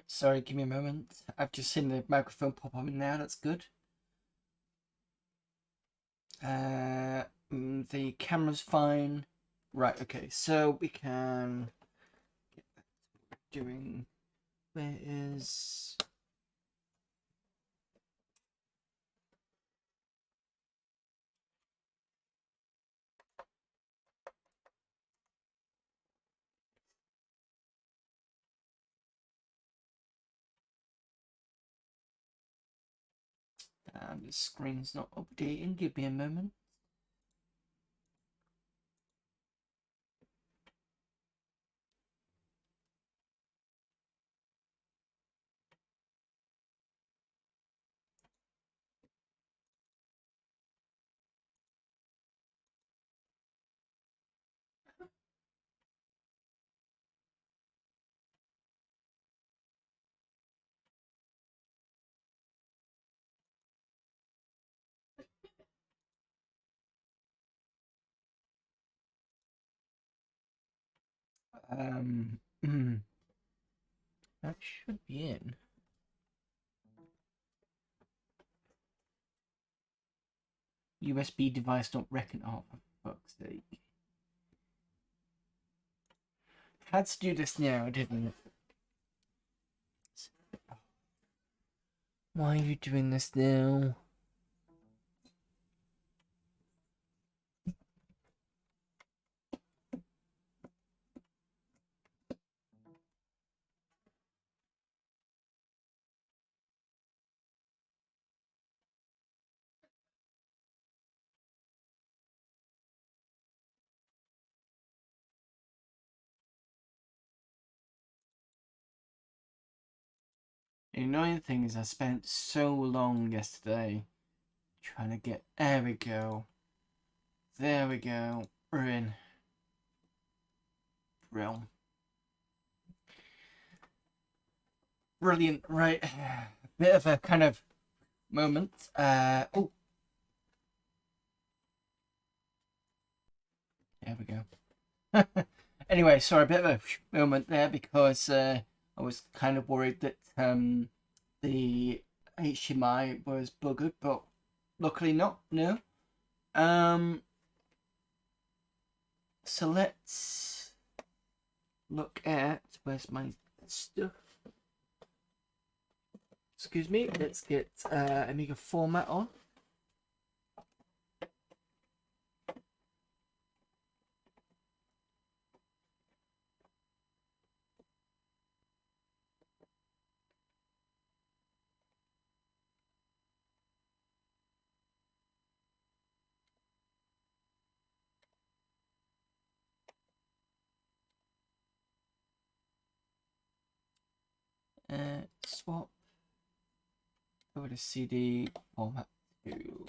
Sorry, give me a moment. I've just seen the microphone pop on now. That's good. The camera's fine. Right, okay, so we can get back to what we're doing. Where is... the screen's not updating. Give me a moment. Um, that should be in. USB device not reckon. Oh, for fuck's sake. Had to do this now, didn't it? Why are you doing this now? The annoying thing is I spent so long yesterday trying to get... There we go. There we go. We're in. Realm. Brilliant. Right. Bit of a kind of moment. Oh. There we go. Anyway, sorry, a bit of a moment there because I was kind of worried that the HDMI was buggered, but luckily not. No. So let's look at where's my stuff. Excuse me. Let's get Amiga format on. Swap over to CD format 2.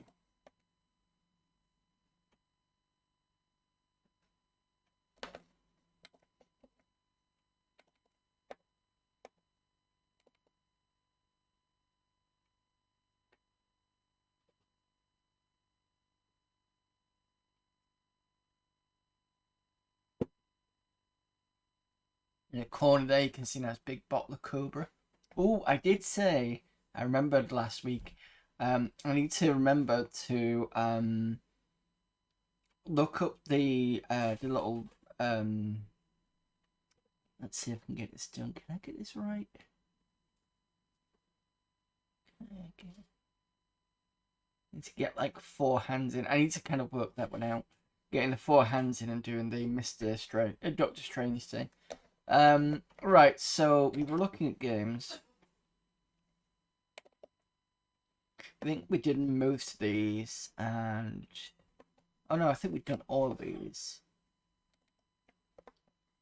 In the corner there, you can see a nice big bottle of Cobra. Oh, I did say, I remembered last week. I need to remember to look up the little let's see if I can get this done. Can I get this right? I need to get like 4 hands in. I need to kind of work that one out. Getting the 4 hands in and doing the Doctor Strange thing. Right, so we were looking at games. I think we did most of these, and oh no, I think we've done all of these.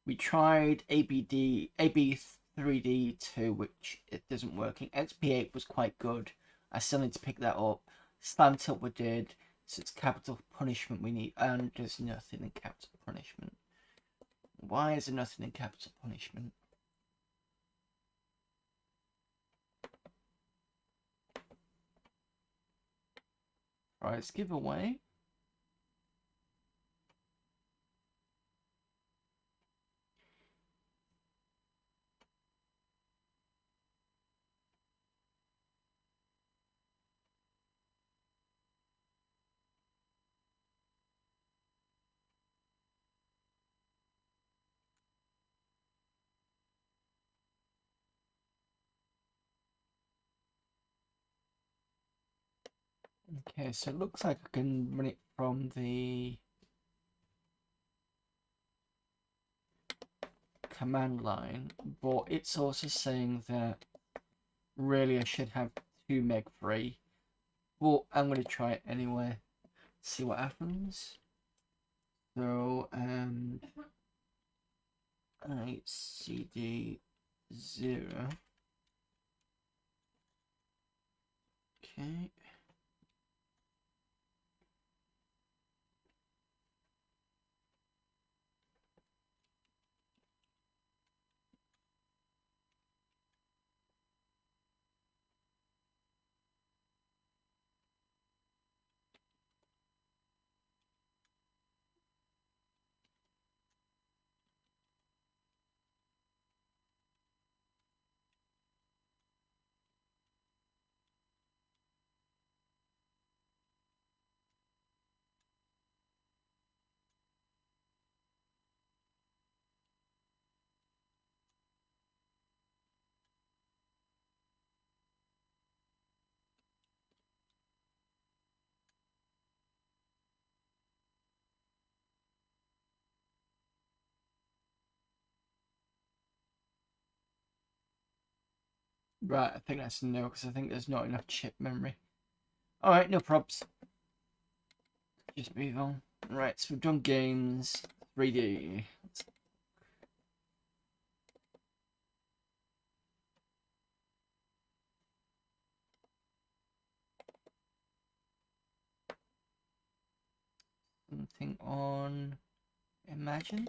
We tried AB3D2, which it doesn't working. XP8 was quite good. I still need to pick that up. Slam Tilt we did, so it's capital punishment we need, and there's nothing in capital punishment. Why is there nothing in capital punishment? Prize giveaway. Okay, so it looks like I can run it from the command line, but it's also saying that really I should have 2 meg free. But I'm going to try it anyway, see what happens. So, CD 0. Okay. Right, I think that's a no, because I think there's not enough chip memory. Alright, no probs. Just move on. Right, so we've done games, 3D. Something on Imagine.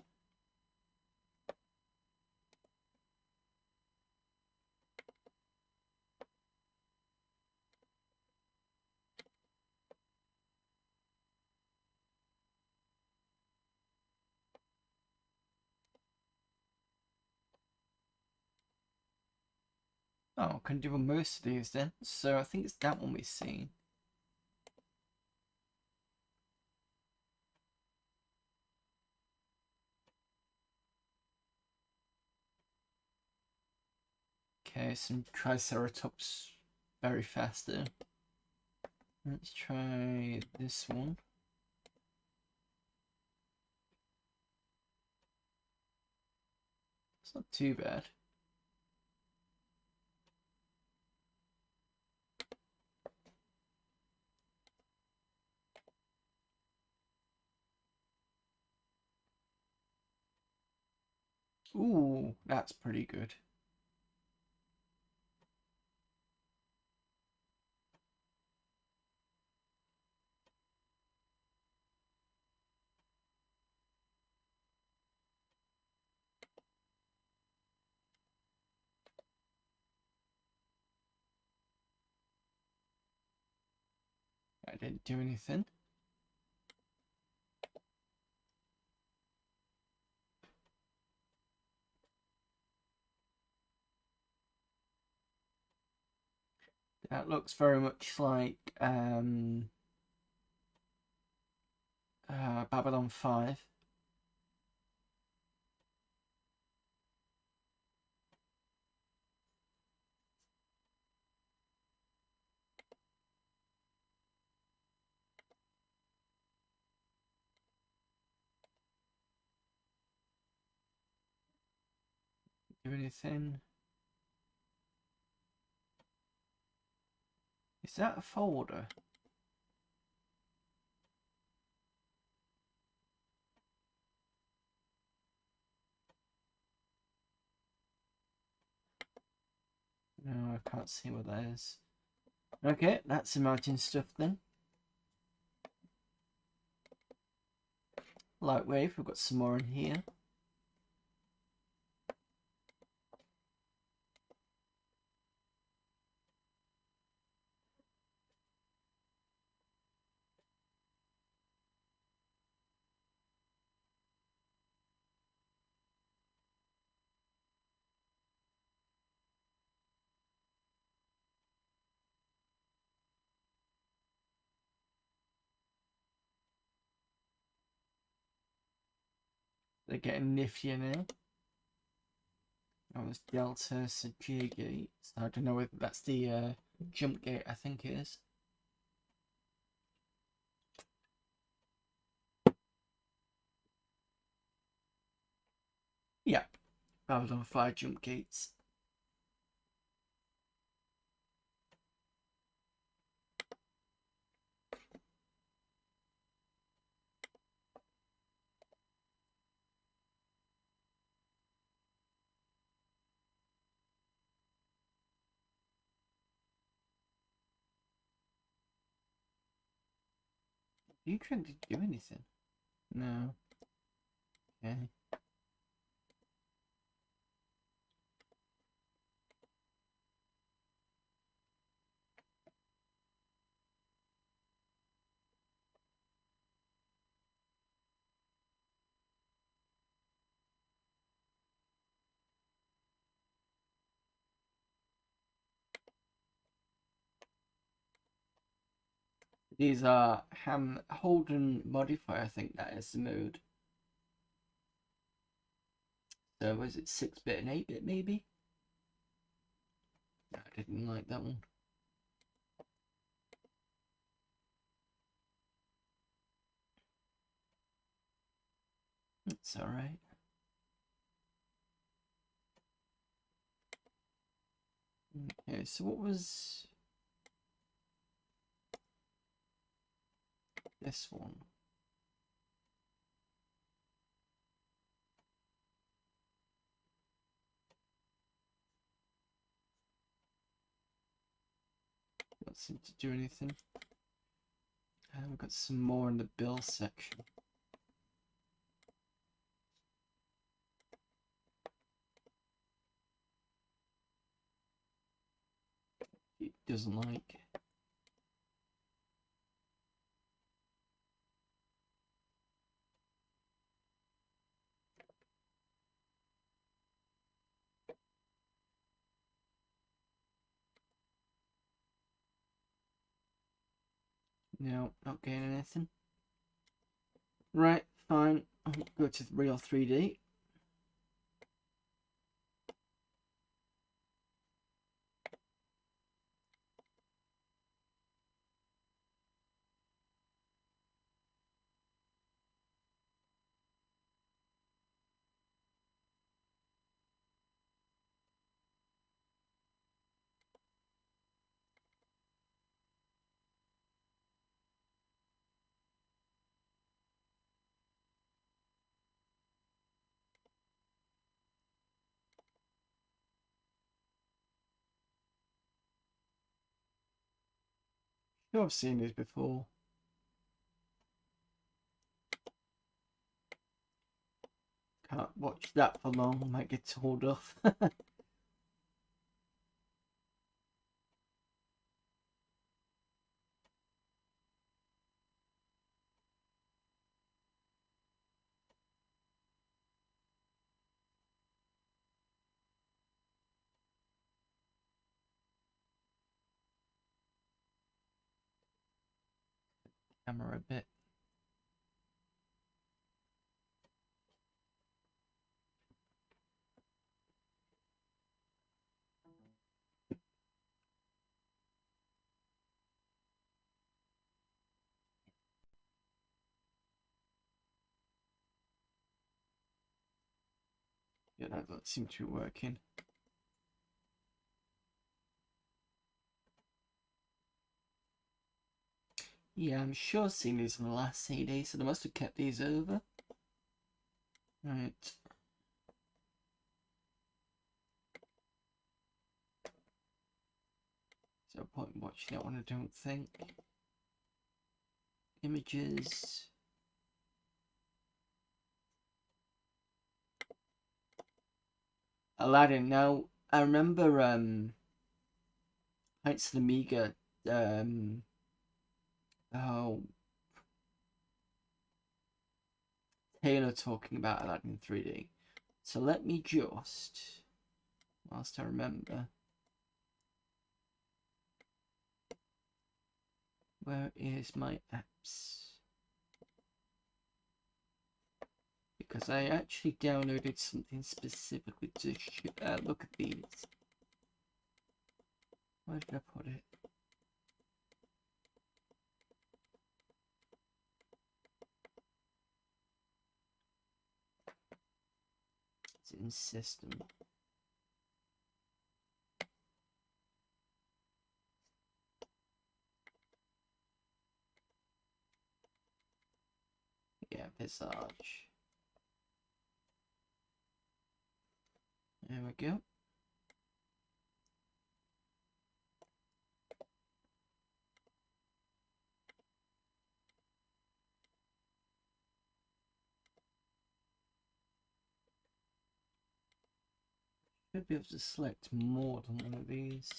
Oh, can do most of these then. So I think it's that one we've seen. Okay, some Triceratops very fast there. Let's try this one. It's not too bad. Ooh, that's pretty good. I didn't do anything. That looks very much like Babylon 5. Do anything? Is that a folder? No, I can't see what that is. Okay, that's Imagine stuff then. Lightwave, we've got some more in here. They're getting niftier now. Oh, it's Delta, so G gate. I don't know whether that's the jump gate, I think it is. Babylon 5 jump gates. Are you trying to do anything? No. Okay. These are hold and modify, I think that is the mode. So was it 6-bit and 8-bit maybe? No, I didn't like that one. It's alright. Okay, so what was this one? Don't seem to do anything. We've got some more in the bill section. It doesn't like. No, not getting anything. Right, fine. I'll go to real 3D. I've seen this before. Can't watch that for long. Might get told off. Camera a bit. Yeah, that doesn't seem to be working. Yeah, I'm sure I've seen these in the last CD, so they must have kept these over. Right. So point in watching that one, I don't think. Images. Aladdin. Now, I remember Heights of the Amiga, oh, Taylor talking about Aladdin 3D. So let me just, whilst I remember, where is my apps? Because I actually downloaded something specifically to look at these. Where did I put it? in system. Yeah, Visage. There we go. Should be able to select more than one of these.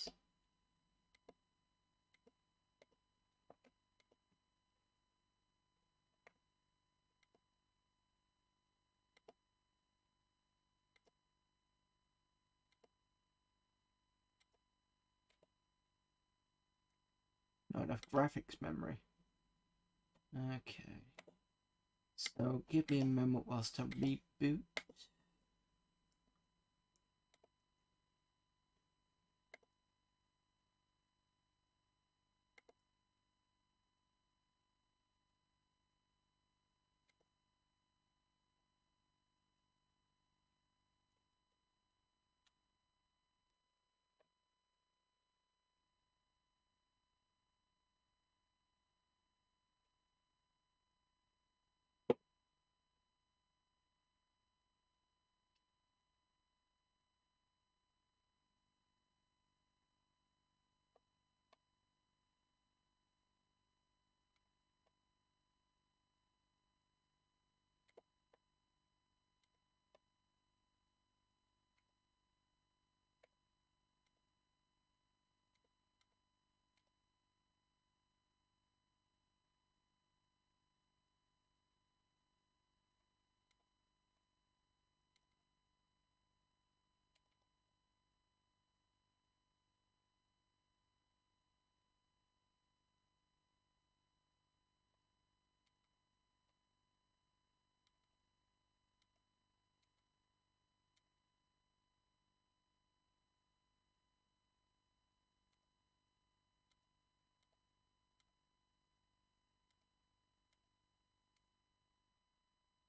Not enough graphics memory. Okay. So give me a moment whilst I reboot.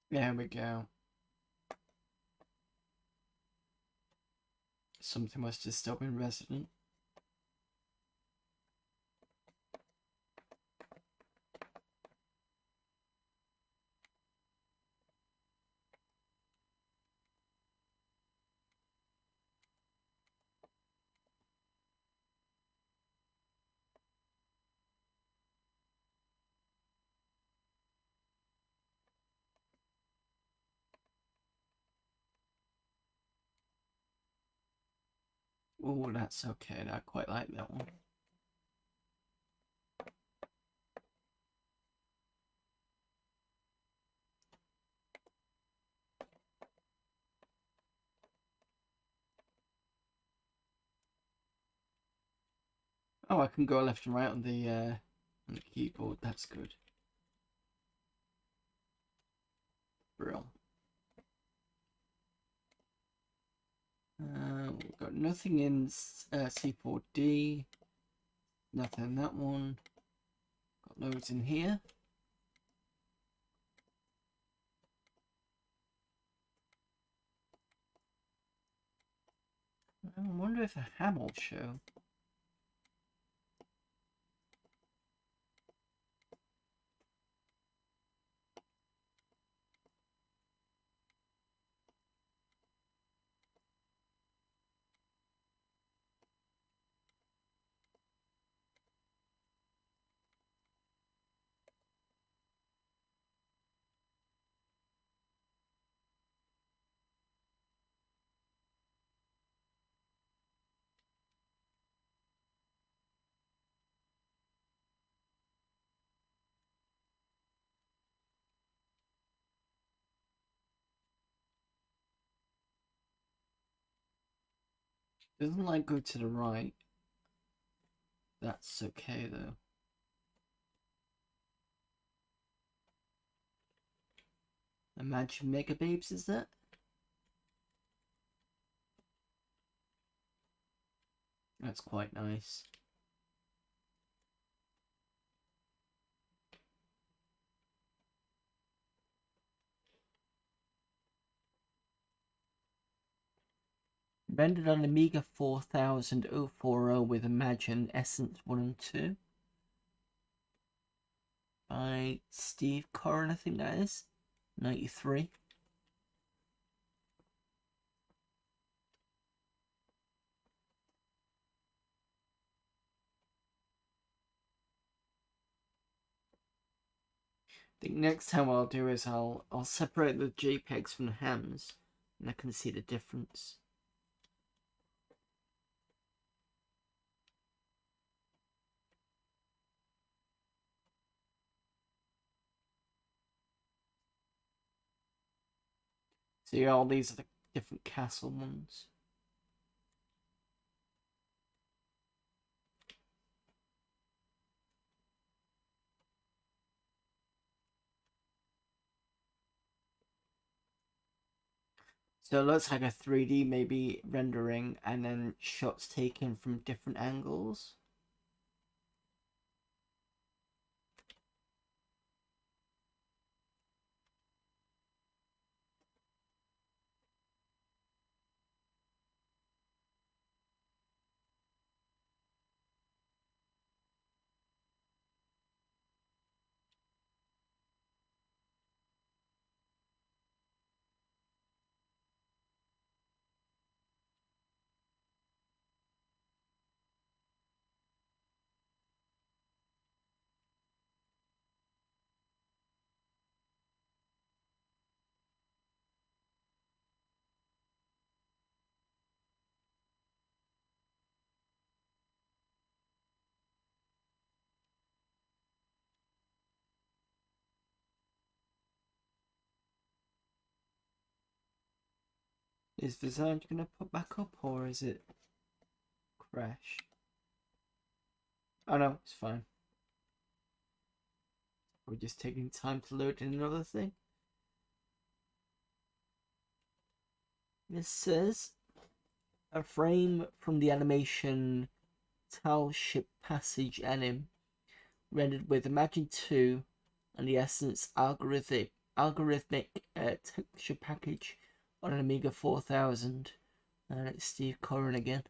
There we go. Something must have still been resident. Oh, that's okay. I quite like that one. Oh, I can go left and right on the keyboard. That's good. Brill. We've got nothing in C4D. Nothing in that one. Got loads in here. I wonder if a ham will show. Doesn't like go to the right. That's okay though. Imagine Mega Babes, is that? That's quite nice. Rendered on Amiga 4040 with Imagine Essence 1 and 2. By Steve Corrin, I think that is. 93. I think next time what I'll do is I'll separate the JPEGs from the hams, and I can see the difference. So yeah, all these are the different castle ones. So it looks like a 3D maybe rendering and then shots taken from different angles. Is the sound going to put back up or is it crash? Oh no, it's fine. We're just taking time to load in another thing. This says a frame from the animation Tal Ship Passage anim rendered with Imagine 2 and the Essence algorithmic texture package on an Amiga 4000. And it's Steve Corrin again.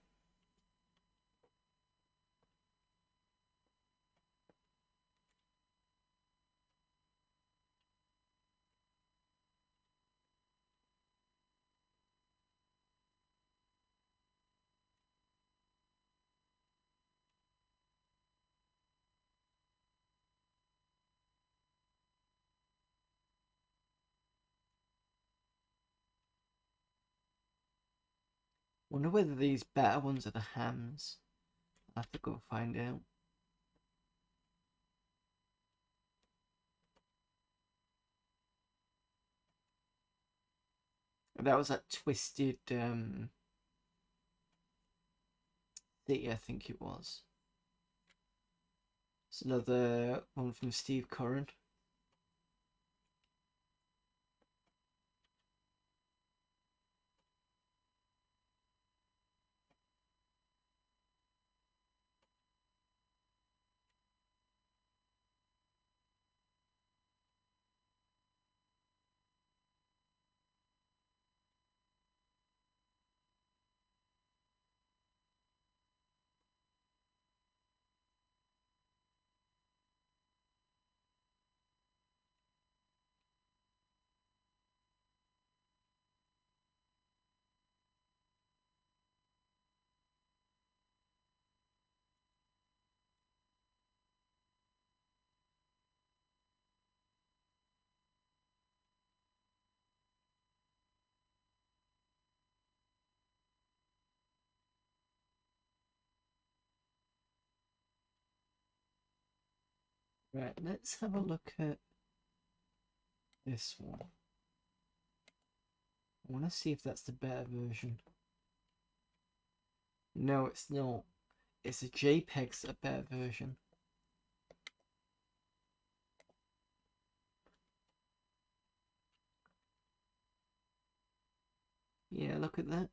Wonder whether these better ones are the hams. I'll have to go find out. That was that Twisted City, I think it was. It's another one from Steve Corrin. Right, let's have a look at this one. I want to see if that's the better version. No, it's not. It's a JPEG's a better version. Yeah, look at that.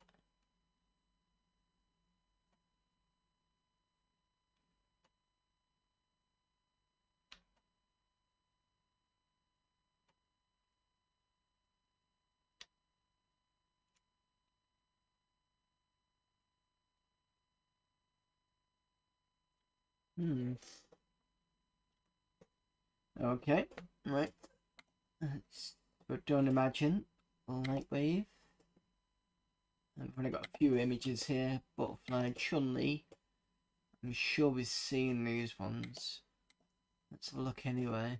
Hmm. Okay. Right. But don't imagine. Light wave. I've only got a few images here. Butterfly, Chun-Li. I'm sure we've seen these ones. Let's have a look anyway.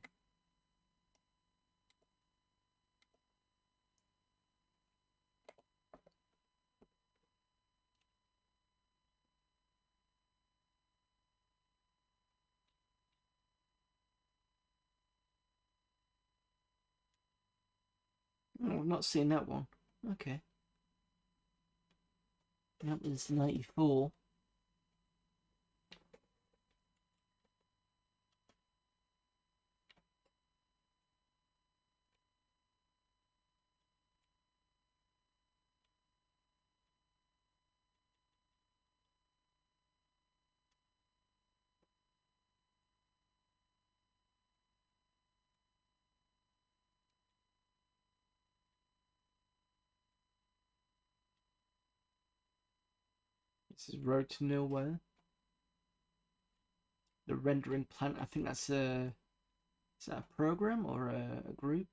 Oh, I've not seen that one. Okay. That was 94. This is Road to Nowhere. The Rendering Plant. I think that's a... Is that a program or a group?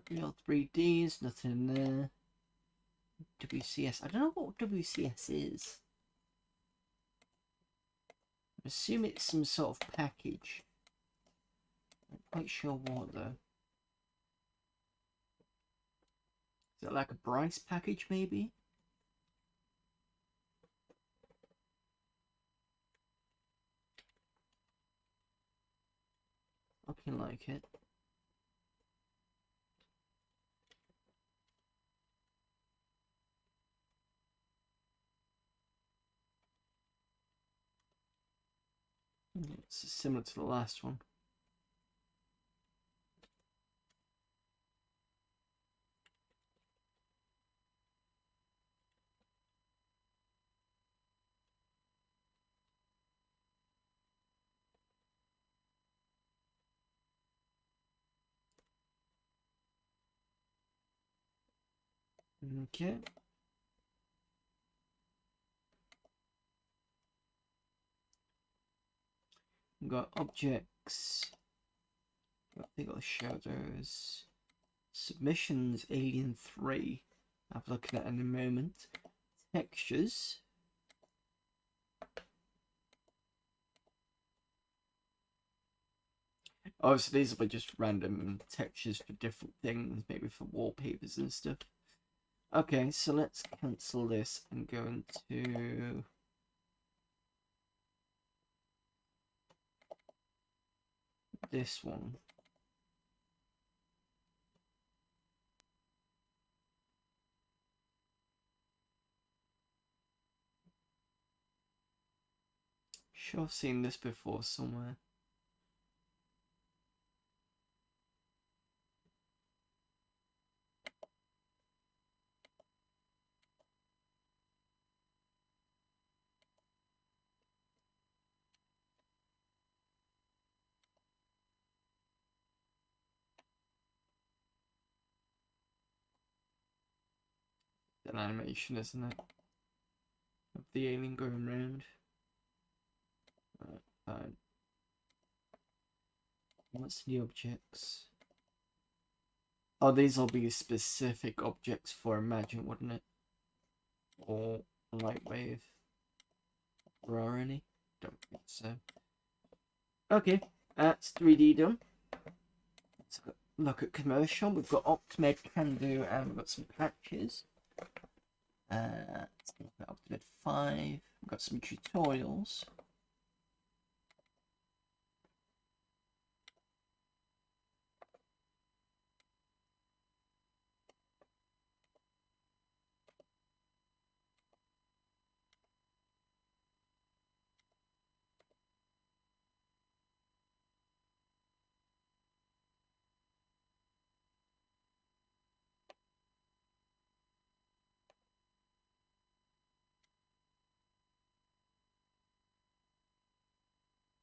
Real 3Ds, nothing in there. WCS. I don't know what WCS is. I assume it's some sort of package. I'm not quite sure what though. Is it like a Bryce package maybe? Looking like it. It's similar to the last one. Okay. We've got objects. They got shadows. Submissions, Alien 3. I'll look at that in a moment. Textures. Oh, so these will be just random textures for different things, maybe for wallpapers and stuff. Okay, so let's cancel this and go into this one. Sure, I've seen this before somewhere. An animation, isn't it? Of the alien going round. Right, fine. What's the objects? Oh, these will be specific objects for Imagine, wouldn't it? Or Lightwave. Or any? Don't think so. Okay, that's 3D done. Let's look at commercial. We've got Optimed Can Do and we've got some patches. Let's look at Optimed 5. We've got some tutorials.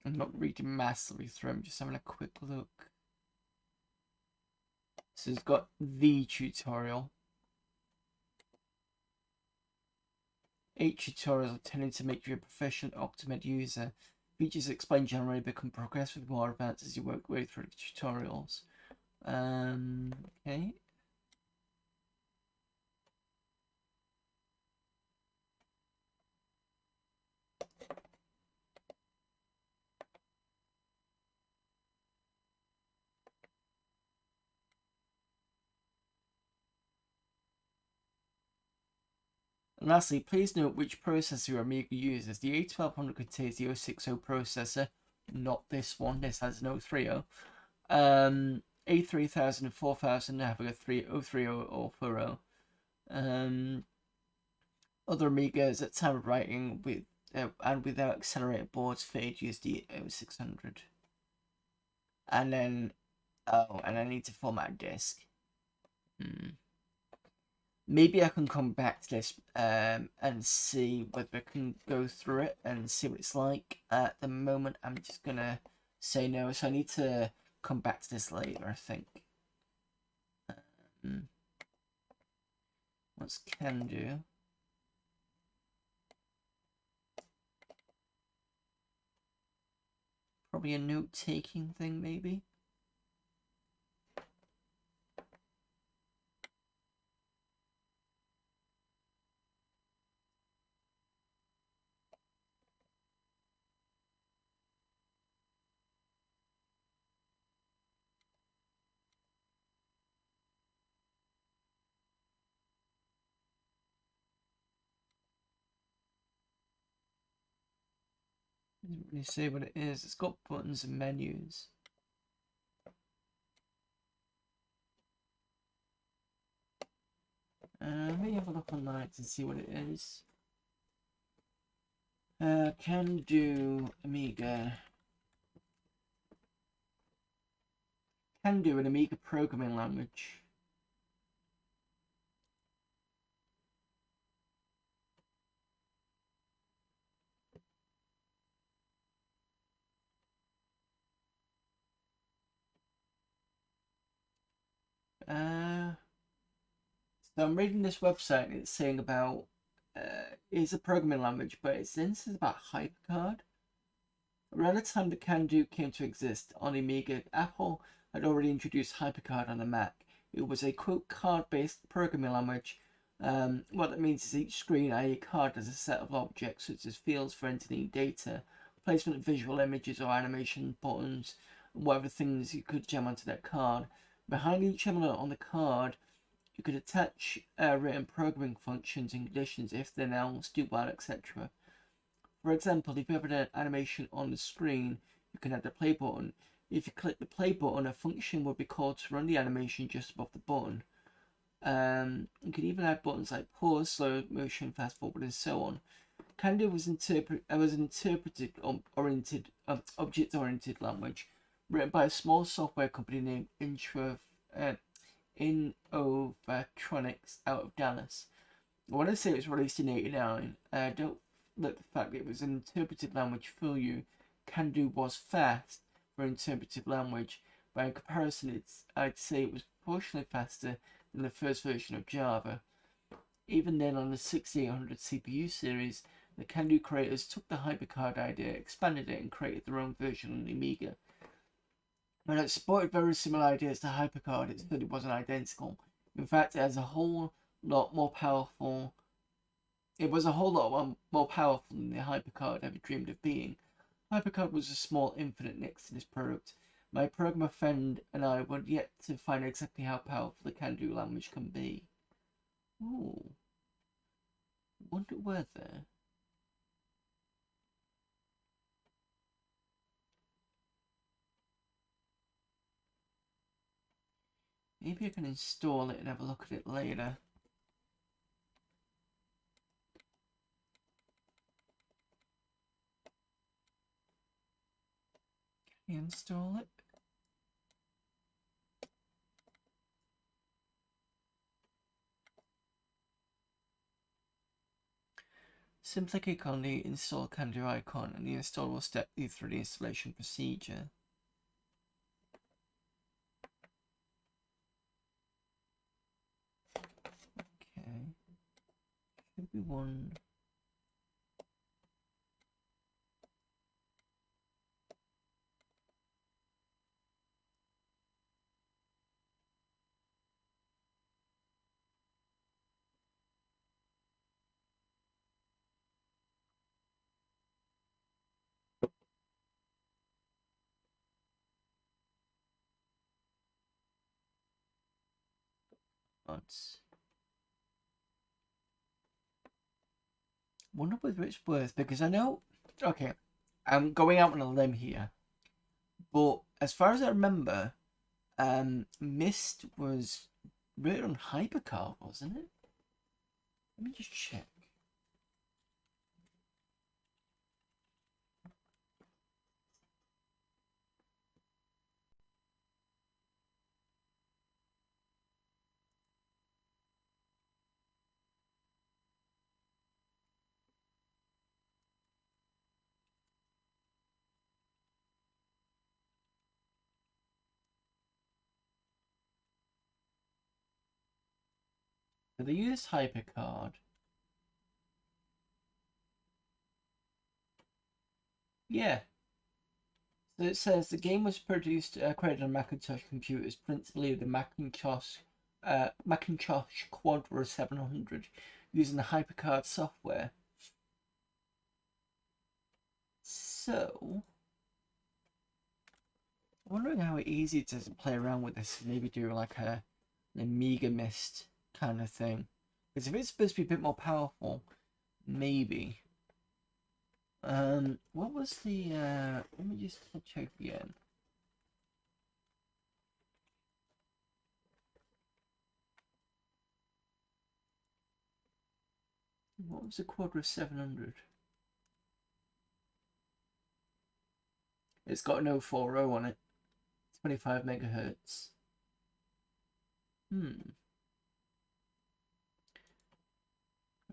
I'm not reading massively through, I'm just having a quick look. So it's got the tutorial. 8 tutorials are intended to make you a professional Optimed user. Features explained generally become progressively more advanced as you work your way through the tutorials. Okay. And lastly, please note which processor your Amiga uses. The A1200 contains the 060 processor, not this one. This has an 030. A3000 and 4000 have a 030 or 40. Other Amigas at time of writing with and without accelerated boards fade use the 0600. And then, and I need to format a disk. Maybe I can come back to this and see whether I can go through it and see what it's like. At the moment, I'm just gonna say no, so I need to come back to this later, I think. What's can do? Probably a note-taking thing, maybe. Doesn't really say what it is. It's got buttons and menus. Let me have a look online to see what it is. Can do Amiga. Can do an Amiga programming language. So I'm reading this website and it's saying about it's a programming language, but it's this is about HyperCard. Around the time that CanDo came to exist on Amiga, Apple had already introduced HyperCard on the Mac. It was a quote card-based programming language. What that means is each screen, i.e. card, has a set of objects such as fields for entering data, placement of visual images or animation buttons, and whatever things you could jam onto that card. Behind each element on the card, you could attach written programming functions and conditions if then else, do while, etc. For example, if you have an animation on the screen, you can add the play button. If you click the play button, a function will be called to run the animation just above the button. You can even add buttons like pause, slow motion, fast forward, and so on. CanDo was an object-oriented language written by a small software company named Innovatronics out of Dallas. I want to say it was released in '89. Don't let the fact that it was an interpreted language fool you. CanDo was fast for interpreted language. By comparison, I'd say it was proportionally faster than the first version of Java. Even then, on the 6800 CPU series, the CanDo creators took the HyperCard idea, expanded it, and created their own version on the Amiga. When it supported very similar ideas to HyperCard, it still wasn't identical. In fact, it has a whole lot more powerful. It was a whole lot more powerful than the HyperCard ever dreamed of being. HyperCard was a small infinite next to this product. My programmer friend and I were yet to find exactly how powerful the CanDo language can be. Ooh. Wonder whether. Maybe I can install it and have a look at it later. Can you install it? Simply click on the install calendar icon and the install will step you through the installation procedure. Okay. Should be one. Odds. Wonder whether it's worth, because I know. Okay, I'm going out on a limb here, but as far as I remember, Myst was written on Hypercar, wasn't it? Let me just check. So they used Hypercard. Yeah. So it says the game was produced, created on Macintosh computers, principally the Macintosh Quadra 700, using the Hypercard software. So, I'm wondering how easy it is to play around with this. Maybe do like an Amiga Mist kind of thing. Because if it's supposed to be a bit more powerful, maybe. What was the? Let me just check again. What was the Quadra 700? It's got an 040 on it. 25 megahertz.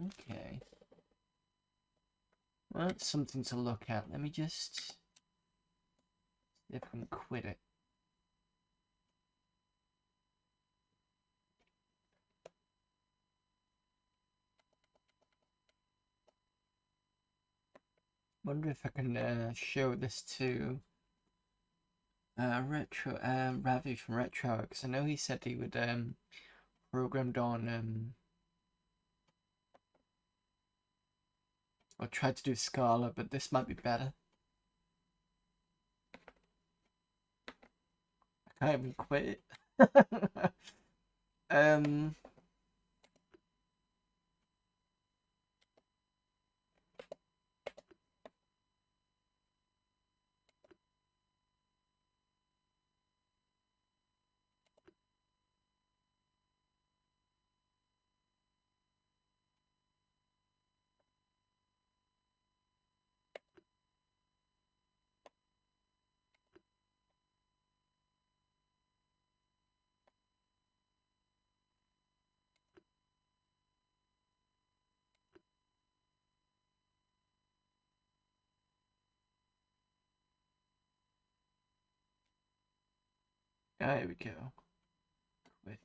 Okay. Well, that's something to look at. Let me just see if I can quit it. Wonder if I can show this to Ravi from Retro, because I know he said he would programmed on or tried to do Scala, but this might be better. I can't even quit it. There we go. Quit.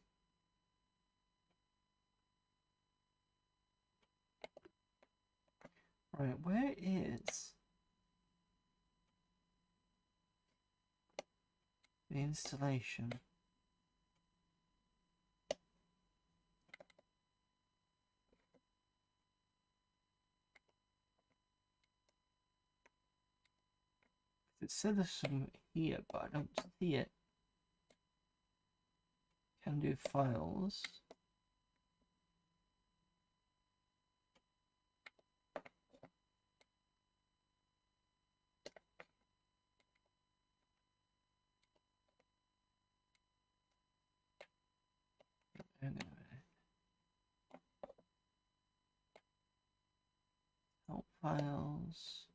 Right, where is the installation? It said there's some here, but I don't see it. Can do files. Help files.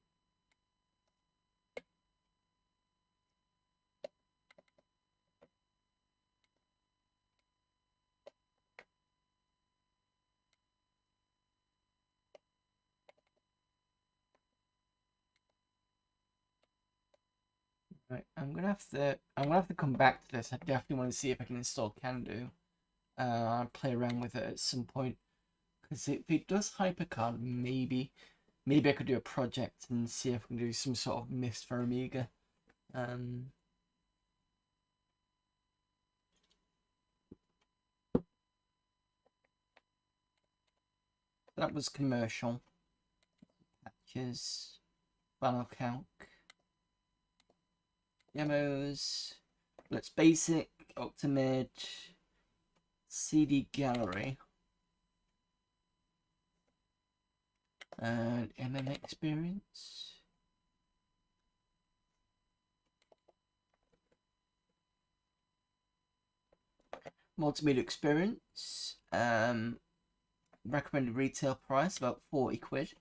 Right, I'm gonna have to come back to this. I definitely want to see if I can install Candu. I'll play around with it at some point. Because if it does HyperCard, maybe I could do a project and see if I can do some sort of mist for Amiga. That was commercial. Patches, Final Calc, demos, Let's Basic, Optimid, CD Gallery, and MM Experience. Multimedia Experience. Recommended retail price about 40 quid.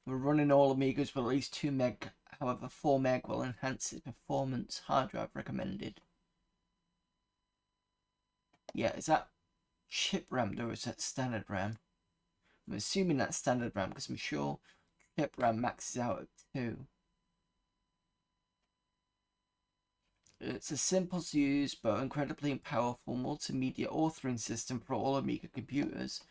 We're running all Amigas with at least 2 meg, however 4 meg will enhance its performance. Hard drive recommended. Yeah, is that chip RAM or is that standard RAM? I'm assuming that's standard RAM because I'm sure chip RAM maxes out at 2. It's a simple to use but incredibly powerful multimedia authoring system for all Amiga computers.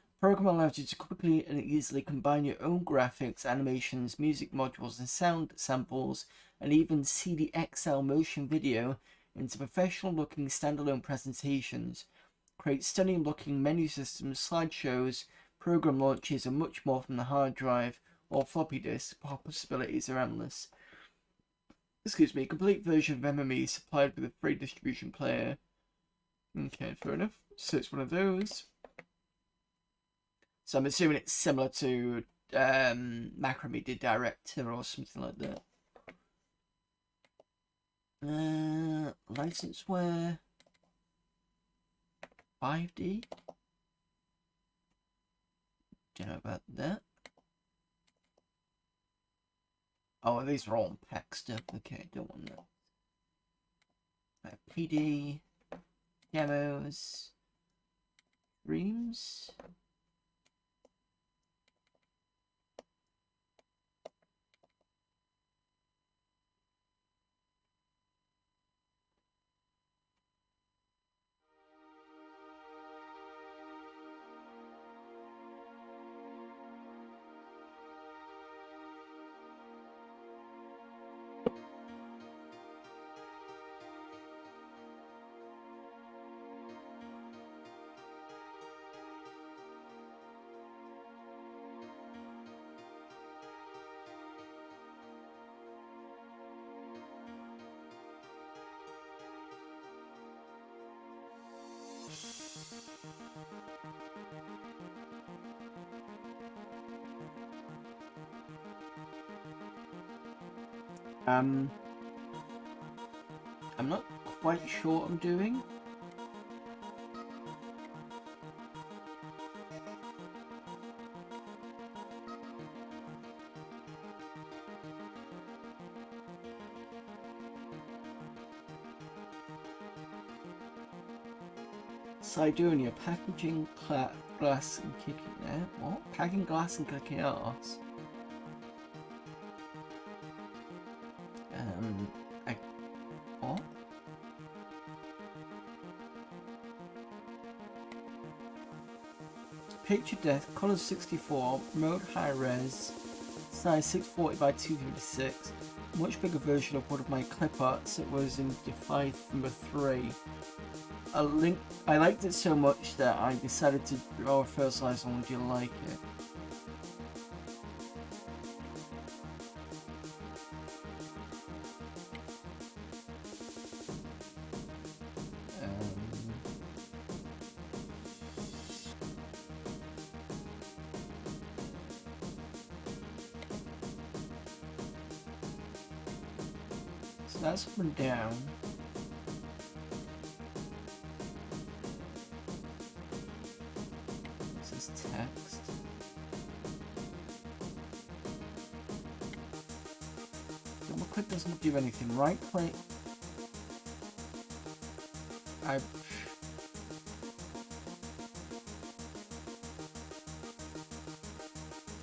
The program allows you to quickly and easily combine your own graphics, animations, music modules, and sound samples, and even CDXL motion video into professional-looking standalone presentations. Create stunning-looking menu systems, slideshows, program launches, and much more from the hard drive or floppy disk. Possibilities are endless. Excuse me, a complete version of MME supplied with a free distribution player. Okay, fair enough. So it's one of those. So I'm assuming it's similar to Macromedia Director or something like that. Licenseware. 5D. Don't know about that. Oh, these are all pack stuff. Okay, don't want that. PD, demos, streams. I'm not quite sure what I'm doing. Sidonia, packaging glass and kicking there. What? Packing glass and kicking arse. What? Picture depth, color 64, mode high res, size 640 by 256. Much bigger version of one of my clip arts that was in Defy number 3. I liked it so much that I decided to draw a first size one. Do you like it? So that's up and down. Text. Double click doesn't do anything. Right click.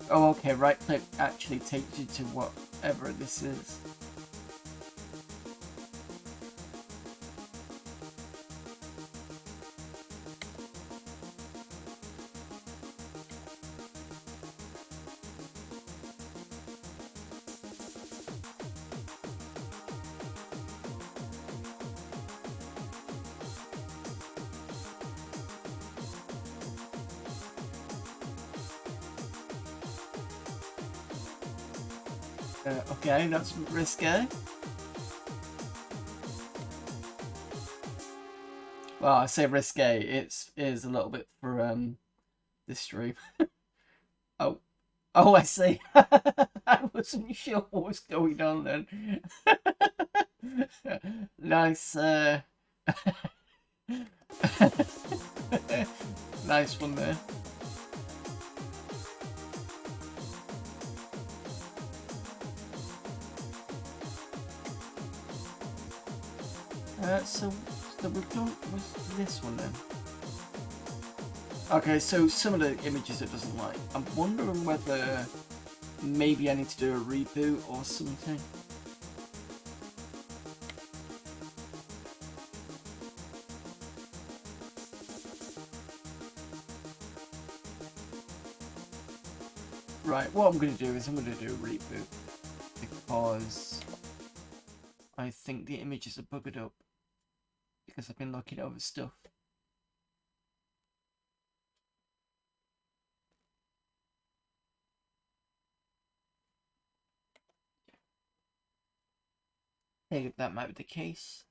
Oh, okay, right click actually takes you to whatever this is. Okay, that's risque. Well, I say risque. It is a little bit for this stream. Oh, oh, I see. I wasn't sure what was going on then. Nice, nice one there. So we've done with this one then. Okay, so some of the images it doesn't like. I'm wondering whether maybe I need to do a reboot or something. Right, what I'm going to do is I'm going to do a reboot because I think the images are buggered up because I've been looking over stuff. I think that might be the case.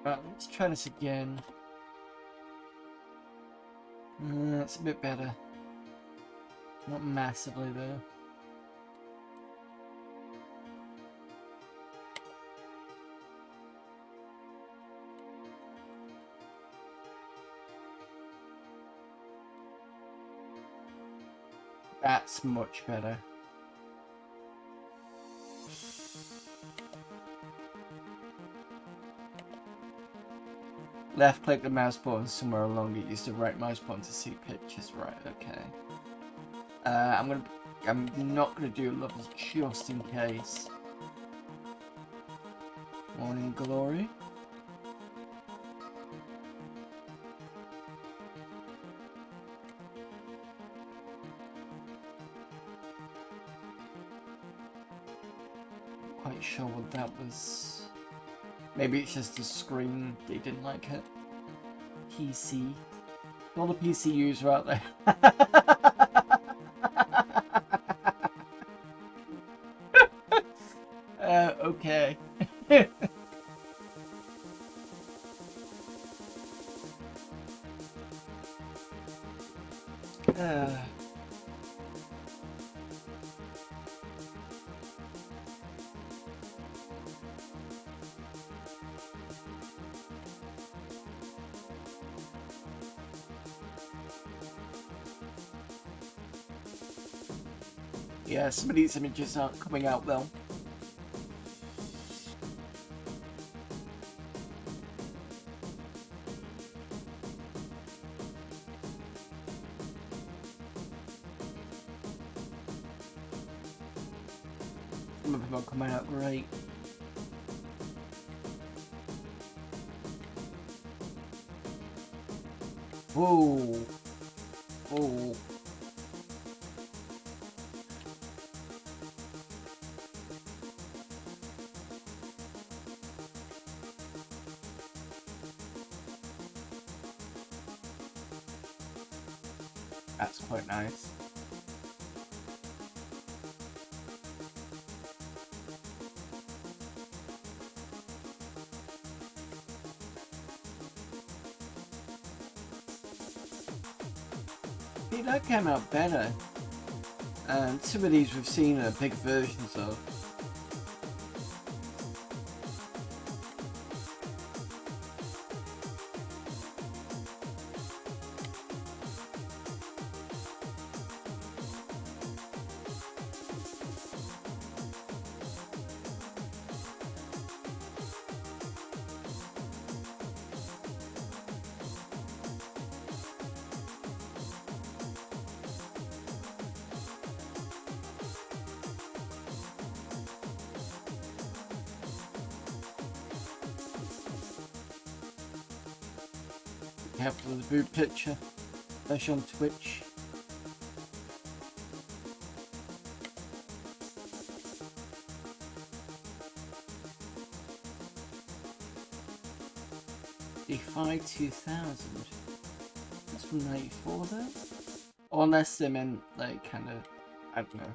Right, let's try this again. That's a bit better. Not massively though. That's much better. Left click the mouse button somewhere along it. Use the right mouse button to see pictures. Right, okay. I'm not gonna do levels just in case. Morning Glory. Not quite sure what that was. Maybe it's just the screen. They didn't like it. PC. All the PC users out there. Okay. Yeah, some of these images aren't coming out well. Some of them are coming out great. Whoa. Whoa. That's quite nice. See, that came out better. And some of these we've seen big versions of. Careful of the boot picture, especially on Twitch. Defy 2000. That's from 94 though? Or unless they meant like kind of, I don't know.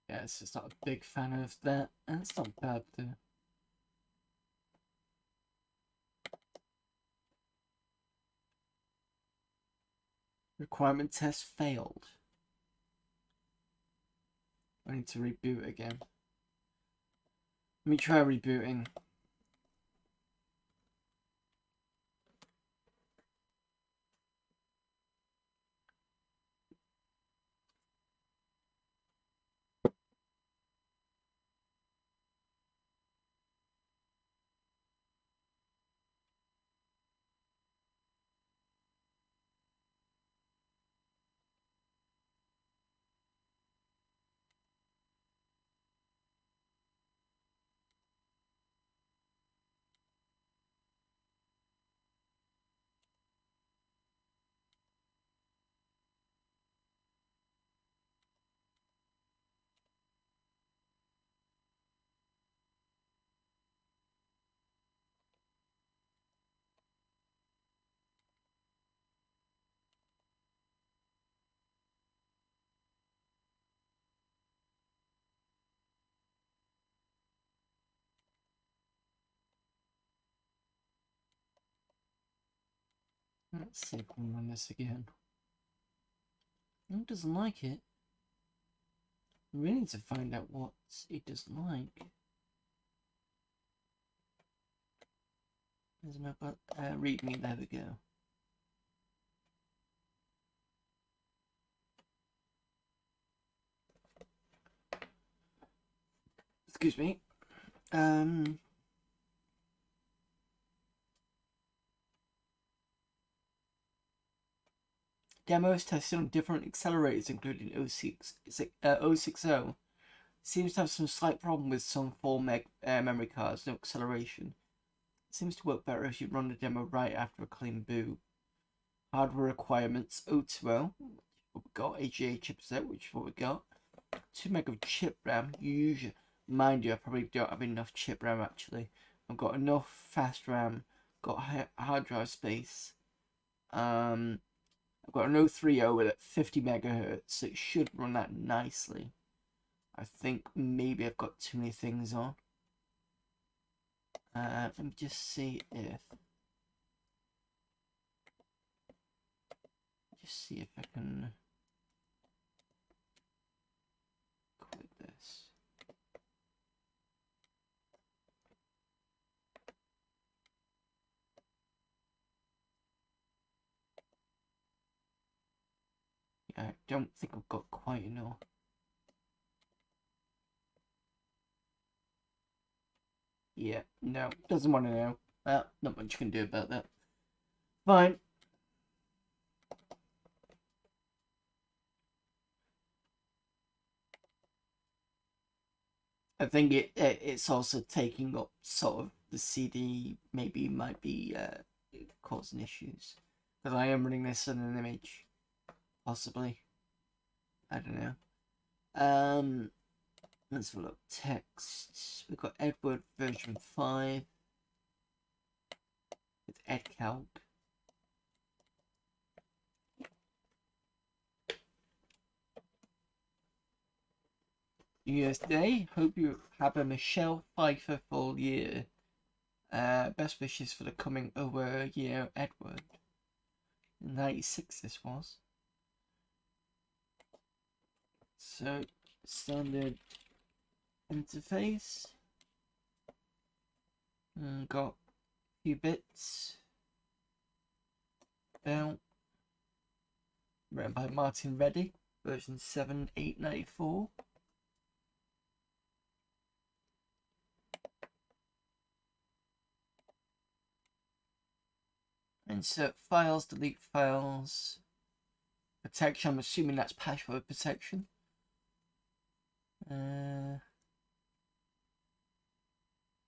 Yeah, it's just not a big fan of that. And it's not bad though. Requirement test failed. I need to reboot again. Let me try rebooting. Let's see if we can run this again. No, it doesn't like it. We need to find out what it doesn't like. There's no readme, there we go. Excuse me. Demos tested on different accelerators, including 060. Seems to have some slight problem with some 4 meg memory cards, no acceleration. It seems to work better if you run the demo right after a clean boot. Hardware requirements 020, what we got, AGA chipset, which is what we got. 2 meg of chip RAM, usually. Mind you, I probably don't have enough chip RAM actually. I've got enough fast RAM, got hard drive space. I've got an 030 with 50 megahertz, so it should run that nicely. I think maybe I've got too many things on. Let me just see if... Just see if I can... quit this. I don't think I've got quite enough. Yeah, no, doesn't want to know. Well, not much you can do about that. Fine. I think it's also taking up sort of the CD. Maybe might be causing issues because I am running this on an image, possibly. I don't know. Let's have a look. Text. We've got Edward version 5 with EdCalc. New Year's Day. Hope you have a Michelle Pfeiffer full year. Best wishes for the coming over year, Edward. 96 this was. So, standard interface. Got a few bits. About. Written by Martin Reddy, version 7.894. Insert files, delete files. Protection, I'm assuming that's password protection.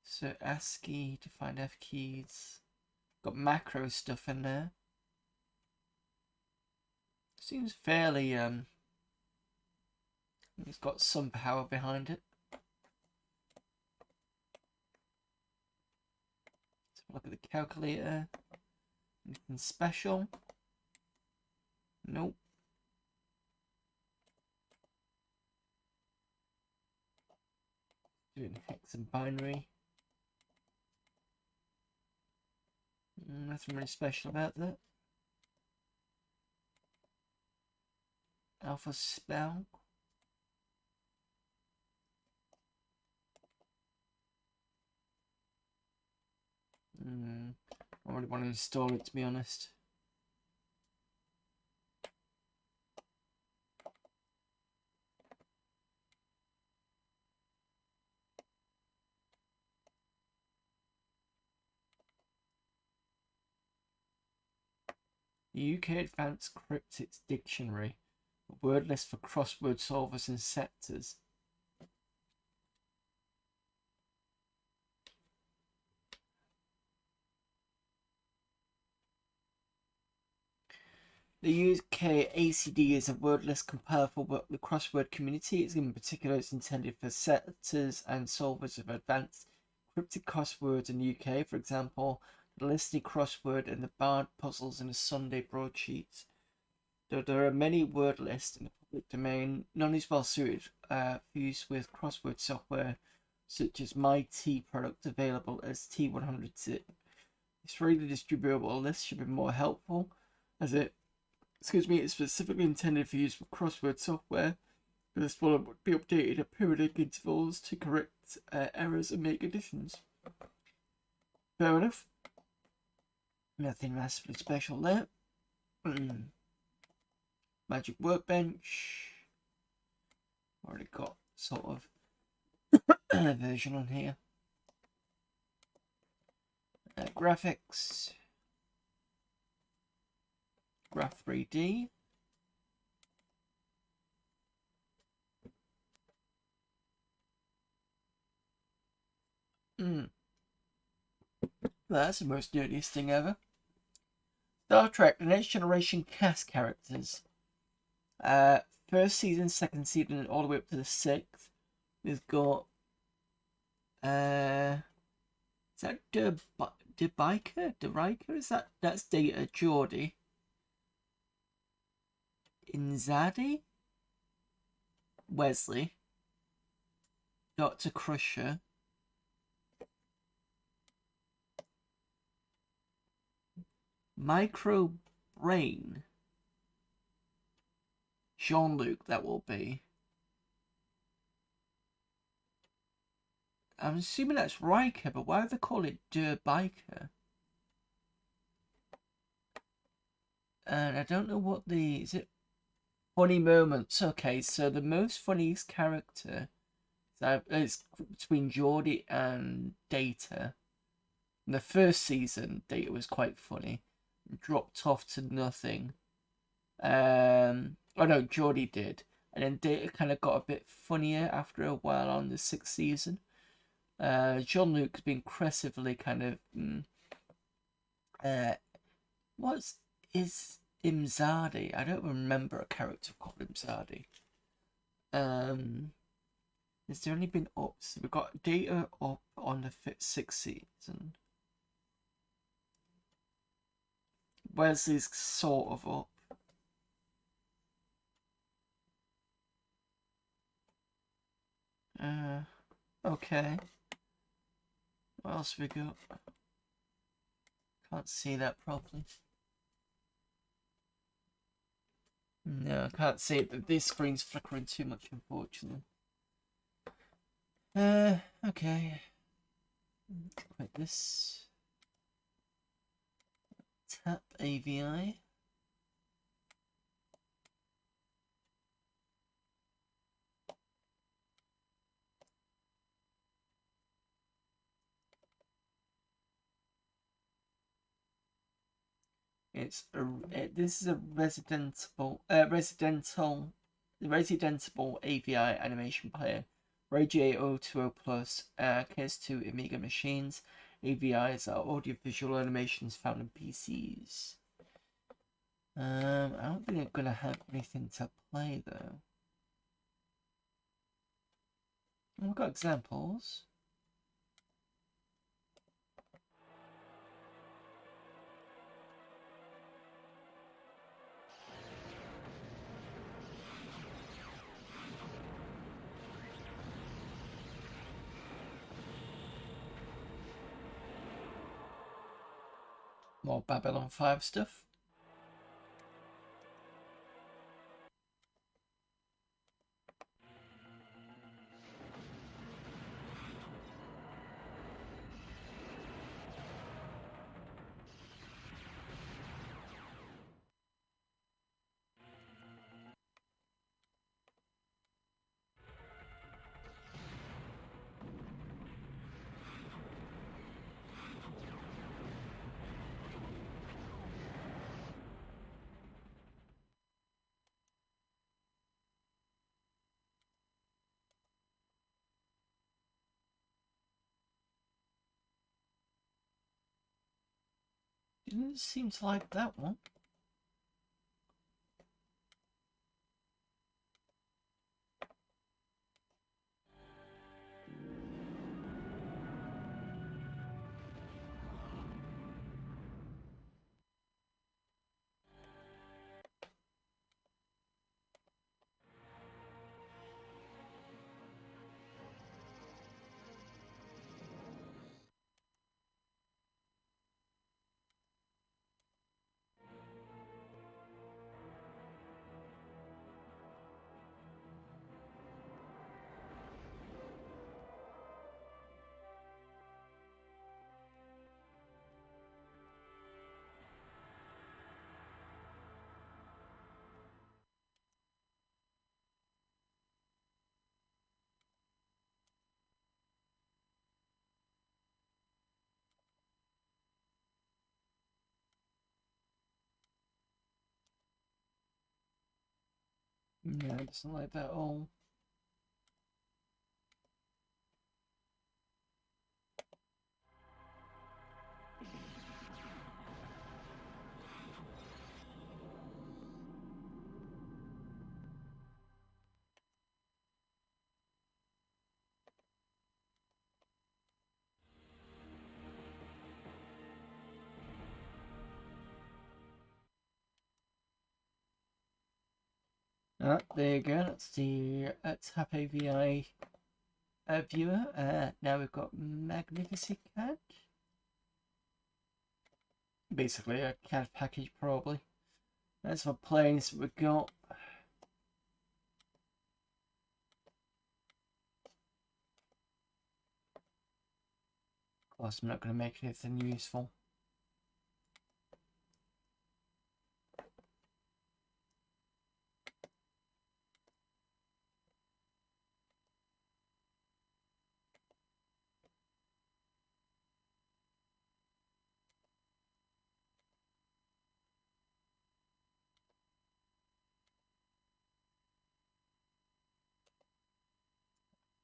So ASCII to find F keys. Got macro stuff in there. Seems fairly it's got some power behind it. Let's have a look at the calculator. Anything special? Nope. Doing hex and binary. Nothing really special about that. Alpha spell. I really want to install it, to be honest. The UK Advanced Cryptics Dictionary, a word list for crossword solvers and sectors. The UK ACD is a word list compiled for the crossword community. It's in particular it's intended for sectors and solvers of advanced cryptic crosswords in the UK. For example, the Listening crossword and the Bard puzzles in the Sunday broadsheets. Though there are many word lists in the public domain, none is well suited for use with crossword software such as My T product available as T100-zip. This freely distributable list should be more helpful as it's specifically intended for use with crossword software. This will be updated at periodic intervals to correct errors and make additions. Fair enough. Nothing massively special there. Magic Workbench. Already got sort of a version on here. Graphics. Graph 3D. That's the most nerdiest thing ever. Star Trek: The Next Generation cast characters. First season, second season, and all the way up to the 6th. We've got is that Deriker? That's Data Geordie. Inzadi, Wesley, Dr. Crusher, Micro Brain, Jean-Luc, that will be. I'm assuming that's Riker, but why do they call it Der Biker? And I don't know what is it funny moments. Okay, so the most funniest character is between Geordie and Data. In the first season, Data was quite funny. Dropped off to nothing. Oh no, Geordie did. and then data kind of got a bit funnier after a while on the 6th season. Jean-Luc's been aggressively kind of what's is Imzadi? I don't remember a character called Imzadi. Has there only been ups? We've got data up on the 6th season. Wesley's sort of up. Okay. What else we got? Can't see that properly. No, I can't see it. This screen's flickering too much, unfortunately. Okay. Quit this. Tap AVI. This is a residential AVI animation player. Radiate 020 Plus caters to Amiga machines. AVIs are audiovisual animations found in PCs. I don't think I'm gonna have anything to play though. We've got examples. More Babylon 5 stuff. Didn't seem to like that one. No, it doesn't like that at all. There you go. That's the Tap AVI viewer. Now we've got Magnificent Cat. Basically a CAD package, probably. That's for planes we've got. Of course, I'm not going to make anything useful.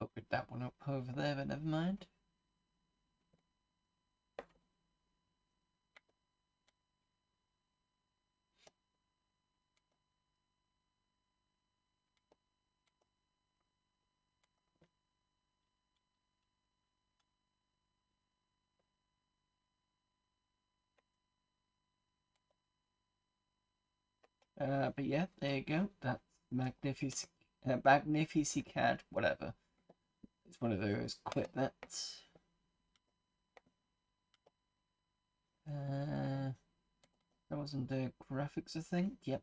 Opened that one up over there, but never mind. But yeah, there you go. That's Magnificicad, whatever. It's one of those. Quit that. That was under graphics, I think. Yep.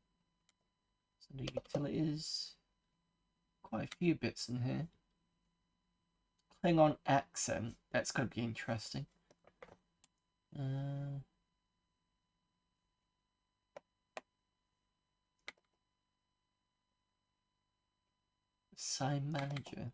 So the utilities. Quite a few bits in here. Klingon accent. That's going to be interesting. Sign manager.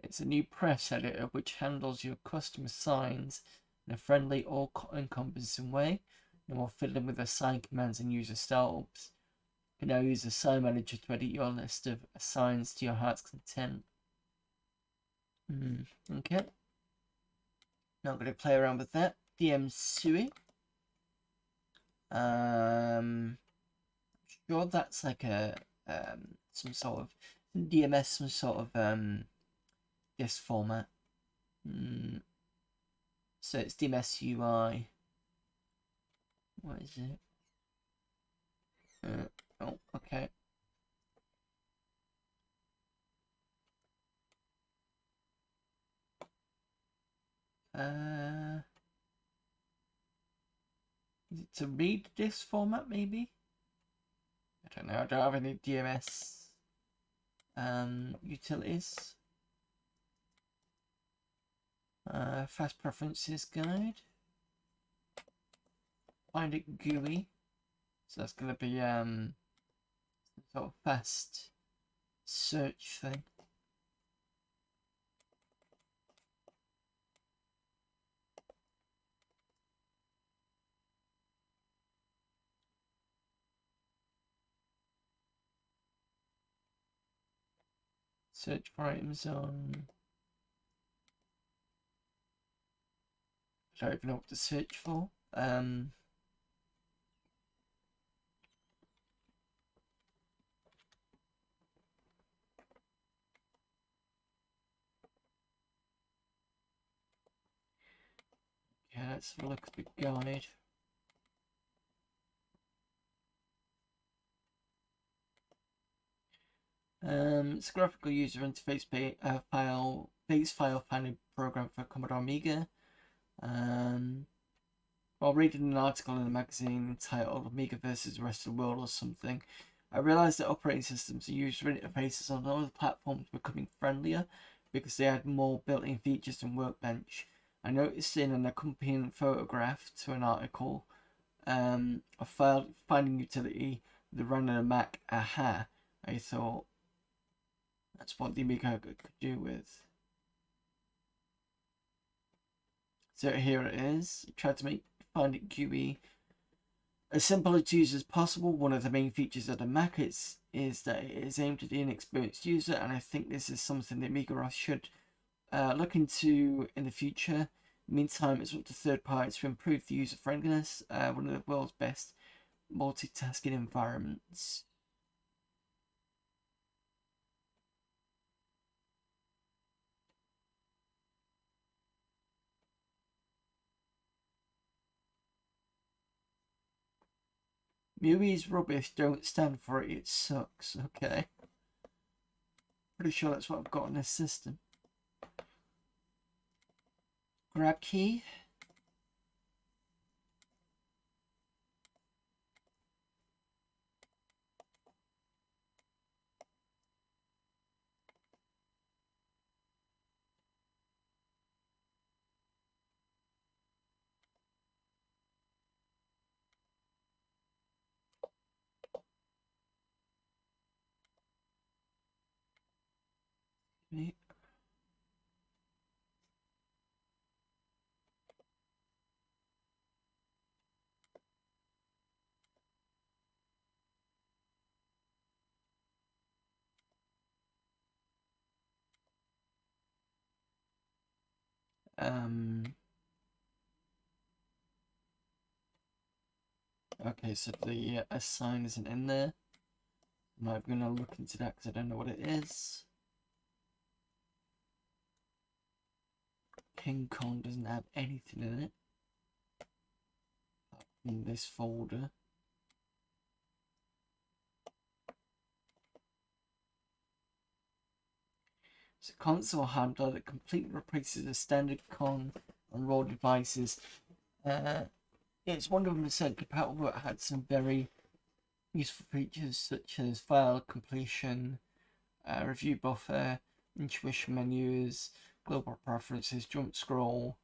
It's a new press editor which handles your custom signs in a friendly, all-encompassing way, and will fill in with assign commands and user styles. You can now use the sign manager to edit your list of assigns to your heart's content. Okay. Now I'm going to play around with that. DM Sui. Sure, that's like a some sort of DMS, some sort of disk format. So it's DMS UI. What is it? Oh, okay. Is it to read this format, maybe? I don't know. I don't have any DMS utilities. Fast preferences guide. Find it GUI. So that's gonna be some sort of fast search thing. Search for items on. I don't even know what to search for. Yeah, let's have a look at the guide. It's a graphical user interface base file finding program for Commodore Amiga. While reading an article in a magazine entitled Amiga versus the Rest of the World or something, I realised that operating systems and user interfaces on other platforms were becoming friendlier because they had more built-in features than Workbench. I noticed in an accompanying photograph to an article a file finding utility that ran on a Mac. Aha! I thought that's what the Amiga could do with. So here it is. Try to make find it GUI as simple to use as possible. One of the main features of the Mac is that it is aimed at the inexperienced user, and I think this is something that Amiga should look into in the future. Meantime, it's up to third parties to improve the user friendliness. One of the world's best multitasking environments. MUI is rubbish, don't stand for it, it sucks. Okay. Pretty sure that's what I've got in this system. Grab key. Okay, so the assign isn't in there. I'm not going to look into that because I don't know what it is. King Kong doesn't have anything in it in this folder. It's a console handler that completely replaces the standard Kong on raw devices. It's 100% compatible, but had some very useful features such as file completion, review buffer, intuition menus, global preferences, jump scroll.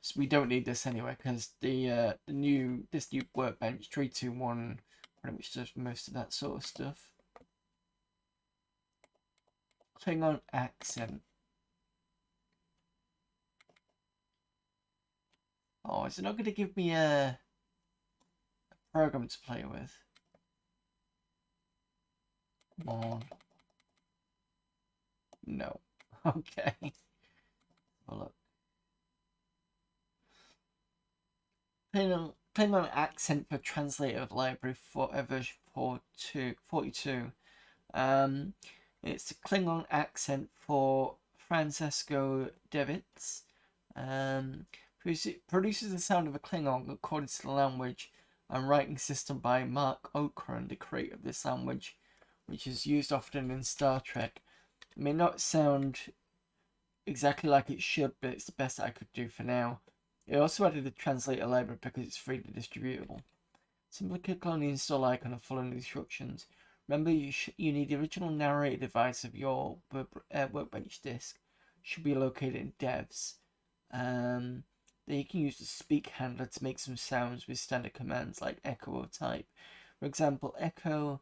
So we don't need this anyway because this new workbench 321 pretty much does most of that sort of stuff. Klingon accent. Oh, is it not going to give me a program to play with? Come on. No. Okay. Well, look. Klingon accent for translator library for version 42. It's the Klingon accent for Francesco Devitz. Produces the sound of a Klingon according to the language and writing system by Mark Okran, the creator of this language, which is used often in Star Trek. It may not sound exactly like it should, but it's the best I could do for now. It also added the translator library because it's freely distributable. Simply click on the install icon and follow the instructions. Remember, you need the original narrator device of your workbench disk. Should be located in devs. Then you can use the speak handler to make some sounds with standard commands like echo or type. For example, echo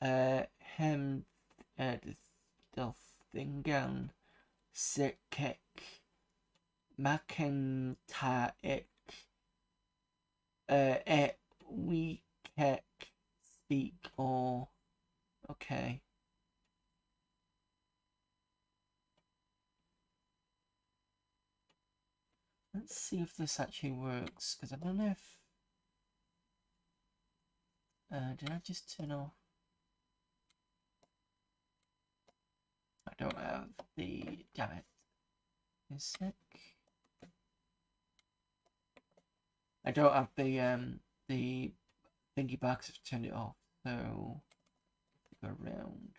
hem delthingan sikek macintaik we speak or okay. Let's see if this actually works because I don't know if did I just turn off? I don't have the damn it. A sec. I don't have the thingy box to turn it off, so go around.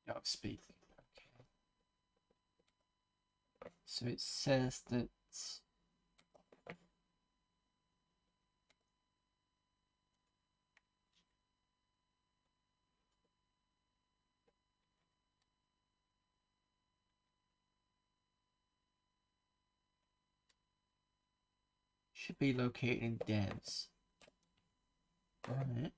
Don't speak. Okay. So it says that should be located in devs. Alright.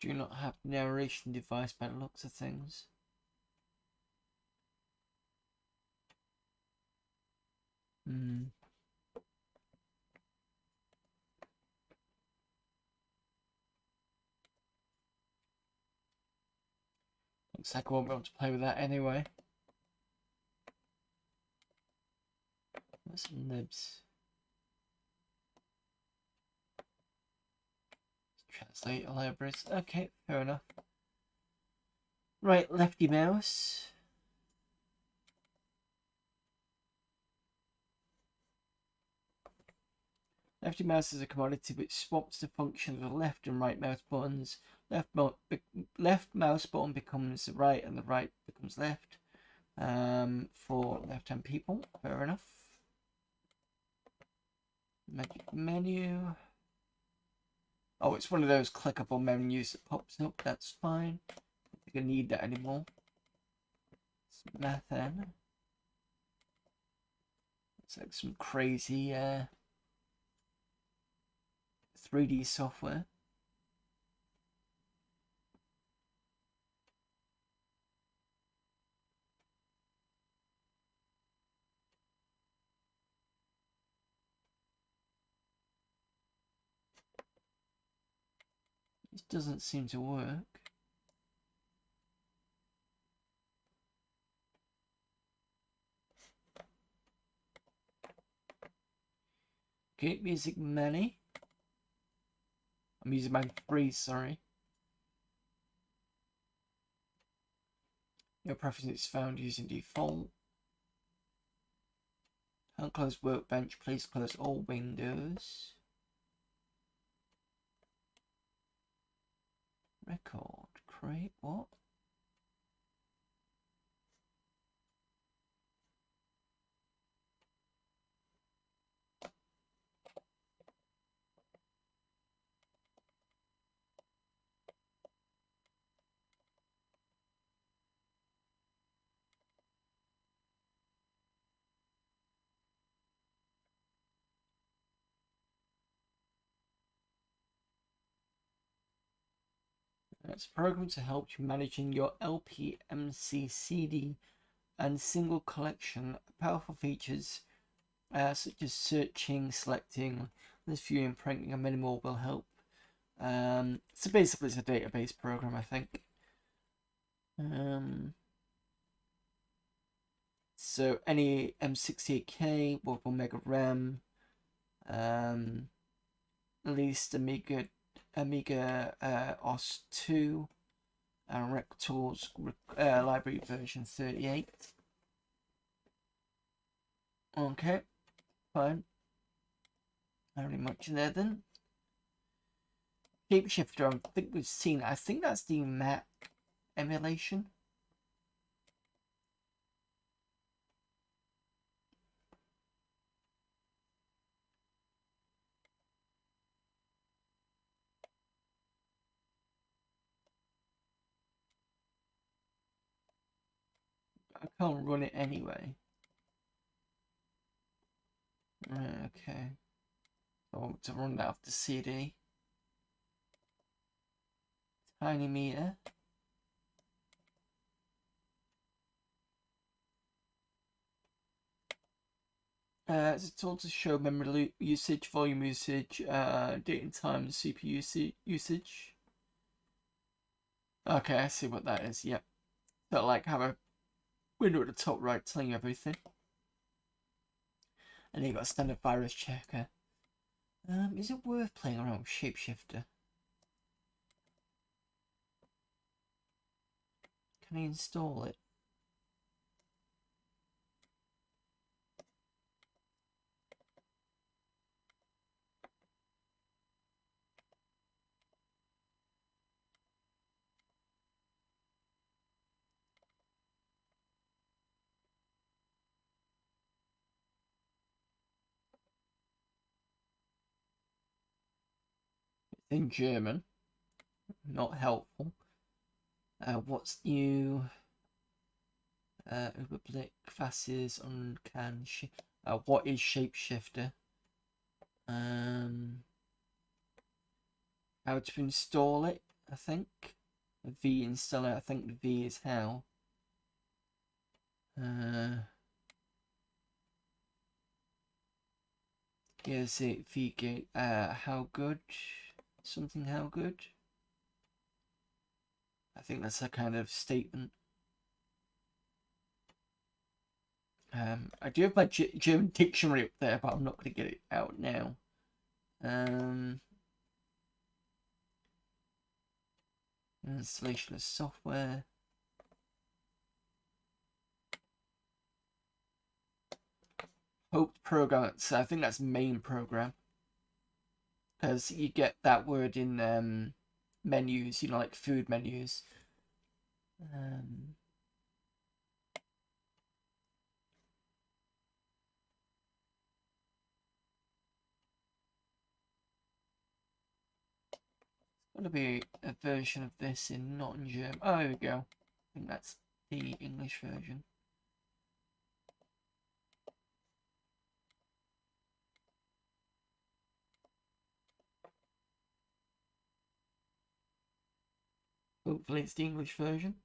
Do not have narration device by the looks of things. Looks like I won't be able to play with that anyway. What's some libs? Translate libraries. Okay, fair enough. Right, lefty mouse. Lefty mouse is a commodity which swaps the function of the left and right mouse buttons. Left mouse button becomes right and the right becomes left. For left-hand people, fair enough. Magic menu. Oh, it's one of those clickable menus that pops up. That's fine. I don't think I need that anymore. Math then. It's like some crazy 3D software. This doesn't seem to work. Okay, music menu. I'm using my 3, sorry. Your preference is found using default. Can't close workbench, please close all windows. Record, create, what? It's a program to help you managing your LP, MC, CD, and single collection. Powerful features such as searching, selecting, list viewing, printing, and many more will help. So basically, it's a database program, I think. So any M68K, 1 mega RAM, at least Amiga OS2, and Rector's library version 38. Okay, fine. Not really much there then. Shapeshifter, I think we've seen. I think that's the Mac emulation. I can't run it anyway. Okay. So I want to run that off the CD. Tiny meter. It's a tool to show memory usage, volume usage, date and time, and CPU usage. Okay, I see what that is. Yep. So like have a window at the top right telling you everything. And then you've got a standard virus checker. Is it worth playing around with Shapeshifter? Can I install it? It's in German. Not helpful. What's new? Überblick, Faces, Uncan. What is Shapeshifter? How to install it, I think. V installer, I think the V is how. Here's it, VGate, how good? Something how good? I think that's a kind of statement. I do have my German dictionary up there, but I'm not going to get it out now. Installation of software. Hope program. So I think that's main program. Because you get that word in menus, you know, like food menus. Gonna be a version of this in not in German. Oh, here we go. I think that's the English version. Hopefully it's the English version.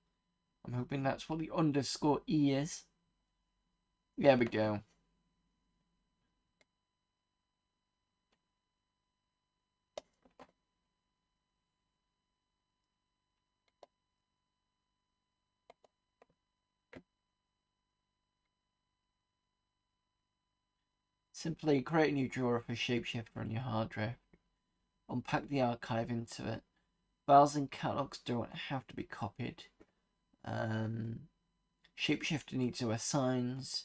I'm hoping that's what the underscore E is. There we go. Simply create a new drawer for Shapeshifter on your hard drive. Unpack the archive into it. Files and catalogs don't have to be copied. Shapeshifter needs to assigns.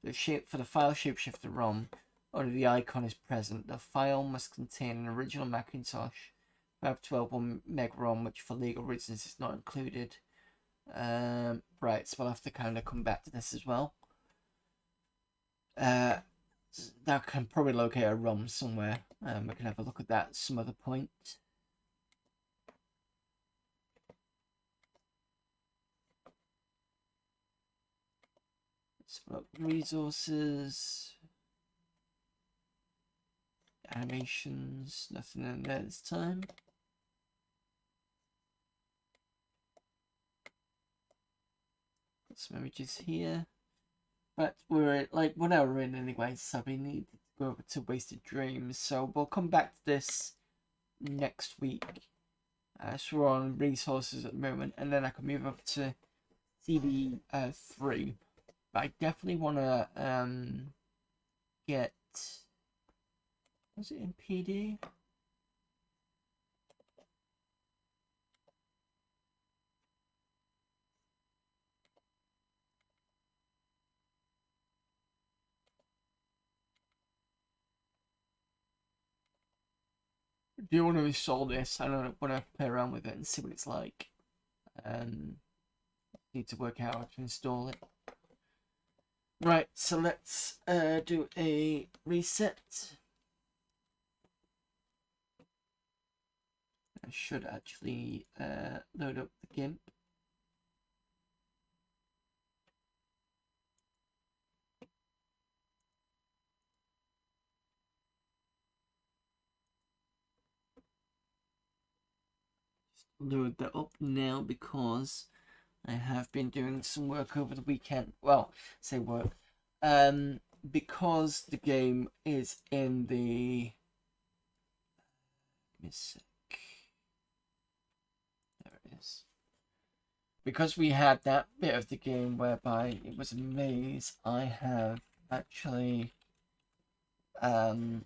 For the file Shapeshifter ROM, only the icon is present. The file must contain an original Macintosh 512 meg ROM, which for legal reasons is not included. Right, so we'll have to kind of come back to this as well. That can probably locate a ROM somewhere. We can have a look at that at some other point. Let's look resources, animations, nothing in there this time. Some images here. But we're like 1 hour in anyway, so we need to go over to Wasted Dreams. So we'll come back to this next week. So we're on resources at the moment, and then I can move up to CD3. But I definitely want to get. Was it in PD? Do you want to install this? I don't want to play around with it and see what it's like. Need to work out how to install it. Right, so let's do a reset. I should actually load up the GIMP. Load that up now because I have been doing some work over the weekend. Well, say work. Because the game is in the. Give me a sec. There it is. Because we had that bit of the game whereby it was a maze, I have actually. Over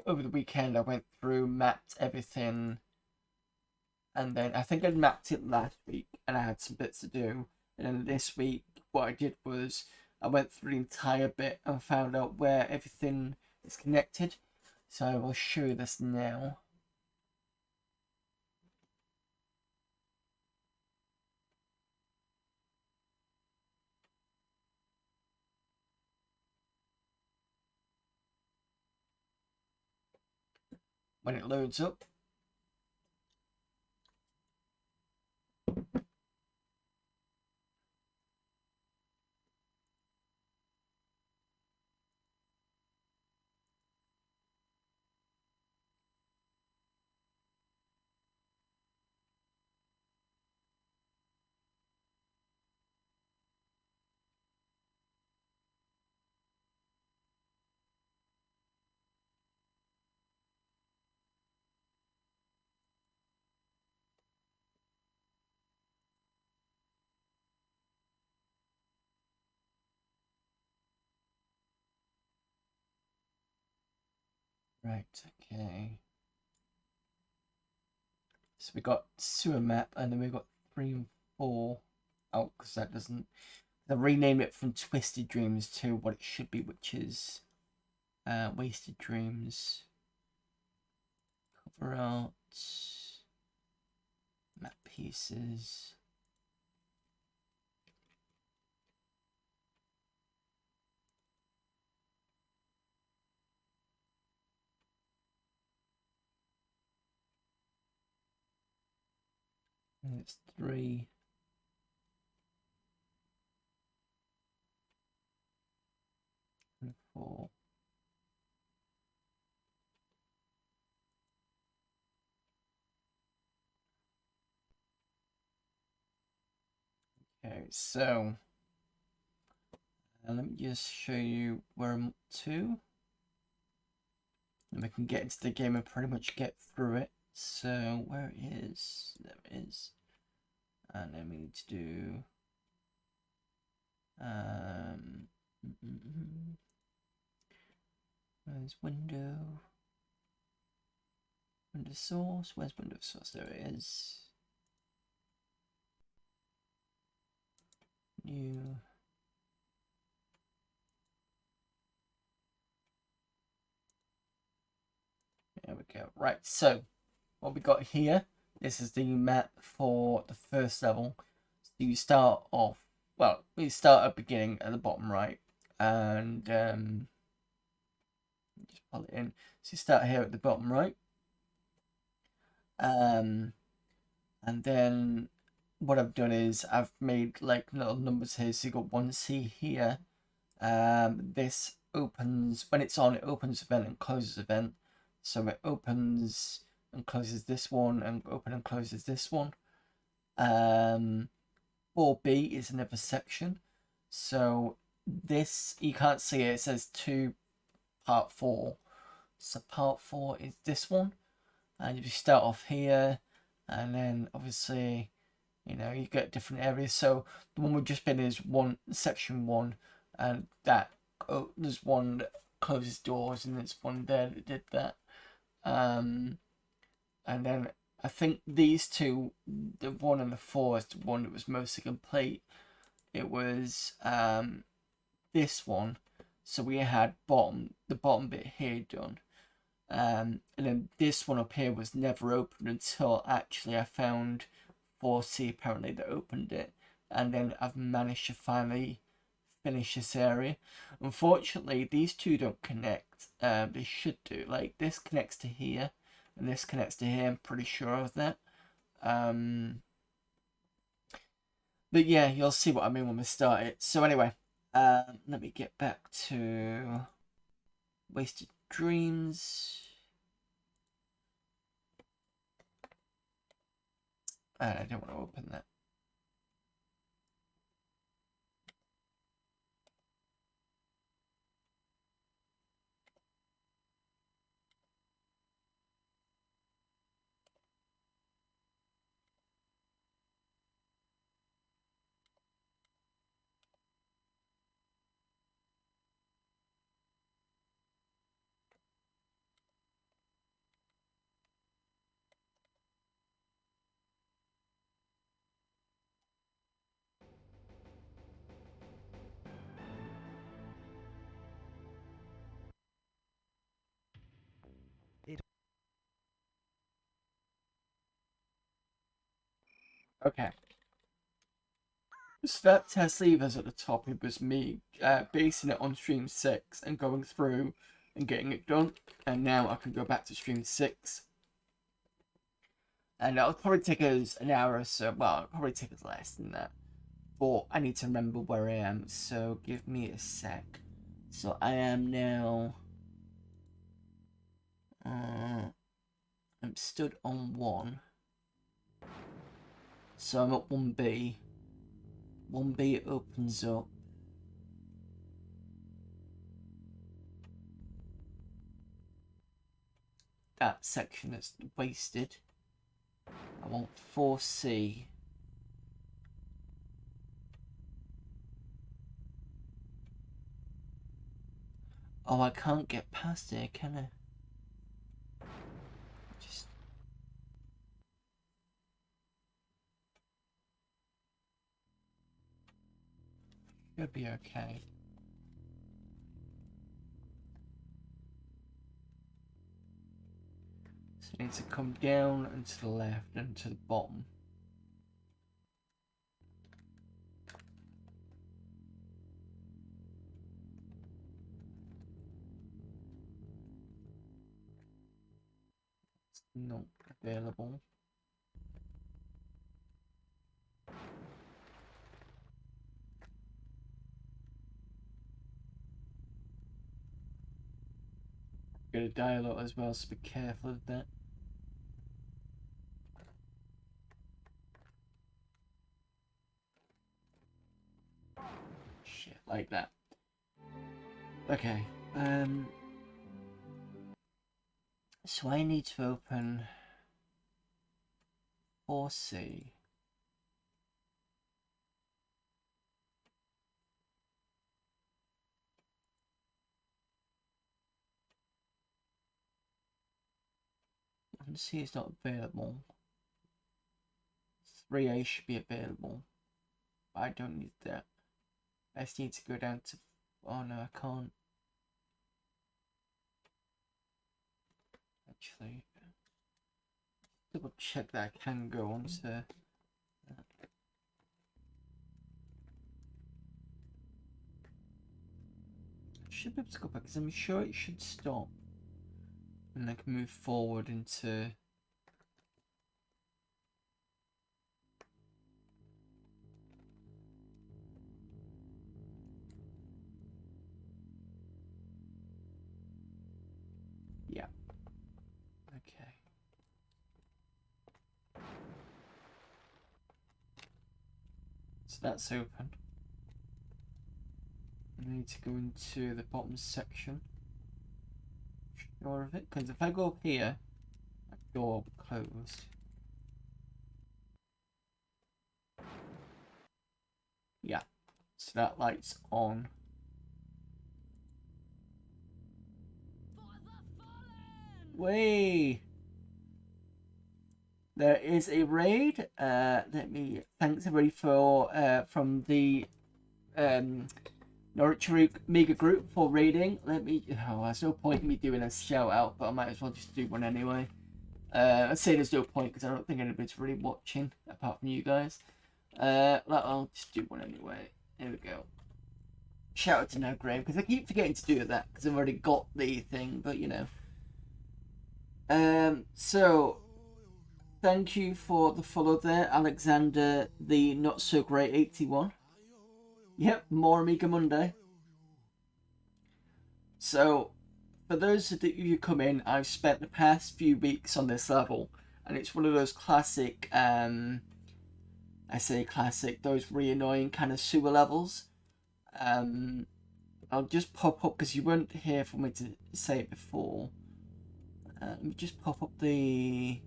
the weekend I went through, mapped everything. And then I think I'd mapped it last week and I had some bits to do. And then this week, what I did was I went through the entire bit and found out where everything is connected. So I will show you this now. When it loads up. Right, okay. So we got sewer map and then we got 3 and 4. Oh, because that doesn't. They rename it from Twisted Dreams to what it should be, which is Wasted Dreams. Cover art. Map pieces. And it's 3. And 4. Okay, so let me just show you where I'm up to. And we can get into the game and pretty much get through it. So where it is, there it is. And then we need to do where's window source, where's window source, there it is. New. There we go. Right, so what we got here, this is the map for the first level. So you start off, well, we start at the beginning at the bottom right, and just pull it in. So you start here at the bottom right, and then what I've done is I've made like little numbers here. So you got 1C here. This opens when it's on. It opens event and closes event. So it opens and closes this one, and open and closes this one. 4B is another section. So this, you can't see it. It says 2 part 4. So part 4 is this one, and if you start off here, and then obviously, you know, you get different areas. So the one we've just been is section 1, and that there's one that closes doors, and there's one there that did that. And then I think these two, the 1 and the 4, is the one that was mostly complete. It was this one. So we had the bottom bit here done. And then this one up here was never opened until actually I found 4C apparently that opened it. And then I've managed to finally finish this area. Unfortunately, these two don't connect. They should do. Like, this connects to here, and this connects to here. I'm pretty sure of that. But yeah, you'll see what I mean when we start it. So anyway, let me get back to Wasted Dreams. I don't want to open that. Okay. So that test levers at the top, it was me basing it on stream 6 and going through and getting it done. And now I can go back to stream 6. And that'll probably take us an hour or so. Well, it'll probably take us less than that. But I need to remember where I am. So give me a sec. So I am now... I'm stood on 1. So I'm at 1B. 1B opens up. That section that's wasted. I want 4C. Oh, I can't get past it, can I? Just... Should be okay. So it needs to come down and to the left and to the bottom. It's not available. gonna die a lot as well, so be careful of that. Shit, like that. Okay. So I need to open 4C. And C is not available. 3A should be available. But I don't need that. I just need to go down to... Oh no, I can't. Actually, double check that I can go on to... I should be able to go back because I'm sure it should stop. And I can move forward into... Yeah. Okay. So that's open. I need to go into the bottom section. Sure of it, because if I go up here, that door will be closed. Yeah. So that light's on. Way. There is a raid. Let me thanks everybody for from the Norwich Amiga group for raiding. Let me. Oh, there's no point in me doing a shout out, but I might as well just do one anyway. I'd say there's no point because I don't think anybody's really watching apart from you guys. I'll just do one anyway. There we go. Shout out to now Graham because I keep forgetting to do that because I've already got the thing, but you know. So thank you for the follow there, Alexander the Not So Great 81. Yep, more Amiga Monday. So, for those of you who come in, I've spent the past few weeks on this level, and it's one of those classic, I say classic, those really annoying kind of sewer levels. I'll just pop up, because you weren't here for me to say it before. Let me just pop up the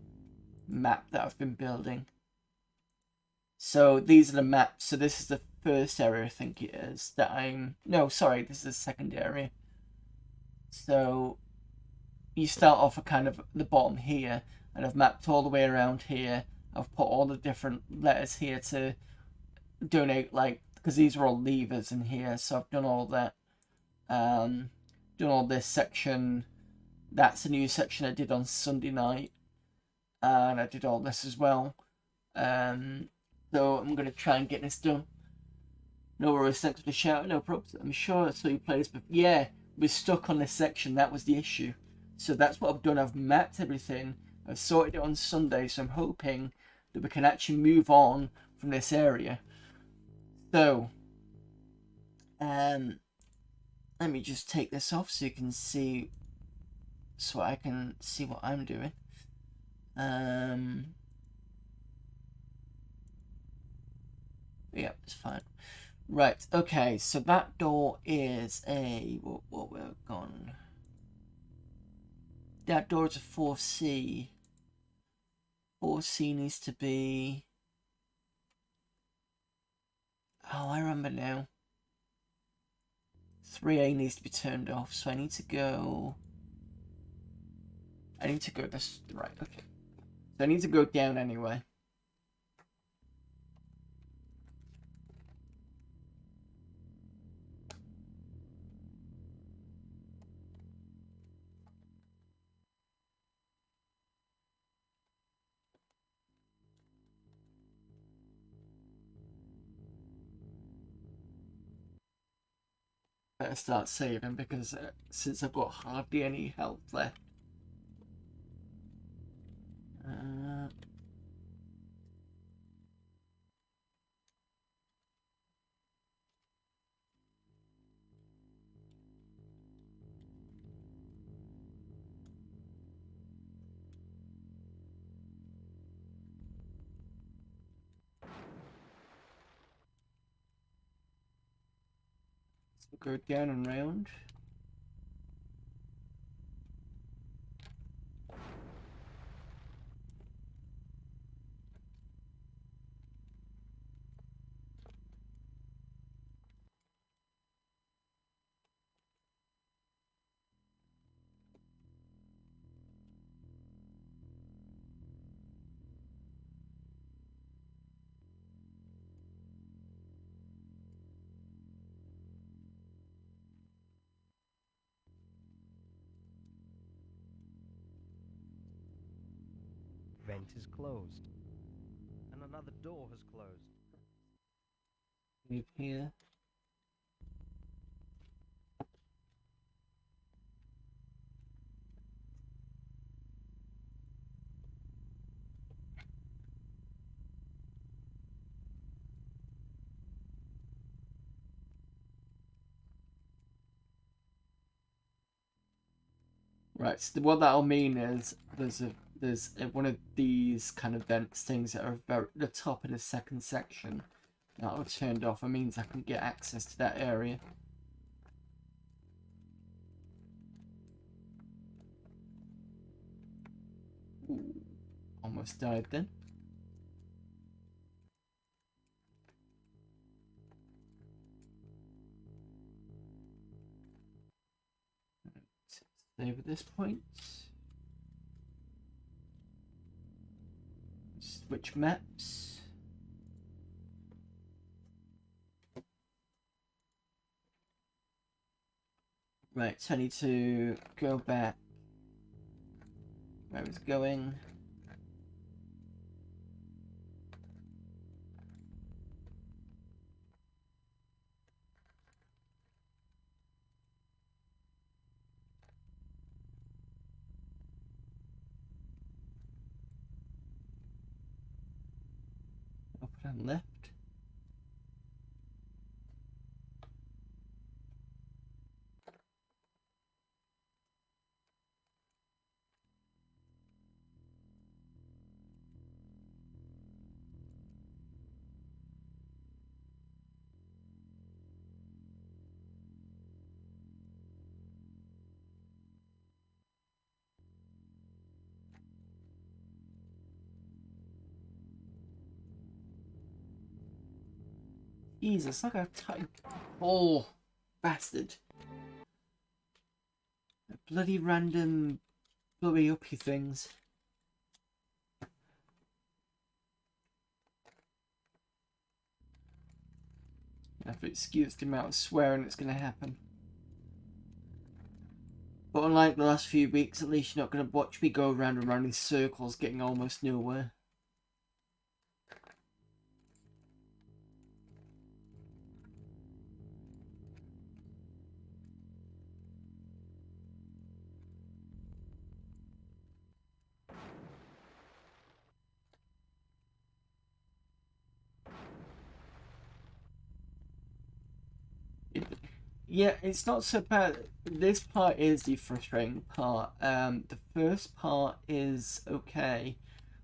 map that I've been building. So these are the maps. So this is the first area, I think it is, that I'm... No, sorry, this is the second area. So you start off at kind of the bottom here, and I've mapped all the way around here. I've put all the different letters here to donate, like, because these are all levers in here, so I've done all that. Done all this section. That's a new section I did on Sunday night, and I did all this as well. So I'm going to try and get this done. No worries, thanks for the shout. No problems. I'm sure I saw you play this, but yeah, we're stuck on this section. That was the issue. So that's what I've done. I've mapped everything. I've sorted it on Sunday, so I'm hoping that we can actually move on from this area. So, let me just take this off so you can see, so I can see what I'm doing. Yeah, it's fine. Right, okay, so that door is a... What we're gone. That door is a 4C. 4C needs to be... Oh, I remember now. 3A needs to be turned off, so I need to go... this... Right, okay. So I need to go down anyway. Better start saving because since I've got hardly any health left. Go down and round. Vent is closed. And another door has closed. Move here. Right, so what that'll mean is there's one of these kind of vents things that are very the top of the second section that'll turned off. It means I can get access to that area. Ooh, almost died then. Save at this point. Switch maps. Right, so I need to go back where I was going. Up and left. Jesus, look how tight. Oh, bastard. Bloody random blowy uppy things. I have to excuse the amount of swearing that's going to happen. But unlike the last few weeks, at least you're not going to watch me go round and round in circles getting almost nowhere. Yeah, it's not so bad. This part is the frustrating part. The first part is okay,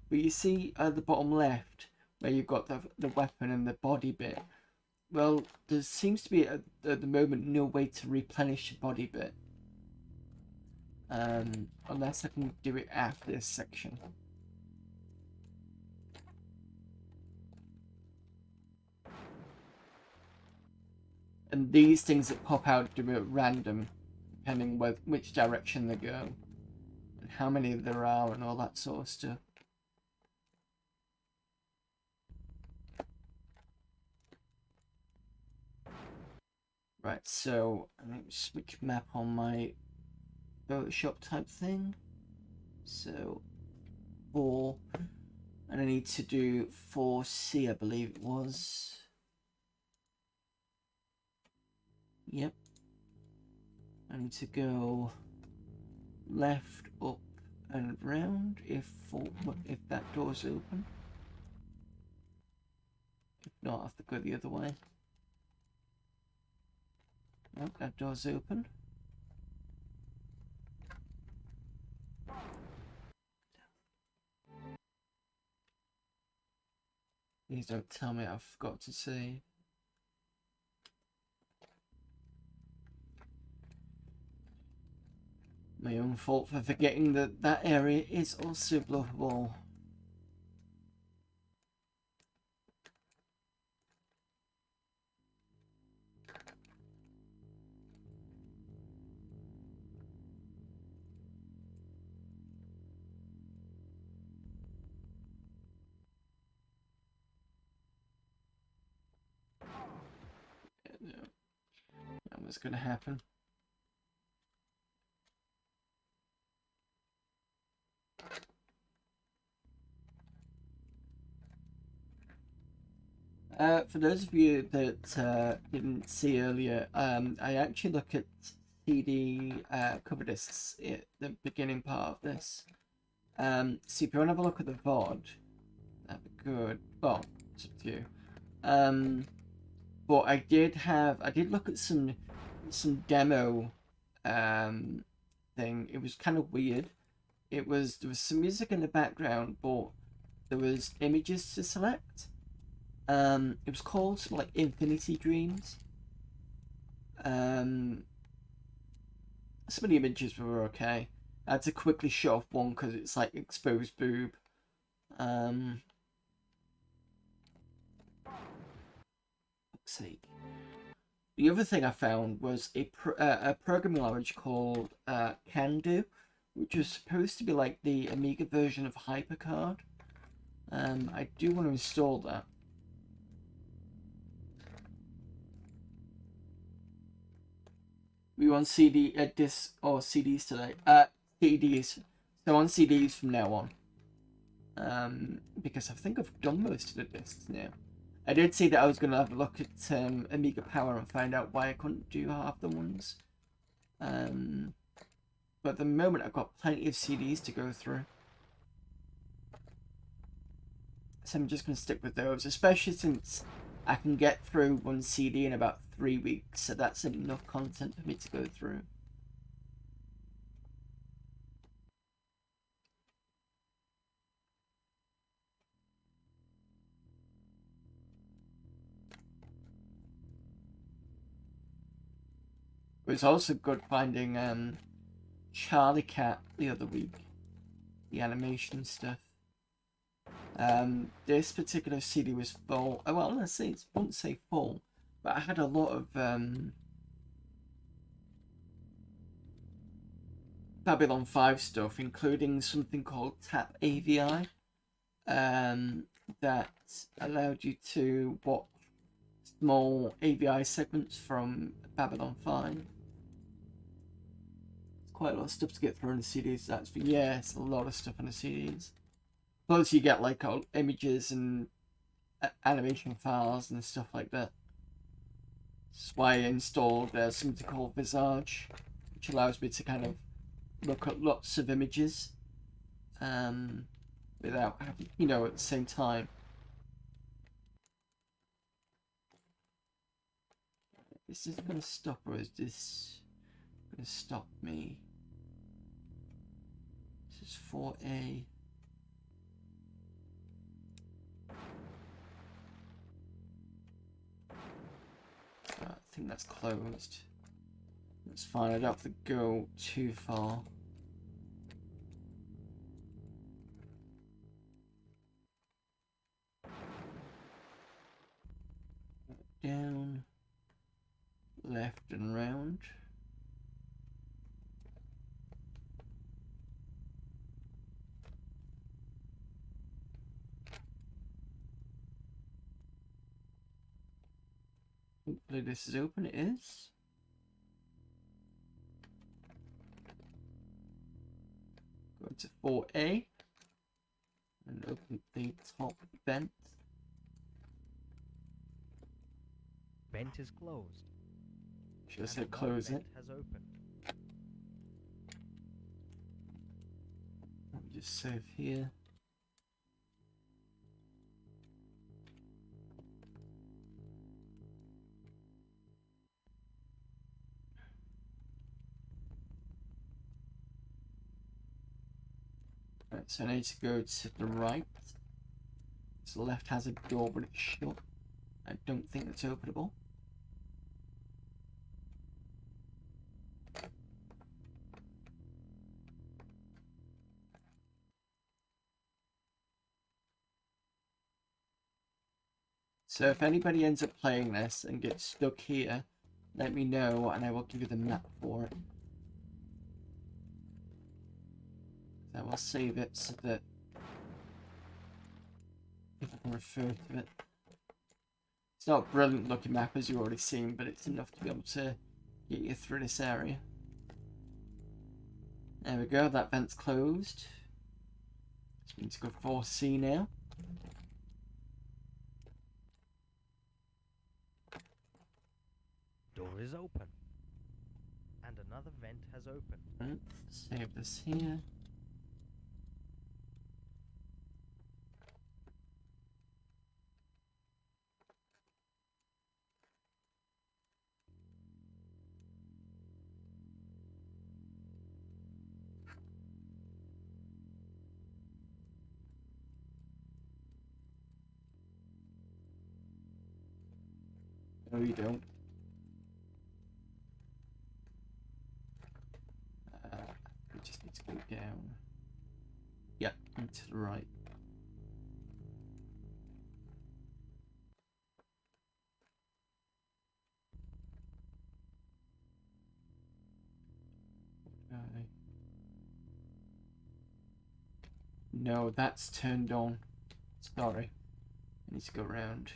but you see at the bottom left where you've got the weapon and the body bit. Well, there seems to be at the moment no way to replenish the body bit, unless I can do it after this section. And these things that pop out do it at random, depending which direction they go, and how many there are, and all that sort of stuff. Right, so I'm going to switch map on my Photoshop type thing. So 4, and I need to do 4C, I believe it was. Yep. I need to go left, up, and round if that door's open. If not, I have to go the other way. Nope, that door's open. Please don't tell me I forgot to save. My own fault for forgetting that that area is also bluffable. That was going to happen. For those of you that didn't see earlier, I actually look at CD cover discs at the beginning part of this. So if you want to have a look at the VOD, that'd be good. Well, it's up to you. But I did look at some demo thing. It was kind of weird. There was some music in the background, but there was images to select. It was called something like Infinity Dreams. Some of the images were okay. I had to quickly shut off one because it's like exposed boob. Fuck's sake. The other thing I found was a programming language called Can-Do, which was supposed to be like the Amiga version of HyperCard. I do want to install that. We want CD discs or CDs today. CDs. So on CDs from now on. Because I think I've done most of the discs now. I did say that I was going to have a look at Amiga Power and find out why I couldn't do half the ones. But at the moment I've got plenty of CDs to go through. So I'm just going to stick with those, especially since I can get through one CD in about 3 weeks, so that's enough content for me to go through. It was also good finding Charlie Cat the other week, the animation stuff. This particular CD was full. Oh, well, let's say it won't say full, but I had a lot of Babylon 5 stuff, including something called Tap AVI, that allowed you to watch small AVI segments from Babylon 5. It's quite a lot of stuff to get through on the CDs. That's for, yes, a lot of stuff on the CDs. Plus, you get like images and animation files and stuff like that. That's why I installed something called Visage, which allows me to kind of look at lots of images without having, at the same time. Is this going to stop, or is this going to stop me? This is 4A. I think that's closed. That's fine, I don't have to go too far. Down, left and round. Hopefully this is open. It is. Go to 4A and open the top vent. Vent is closed. Should I say close it? Has opened. Let me just save here. Right, so I need to go to the right. So the left has a door, but it's shut. I don't think it's openable. So if anybody ends up playing this and gets stuck here, let me know and I will give you the map for it. I will save it so that people can refer to it. It's not a brilliant looking map as you've already seen, but it's enough to be able to get you through this area. There we go, that vent's closed. So we need to go 4C now. Door is open. And another vent has opened. Right, save this here. No, you don't. We just need to go down. Yep, and to the right. No, that's turned on. Sorry. I need to go around.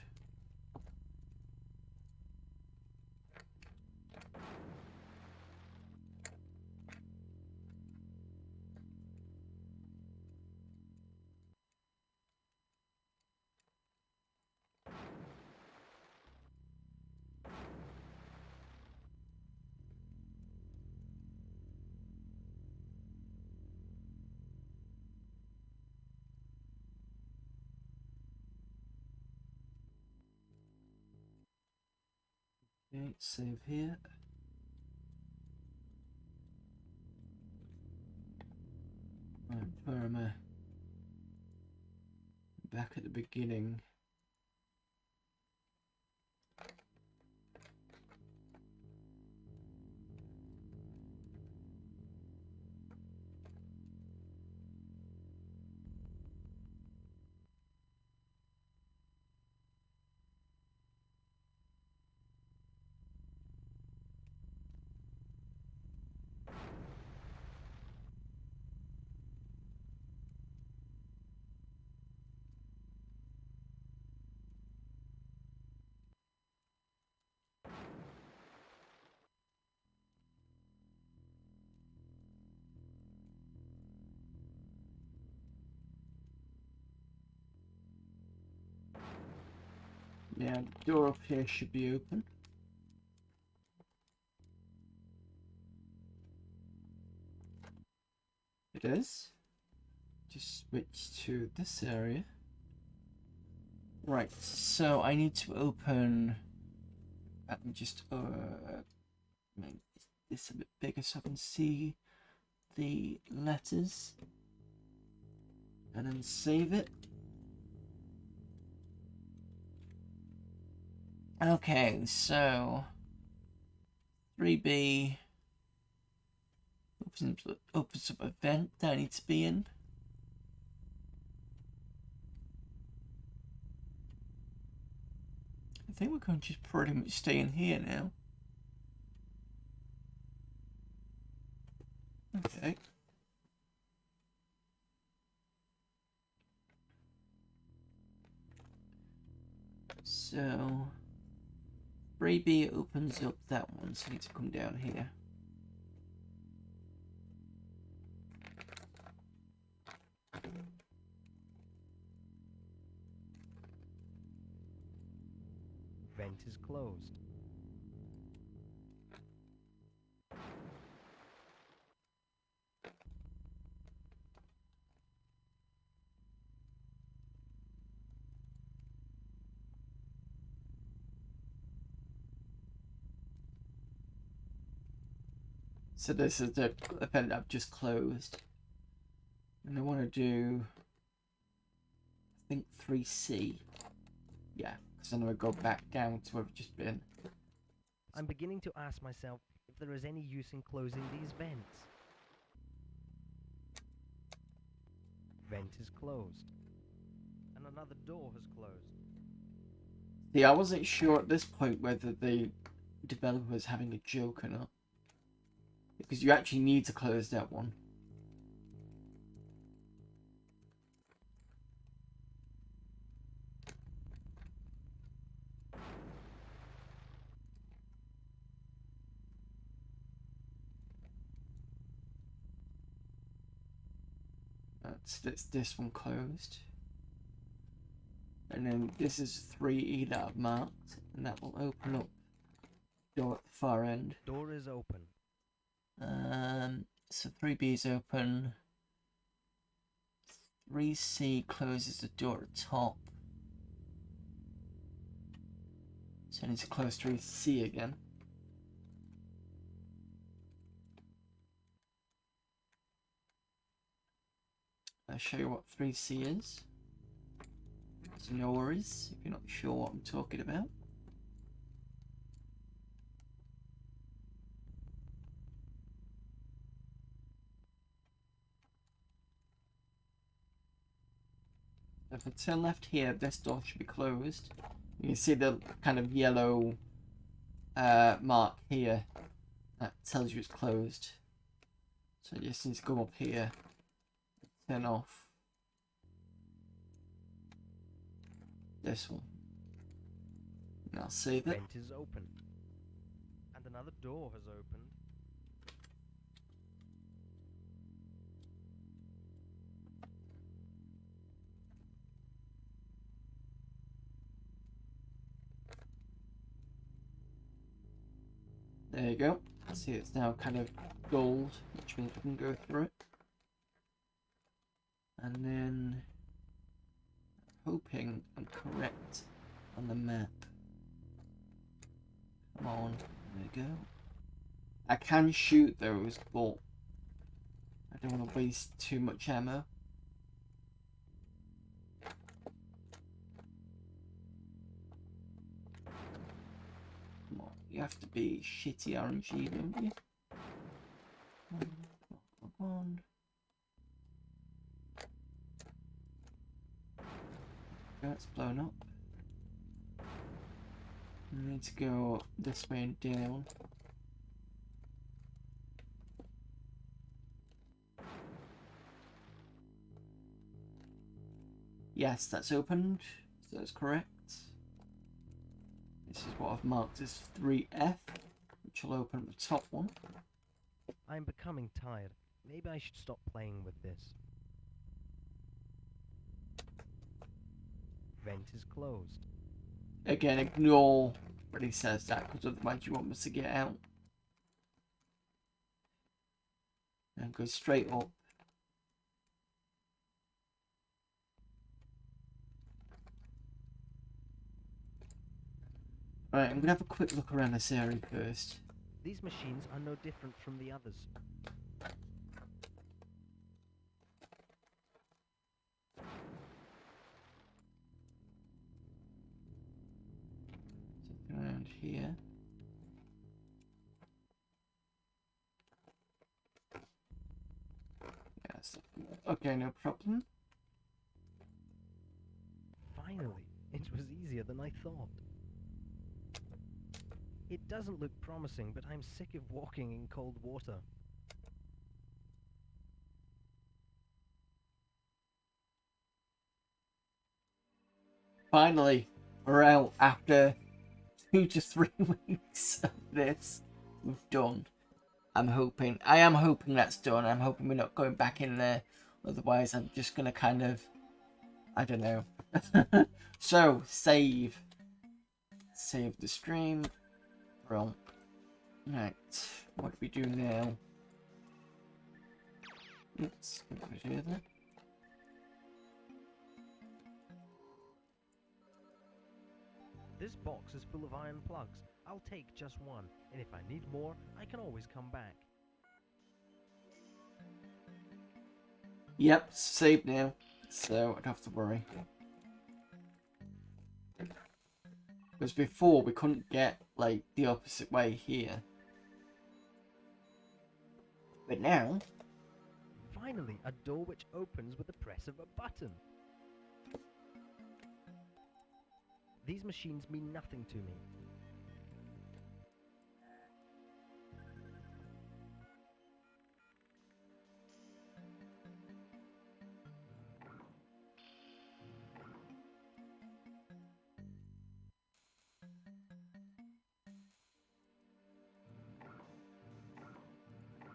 Okay, save here. Right, where am I? Back at the beginning. Yeah, the door up here should be open. It is. Just switch to this area. Right, so I need to open. Let me just make this a bit bigger so I can see the letters. And then save it. Okay, so 3B opens up a vent that I need to be in. I think we're going to just pretty much stay in here now. Okay. So 3B opens up that one, so I need to come down here. Vent is closed. So this is the event I've just closed. And I want to do, I think 3C. Yeah, because then we'll go back down to where we've just been. I'm beginning to ask myself if there is any use in closing these vents. Vent is closed. And another door has closed. See, I wasn't sure at this point whether the developer was having a joke or not. Because you actually need to close that one. That's this one closed. And then this is 3E that I've marked, and that will open up the door at the far end. Door is open. So 3B is open. 3C closes the door at the top. So I need to close 3C again. I'll show you what 3C is. So no worries if you're not sure what I'm talking about. If I turn left here, this door should be closed. You can see the kind of yellow mark here that tells you it's closed. So you just need to go up here, turn off this one. And I'll save it. Vent is open. And another door has opened. There you go. See, it's now kind of gold, which means we can go through it. And then, hoping I'm correct on the map. Come on, there we go. I can shoot those, but I don't want to waste too much ammo. Come on, you have to be shitty RNG, don't you? Come on. That's blown up. I need to go this way and down. Yes, that's opened. So that's correct. This is what I've marked as 3F, which will open the top one. I'm becoming tired. Maybe I should stop playing with this. Vent is closed. Again, ignore when he says that, because otherwise you want us to get out. And go straight up. Alright, I'm going to have a quick look around this area first. These machines are no different from the others. Something around here. Yes. Okay, no problem. Finally, it was easier than I thought. It doesn't look promising, but I'm sick of walking in cold water. Finally, we're out after 2 to 3 weeks of this. We've done. I am hoping that's done. I'm hoping we're not going back in there. Otherwise, I'm just going to kind of, I don't know. So, save. Save the stream. Well, right. What do we do now? Oops, what do we do there? This box is full of iron plugs. I'll take just one, and if I need more, I can always come back. Yep, saved now. So, I don't have to worry. Because before, we couldn't get, like, the opposite way here. But now... Finally, a door which opens with the press of a button. These machines mean nothing to me.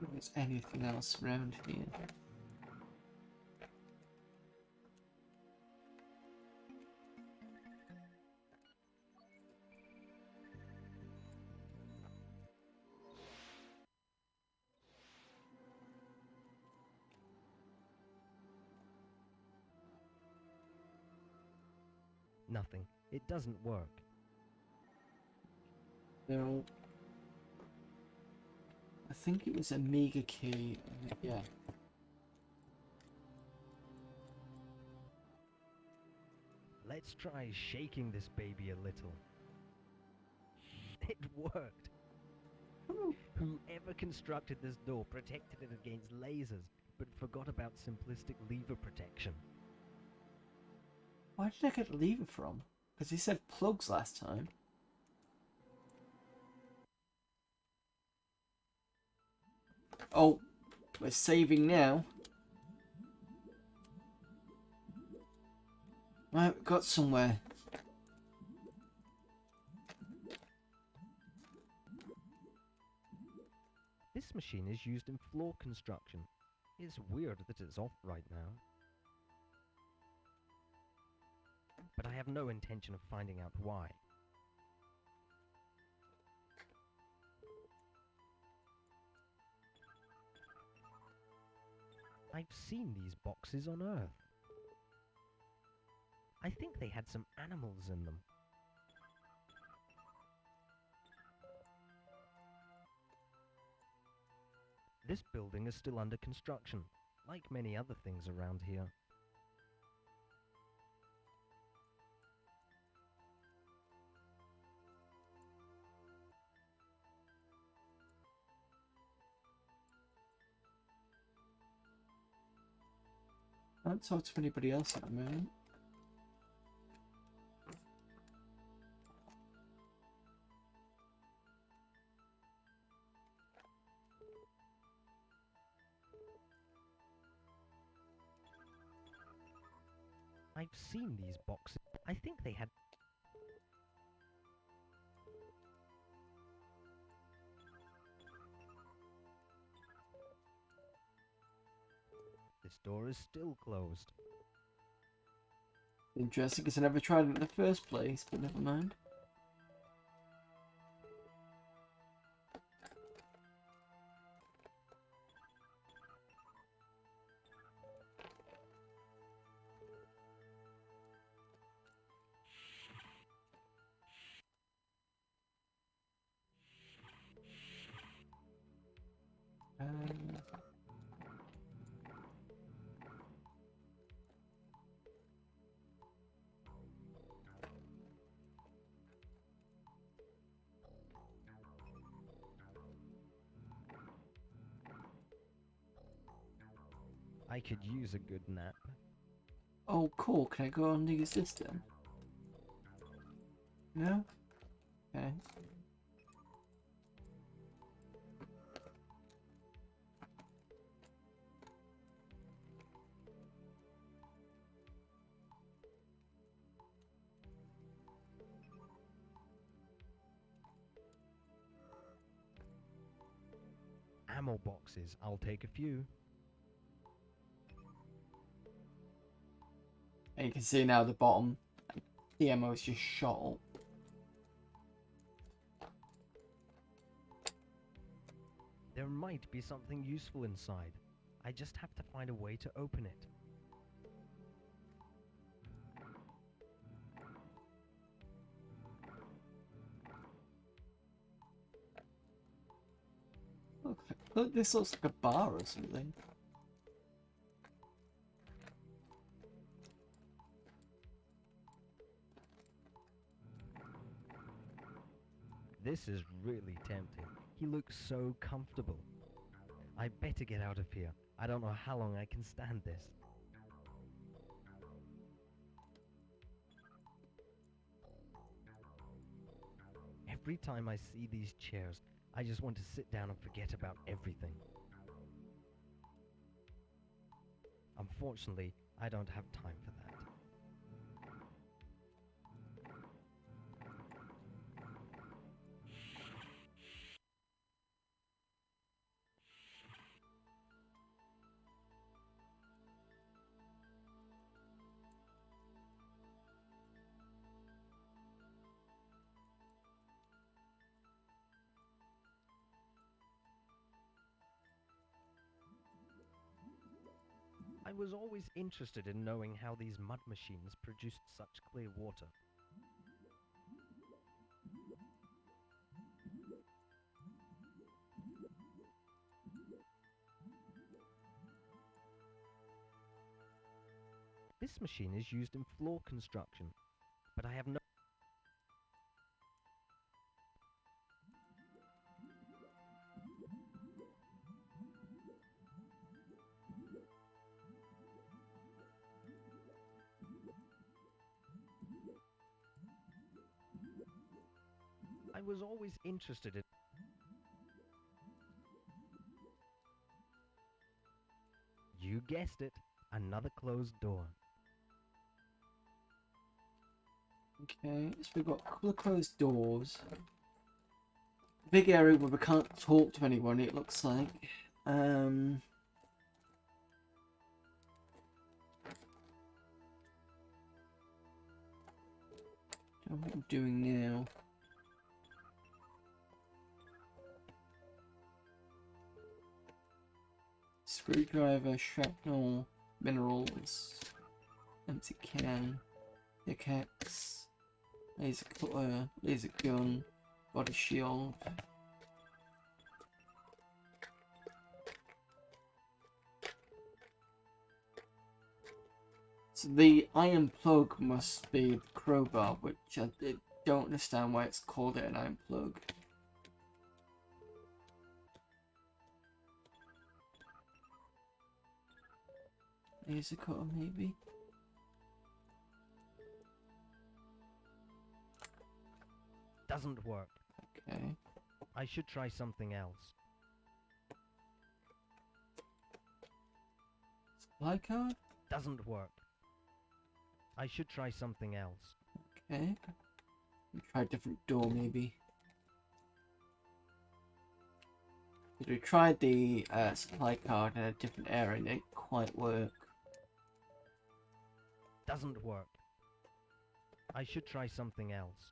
If there's anything else around here. Nothing. It doesn't work. No. I think it was Amiga key. Yeah. Let's try shaking this baby a little. It worked. Whoever constructed this door protected it against lasers, but forgot about simplistic lever protection. Where did I get the lever from? Because he said plugs last time. Oh, we're saving now. Right, we got somewhere. This machine is used in floor construction. It's weird that it's off right now. But I have no intention of finding out why. I've seen these boxes on Earth. I think they had some animals in them. This building is still under construction, like many other things around here. I don't talk to anybody else at the moment. I've seen these boxes. I think they had... This door is still closed. Interesting, because I never tried it in the first place, but never mind. I could use a good nap. Oh, cool. Can I go on the system? No? Okay. Ammo boxes, I'll take a few. And you can see now the bottom, the ammo is just shot up. There might be something useful inside. I just have to find a way to open it. Look, this looks like a bar or something. This is really tempting. He looks so comfortable. I better get out of here. I don't know how long I can stand this. Every time I see these chairs, I just want to sit down and forget about everything. Unfortunately, I don't have time for that. I was always interested in knowing how these mud machines produced such clear water. This machine is used in floor construction, but I have no... I was always interested in... You guessed it, another closed door. Okay, so we've got a couple of closed doors. Big area where we can't talk to anyone, it looks like. What I'm doing now. Screwdriver, shrapnel, minerals, empty can, pickaxe, laser cutter, laser gun, body shield. So the iron plug must be the crowbar, which I don't understand why it's called an iron plug. Laser cutter, maybe? Doesn't work. Okay. I should try something else. Supply card? Doesn't work. I should try something else. Okay. Try a different door, maybe. We tried the supply card in a different area and it didn't quite work. Doesn't work. I should try something else.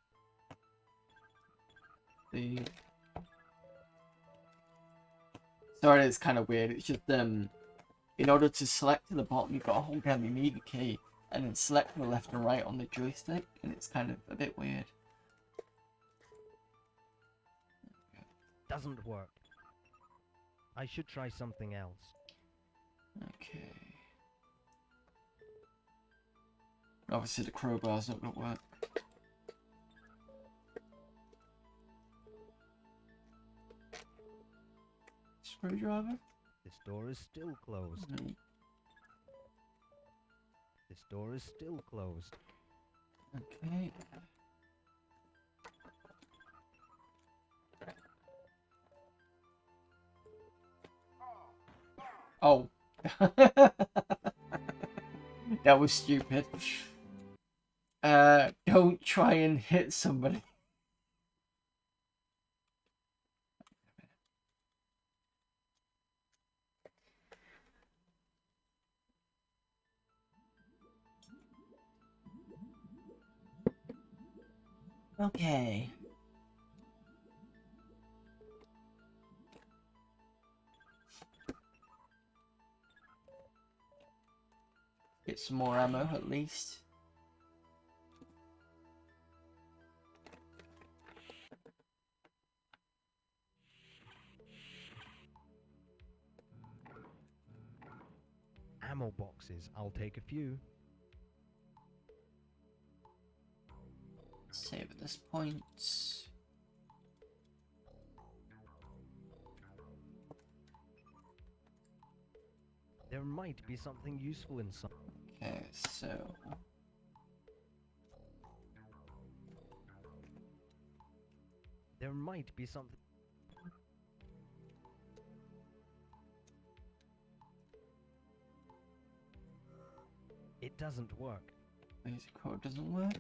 Sorry, it's kind of weird. It's just in order to select to the bottom, you've got to hold down the Amiga key and then select the left and right on the joystick, and it's kind of a bit weird. Doesn't work. I should try something else. Okay. Obviously, the crowbar's not going to work. Screwdriver? This door is still closed. No. This door is still closed. Okay. Oh. That was stupid. Don't try and hit somebody. Okay. Get some more ammo at least. Ammo boxes. I'll take a few. Save at this point. There might be something useful inside. Okay, so There might be something. It doesn't work. Basic code doesn't work.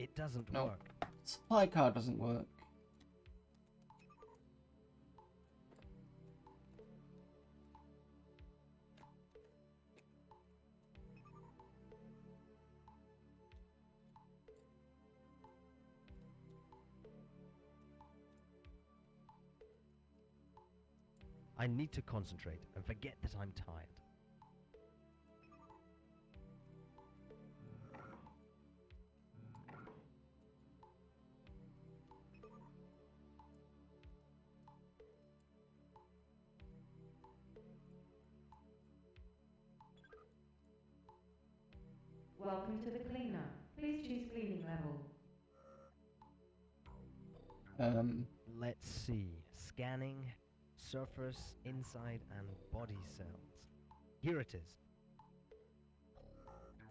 It doesn't No. work. Supply card doesn't work. I need to concentrate and forget that I'm tired. Welcome to the cleaner. Please choose cleaning level. Let's see. Scanning, surface, inside, and body cells. Here it is.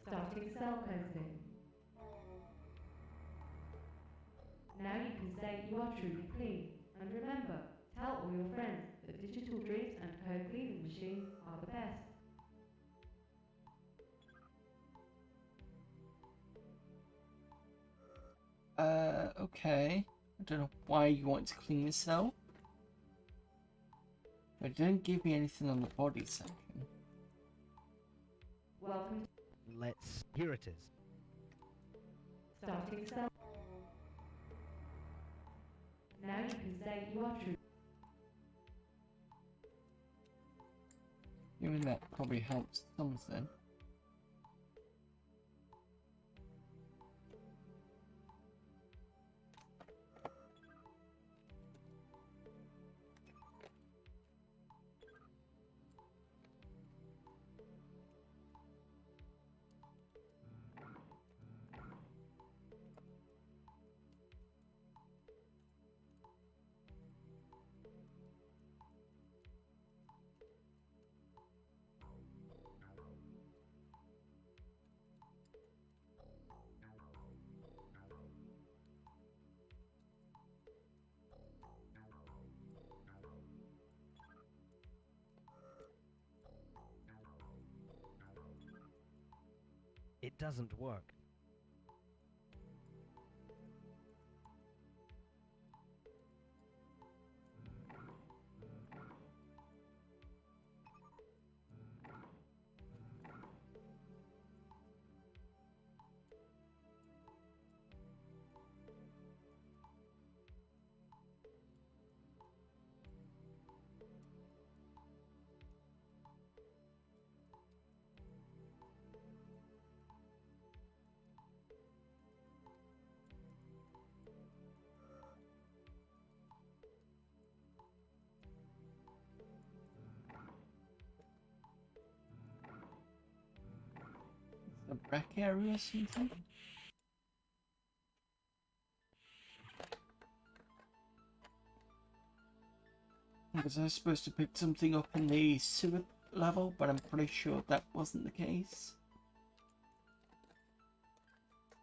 Starting cell coding. Now you can say you are truly clean. And remember, tell all your friends that digital drinks and code cleaning machines are the best. Okay. I don't know why you want to clean the cell. But it didn't give me anything on the body section. Welcome. Let's. Here it is. Starting cell. Now you can say you are truly. Even that probably helps something. It doesn't work. A back area or something? Was I supposed to pick something up in the sewer level, but I'm pretty sure that wasn't the case.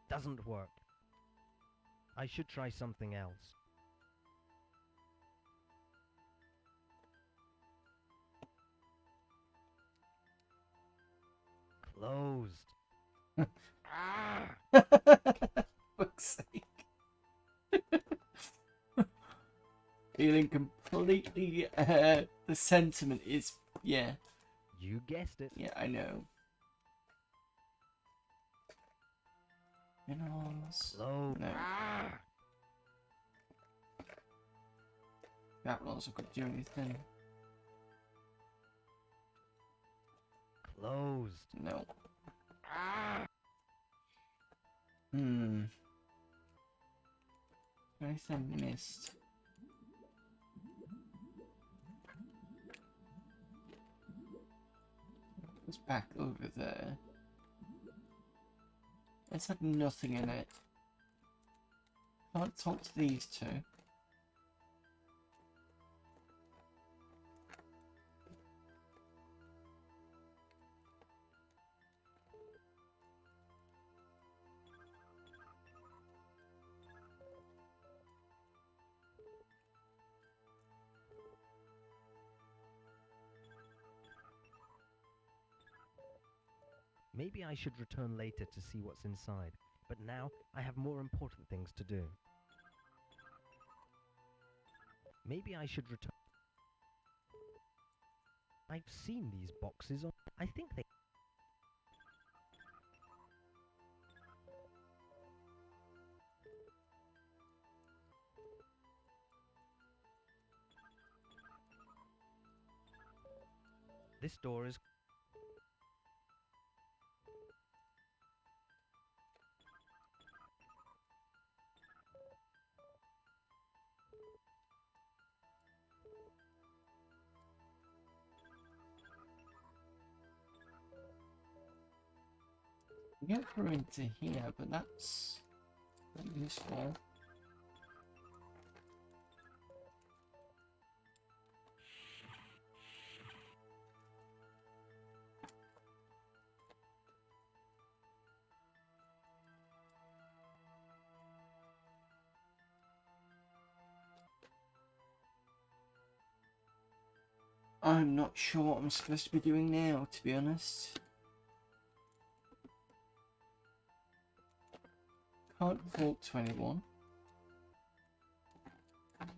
Doesn't work. I should try something else. Closed. Fuck's sake. Feeling completely, the sentiment is, yeah. You guessed it. Yeah, I know. Minerals. Closed. No. That will also could do anything. Closed. No. Hmm. Anything missed? It's back over there. It's had nothing in it. Can't talk to these two. Maybe I should return later to see what's inside, but now I have more important things to do. Maybe I should return. I've seen these boxes on. I think they. This door is. Get through into here, but that's not useful. I'm not sure what I'm supposed to be doing now, to be honest. Can't talk to anyone. If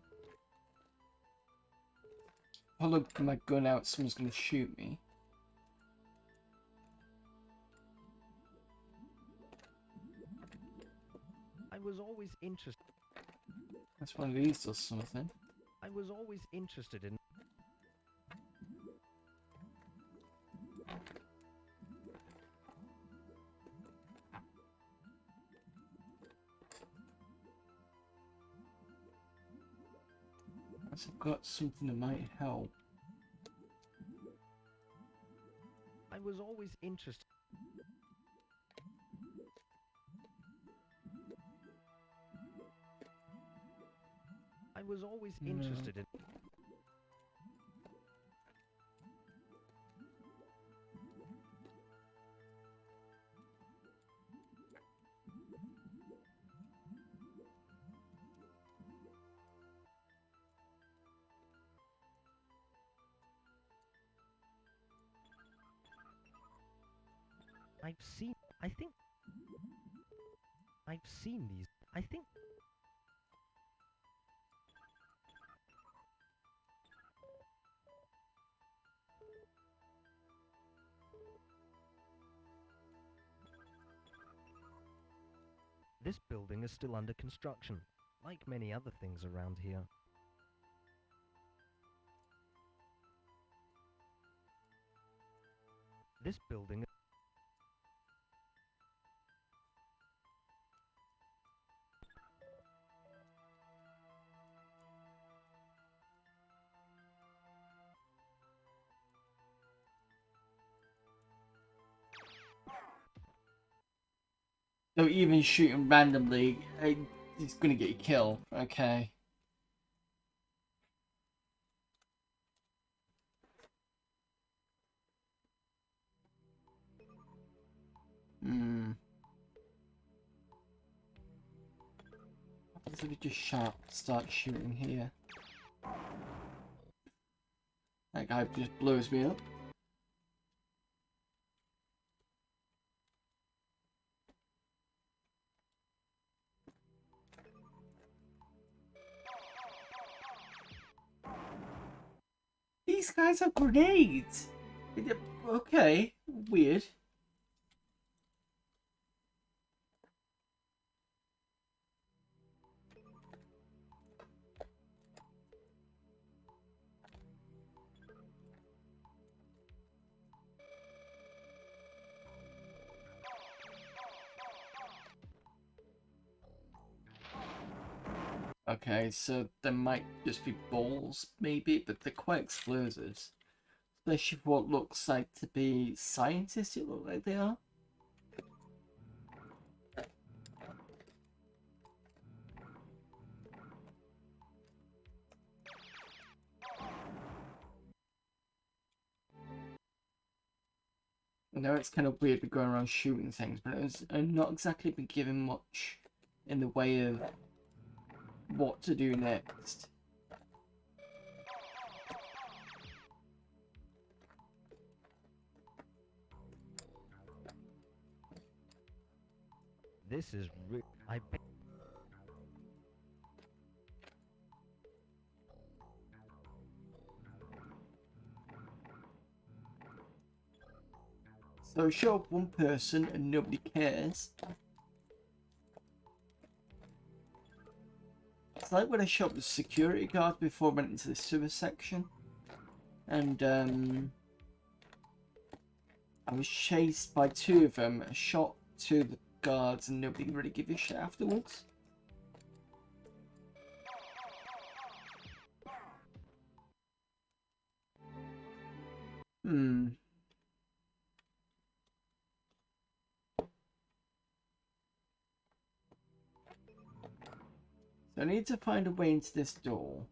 I look my gun out, someone's going to shoot me. I was always interested. That's one of these or something. I was always interested in. I've got something that might help. I was always interested. I was always interested in. I've seen. I think. I've seen these. I think. This building is still under construction, like many other things around here. This building. So even shooting randomly, it's going to get you killed. Okay. Hmm. What if we just start shooting here? That guy just blows me up. These guys have grenades! Okay, weird. Okay, so there might just be balls, maybe, but they're quite explosive. Especially for what looks like to be scientists, it look like they are. I know it's kind of weird to be going around shooting things, but I've not exactly been given much in the way of what to do next. This is I bet. So show up one person and nobody cares. It's like when I shot up the security guard before I went into the sewer section. And I was chased by two of them, shot two of the guards, and nobody really gave a shit afterwards. So I need to find a way into this door.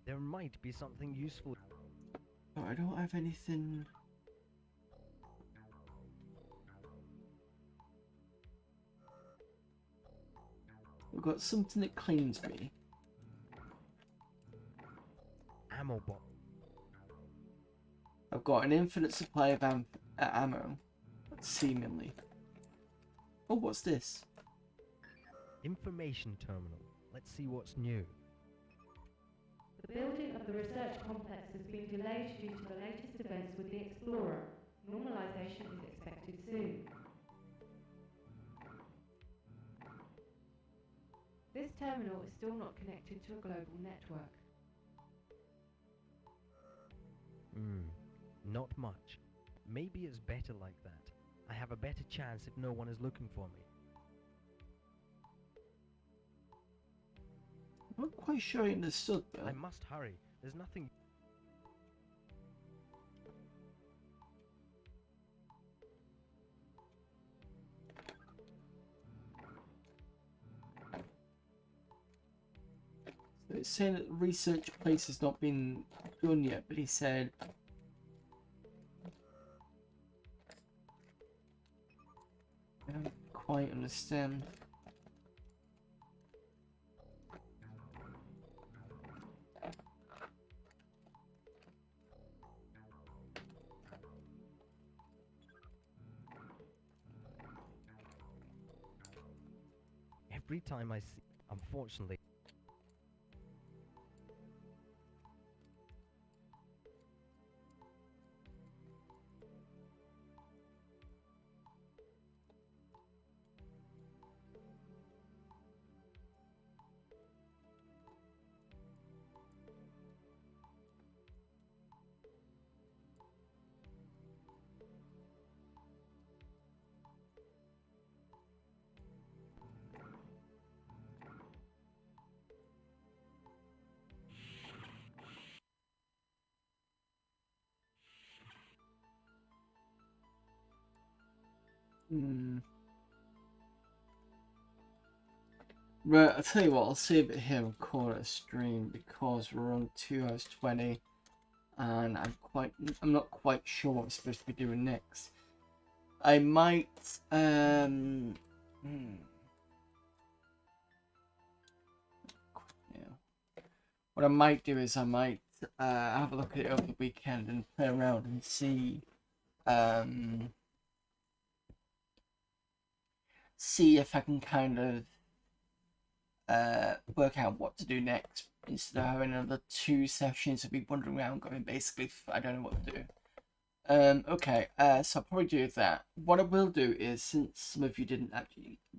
There might be something useful. But I don't have anything. We've got something that cleans me. Ammo box. I've got an infinite supply of ammo. Seemingly. Oh, what's this? Information terminal. Let's see what's new. The building of the research complex has been delayed due to the latest events with the Explorer. Normalization is expected soon. This terminal is still not connected to a global network. Not much. Maybe it's better like that. I have a better chance if no one is looking for me. I'm not quite sure I understood though. I must hurry. There's nothing. So it's saying that the research place has not been done yet, but he said I don't quite understand. Every time I see. Unfortunately. Right, I'll tell you what, I'll save it here and call it a stream because we're on 2 hours 20 and I'm not quite sure what I'm supposed to be doing next. I might what I might do is I might have a look at it over the weekend and play around and see if I can kind of work out what to do next instead of having another 2 sessions of me wandering around going basically I don't know what to do. Okay, so I'll probably do that. What I will do is, since some of you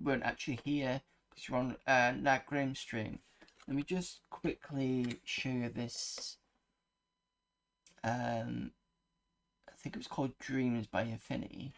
weren't actually here because you're on Nat Graham stream, let me just quickly show you this. I think it was called Dreams by Infinity.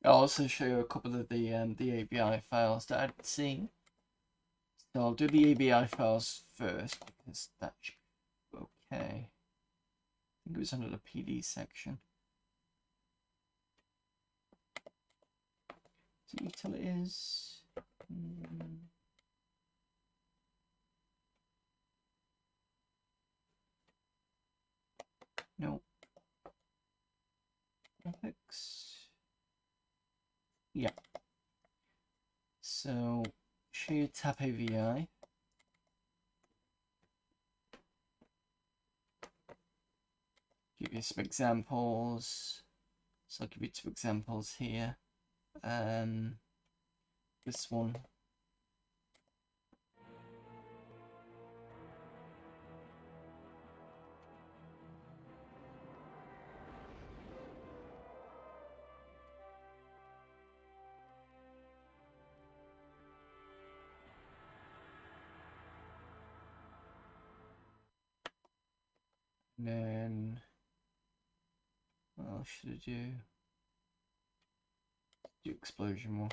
I'll also show you a couple of the ABI files that I'd seen. So I'll do the ABI files first because that should be okay. I think it was under the PD section. till it is. No. Graphics. Yeah. So, show you tap AVI. Give you some examples. So I'll give you 2 examples here. This one. And then what else should I do? Do explosion one.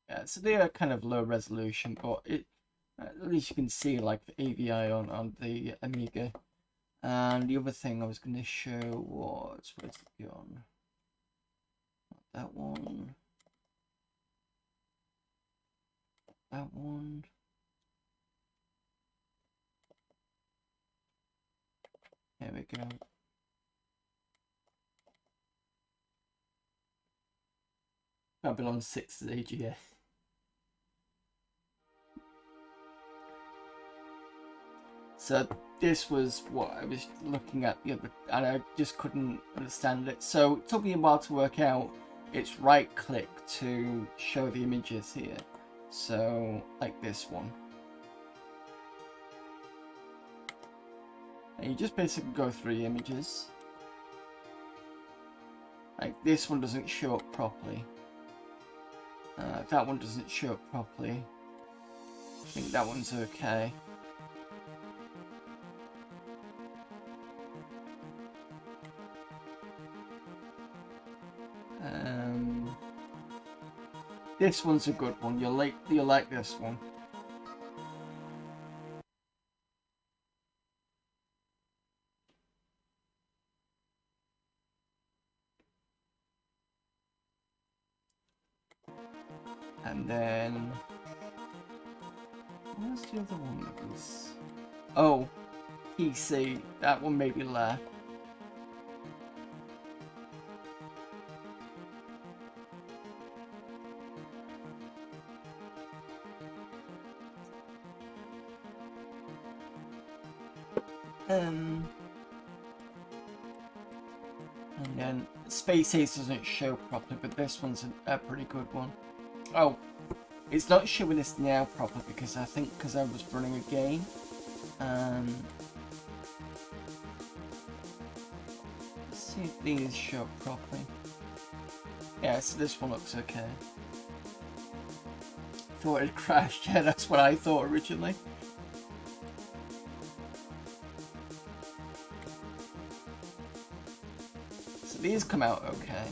Yeah, so they are kind of low resolution, but it at least you can see like the AVI on the Amiga. And the other thing I was going to show was, where's it gone? Not that one. That one. There we go. Babylon 6 is AGS. So this was what I was looking at the other, and I just couldn't understand it. So it took me a while to work out. It's right click to show the images here. So like this one. And you just basically go through the images. Like this one doesn't show up properly. That one doesn't show up properly. I think that one's okay. This one's a good one. You'll like this one. And then where's the other one that was? Oh, PC. That one may be left. And then Space Ace doesn't show properly, but this one's a pretty good one. Oh, it's not showing this now properly because I think because I was running a game. Let's see if these show up properly. Yeah, so this one looks okay. Thought it crashed. Yeah, that's what I thought originally. So these come out okay.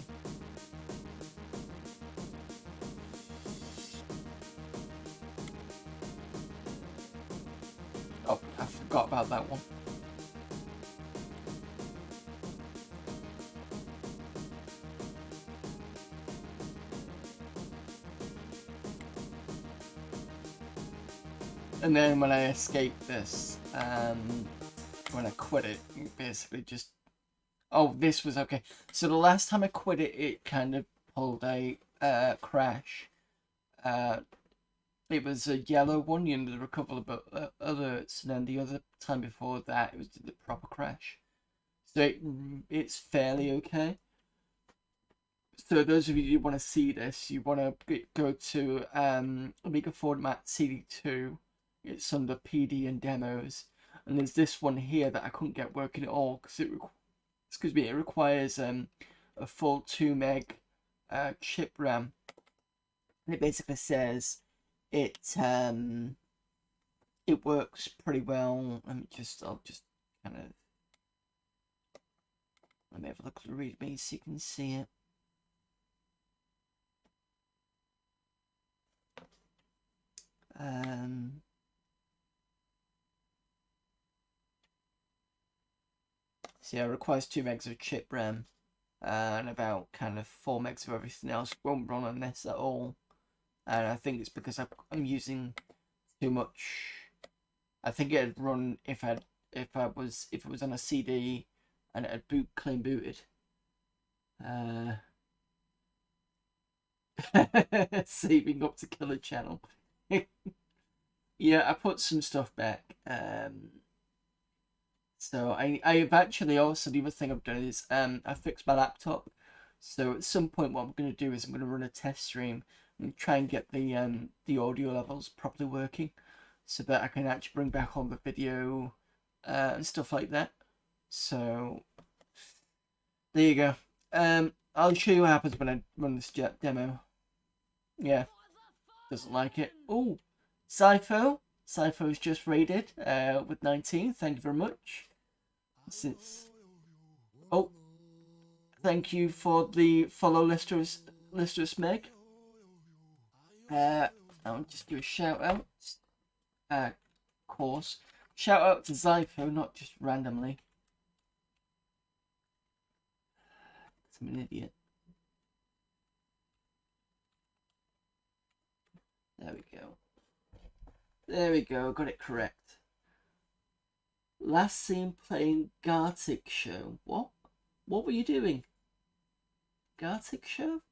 Oh, I forgot about that one. And then when I escaped this, when I quit it, it basically just... Oh, this was okay. So the last time I quit it, it kind of pulled a crash. It was a yellow one, you know, there were a couple of alerts, and then the other time before that, it was the proper crash. So it's fairly okay. So those of you who want to see this, you want to go to Amiga format CD2. It's under PD and demos, and there's this one here that I couldn't get working at all because it requires a full 2 meg chip RAM. And it basically says it works pretty well. I'll just kind of me have a look at the readme so you can see it. So yeah, it requires 2 megs of chip RAM and about kind of 4 megs of everything else. Won't run on this at all, and I think it's because I'm using too much. I think it'd run if it was on a CD and it had clean booted. Saving up to kill a channel. Yeah, I put some stuff back. So I've actually also, the other thing I've done is I fixed my laptop. So at some point what I'm going to do is I'm going to run a test stream and try and get the audio levels properly working so that I can actually bring back on the video and stuff like that. So there you go. I'll show you what happens when I run this demo. Yeah, doesn't like it. Oh, Cypho's just raided with 19. Thank you very much. Oh, thank you for the follow, Lister Meg. I'll just do a shout out. Of course, shout out to Zypho, not just randomly. I'm an idiot. There we go. There we go. Got it correct. Last seen playing Gartic Show. What? What were you doing? Gartic Show?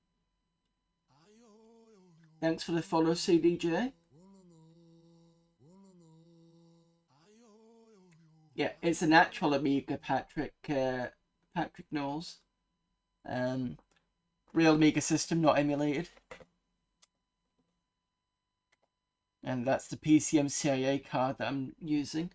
Thanks for the follow, CDJ. Yeah, it's an actual Amiga, Patrick Knowles. Real Amiga system, not emulated. And that's the PCMCIA card that I'm using.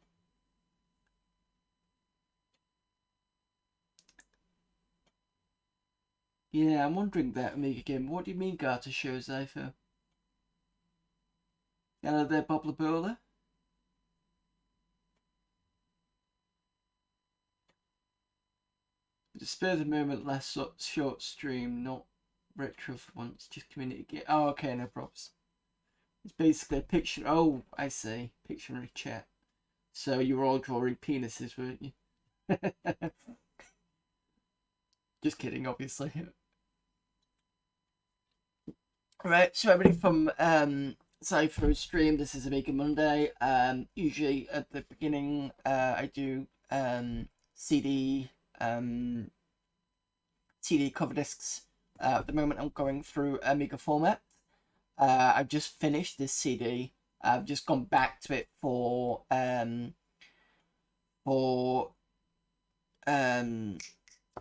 Yeah, I'm wondering that, Amiga game. What do you mean Garter shows, Zypho? Hello there, Bob Labola. To spare the moment, last short stream, not retro for once, just community game. Oh, okay, no props. It's basically a picture. Oh, I see. Pictionary chat. So you were all drawing penises, weren't you? Just kidding, obviously. Right, so everybody from Cypher stream, this is Amiga Monday. Usually at the beginning, I do CD cover discs. At the moment, I'm going through Amiga format. I've just finished this CD. I've just gone back to it for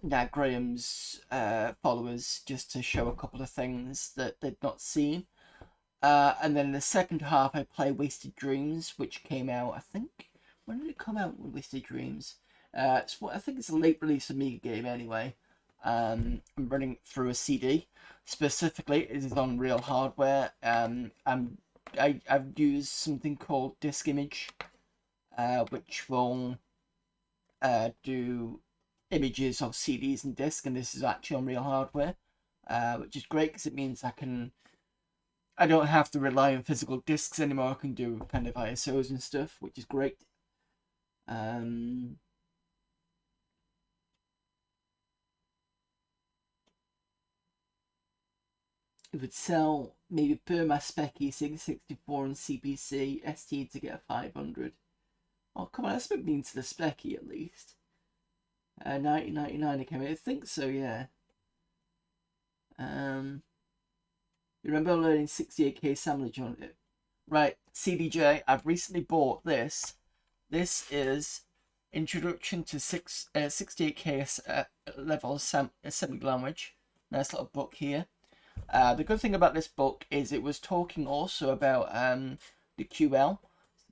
Nat Graham's followers, just to show a couple of things that they'd not seen. And then in the second half, I play Wasted Dreams, which came out, I think. When did it come out with Wasted Dreams? I think it's a late release Amiga game anyway. I'm running it through a CD. Specifically, it is on real hardware. I've used something called Disk Image, which will do images of CDs and discs, and this is actually on real hardware, which is great because it means I don't have to rely on physical discs anymore. I can do kind of ISOs and stuff, which is great. It would sell maybe Burma Specky 664 on CPC ST to get a 500. Oh, come on, that's been mean to the Specky at least. 1999 it came out. I think so, yeah. You remember learning 68k assemblage on it? Right, CDJ, I've recently bought this. This is Introduction to 68k level assembly language. Nice little book here. The good thing about this book is it was talking also about the QL.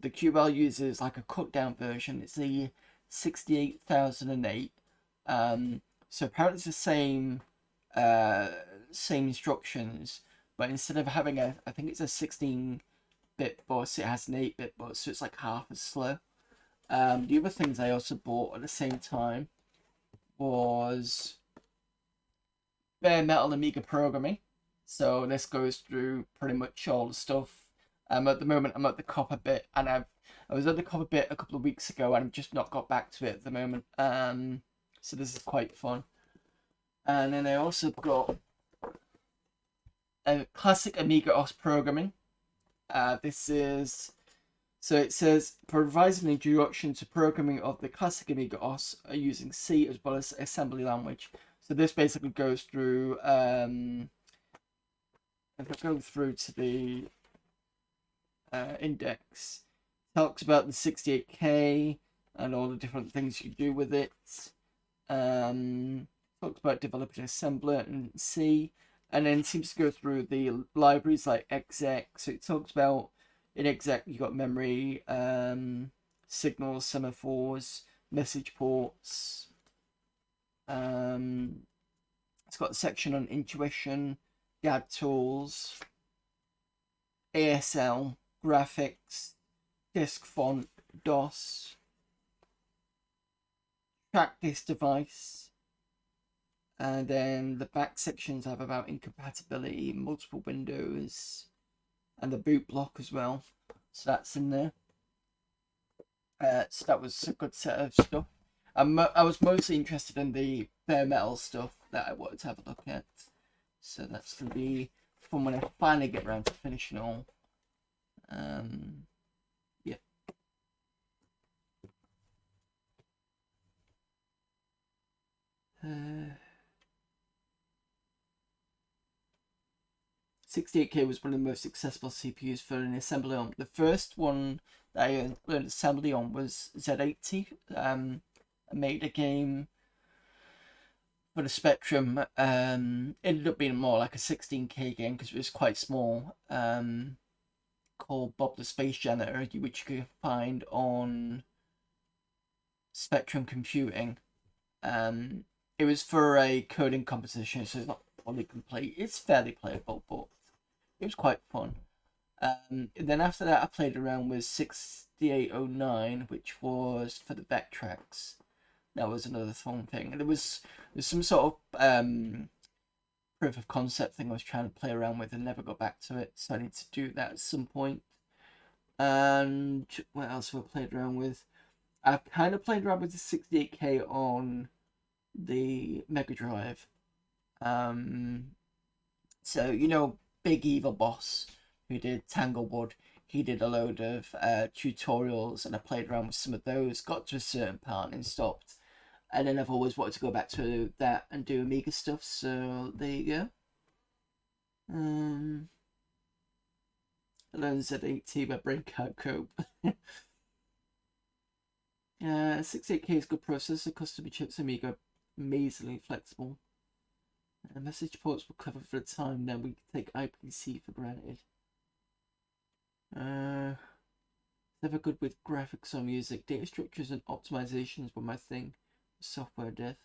The QL uses like a cut down version. It's the 68008. So apparently it's the same instructions, but instead of having I think it's a 16-bit bus, it has an 8-bit bus, so it's like half as slow. The other things I also bought at the same time was bare metal Amiga programming. So this goes through pretty much all the stuff. At the moment, I'm at the copper bit, and I was at the copper bit a couple of weeks ago, and I've just not got back to it at the moment. So this is quite fun. And then I also got a classic Amiga OS programming. This is, so it says, provides an introduction to programming of the classic Amiga OS using C as well as assembly language. So this basically goes through, if I go through to the index, talks about the 68K and all the different things you do with it. Talks about developing assembler and C, and then seems to go through the libraries like exec. So it talks about in exec you got memory, signals, semaphores, message ports. It's got a section on intuition, GAD tools, ASL, graphics, disk font, DOS, track this device, and then the back sections have about incompatibility, multiple windows, and the boot block as well. So that's in there. So that was a good set of stuff. I was mostly interested in the bare metal stuff that I wanted to have a look at. So that's going to be fun when I finally get around to finishing all. Yeah. 68K was one of the most successful CPUs for an assembly on. The first one that I learned assembly on was Z80. I made a game for the Spectrum. Ended up being more like a 16K game because it was quite small. Called Bob the Space Janitor, which you can find on Spectrum Computing. It was for a coding competition, so it's not fully complete. It's fairly playable, but it was quite fun. Then after that, I played around with 6809, which was for the Vectrex. That was another fun thing. And there's some sort of proof of concept thing I was trying to play around with and never got back to it, so I need to do that at some point. And what else have I played around with? I've kind of played around with the 68K on the Mega Drive. So you know, Big Evil Boss, who did Tanglewood, he did a load of tutorials, and I played around with some of those, got to a certain part and stopped. And then I've always wanted to go back to that and do Amiga stuff, so there you go. I learned Z80, my brain can't cope. 68K is good processor, custom chips, Amiga, amazingly flexible. Message ports were clever for the time, then we take IPC for granted. Never good with graphics or music. Data structures and optimizations were my thing. Software death.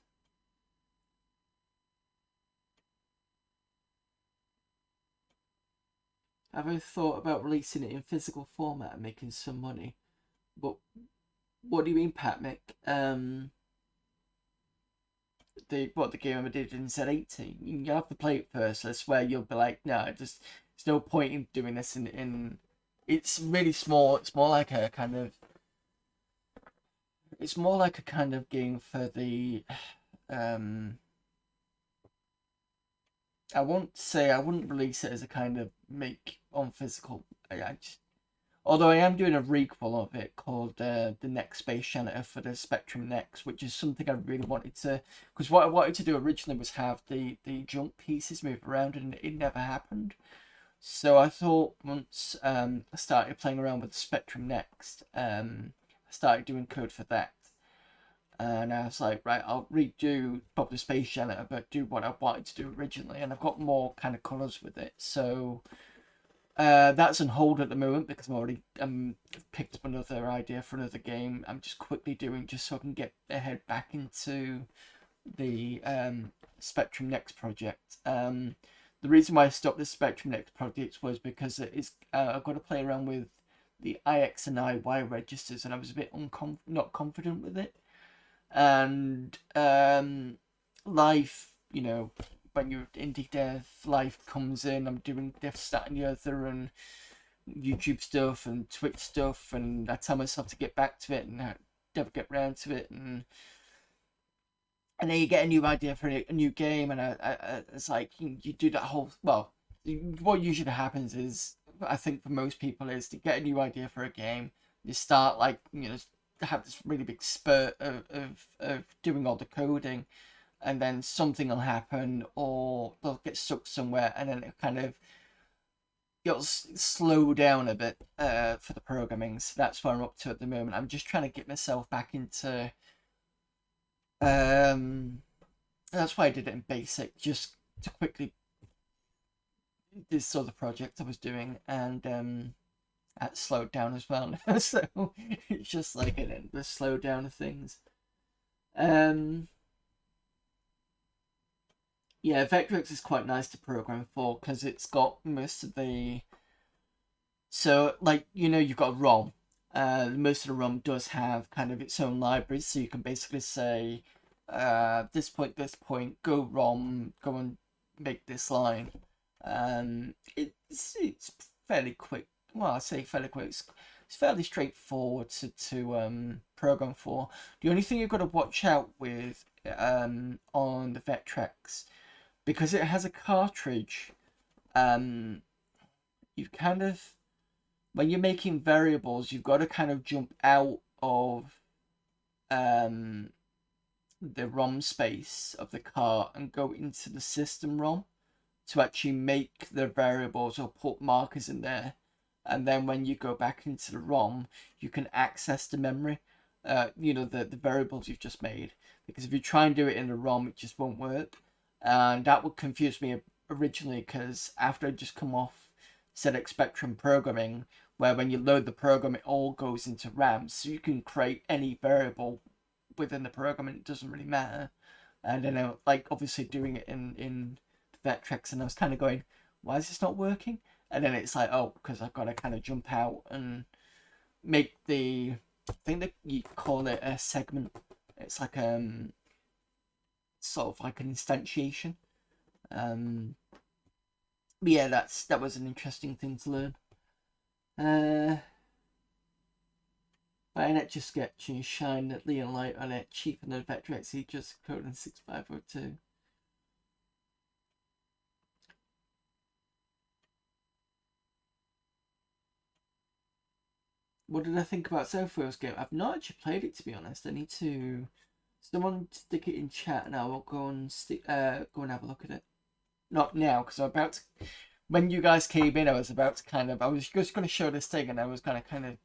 Have I thought about releasing it in physical format and making some money? But what do you mean, Patmick? The game I did in Z80. You have to play it first. I swear you'll be like, no, there's no point in doing this in. It's really small. It's more like a kind of. It's more like a kind of game for the. I wouldn't release it as a kind of make on physical. Although I am doing a requel of it called the Next Space Janitor for the Spectrum Next, which is something I really wanted to, because what I wanted to do originally was have the junk pieces move around, and it never happened. So I thought once I started playing around with the Spectrum Next, I started doing code for that. And I was like, right, I'll redo Bob the Space Janitor, but do what I wanted to do originally, and I've got more kind of colours with it. So that's on hold at the moment because I'm already picked up another idea for another game. I'm just quickly doing just so I can get my head back into the Spectrum Next project. The reason why I stopped the Spectrum Next project was because I've got to play around with the IX and IY registers, and I was a bit not confident with it. And life, when your indie dev life comes in, I'm doing this, that, and the other, and YouTube stuff and Twitch stuff, and I tell myself to get back to it, and I never get round to it, and then you get a new idea for a new game, and it's like you do that whole, well, what usually happens is, I think for most people, is to get a new idea for a game, you start like, have this really big spurt of doing all the coding, and then something will happen, or they'll get stuck somewhere, and then it kind of, it'll slow down a bit for the programming. So that's what I'm up to at the moment. I'm just trying to get myself back into that's why I did it in basic, just to quickly this other project I was doing, and that slowed down as well. So it's just like an endless slowdown of things. Yeah, Vectrex is quite nice to program for because it's got most of the, so like, you've got a ROM. Most of the ROM does have kind of its own libraries, so you can basically say, this point, go ROM, go and make this line. It's fairly quick. Well, I say fairly quick. It's fairly straightforward to program for. The only thing you've got to watch out with on the Vectrex, because it has a cartridge, you kind of, when you're making variables, you've got to kind of jump out of the ROM space of the cart and go into the system ROM to actually make the variables or put markers in there. And then when you go back into the ROM, you can access the memory, the variables you've just made. Because if you try and do it in the ROM, it just won't work. And that would confuse me originally, because after I'd just come off ZX Spectrum programming, where when you load the program, it all goes into RAM, so you can create any variable within the program and it doesn't really matter. And then like obviously doing it in Vectrex, and I was kind of going, why is this not working? And then it's like, oh, because I've got to kind of jump out and make the, I think that you call it a segment. It's like sort of like an instantiation. But yeah, that was an interesting thing to learn. Bayonet just gets you shine that Leon light on it, cheaper than Vectrex, he just code in 6502. What did I think about Sophie's game? I've not actually played it, to be honest. I need to, someone stick it in chat and I will go and go and have a look at it. Not now, because I'm about to, when you guys came in, I was about to kind of, I was just going to show this thing and I was going to kind of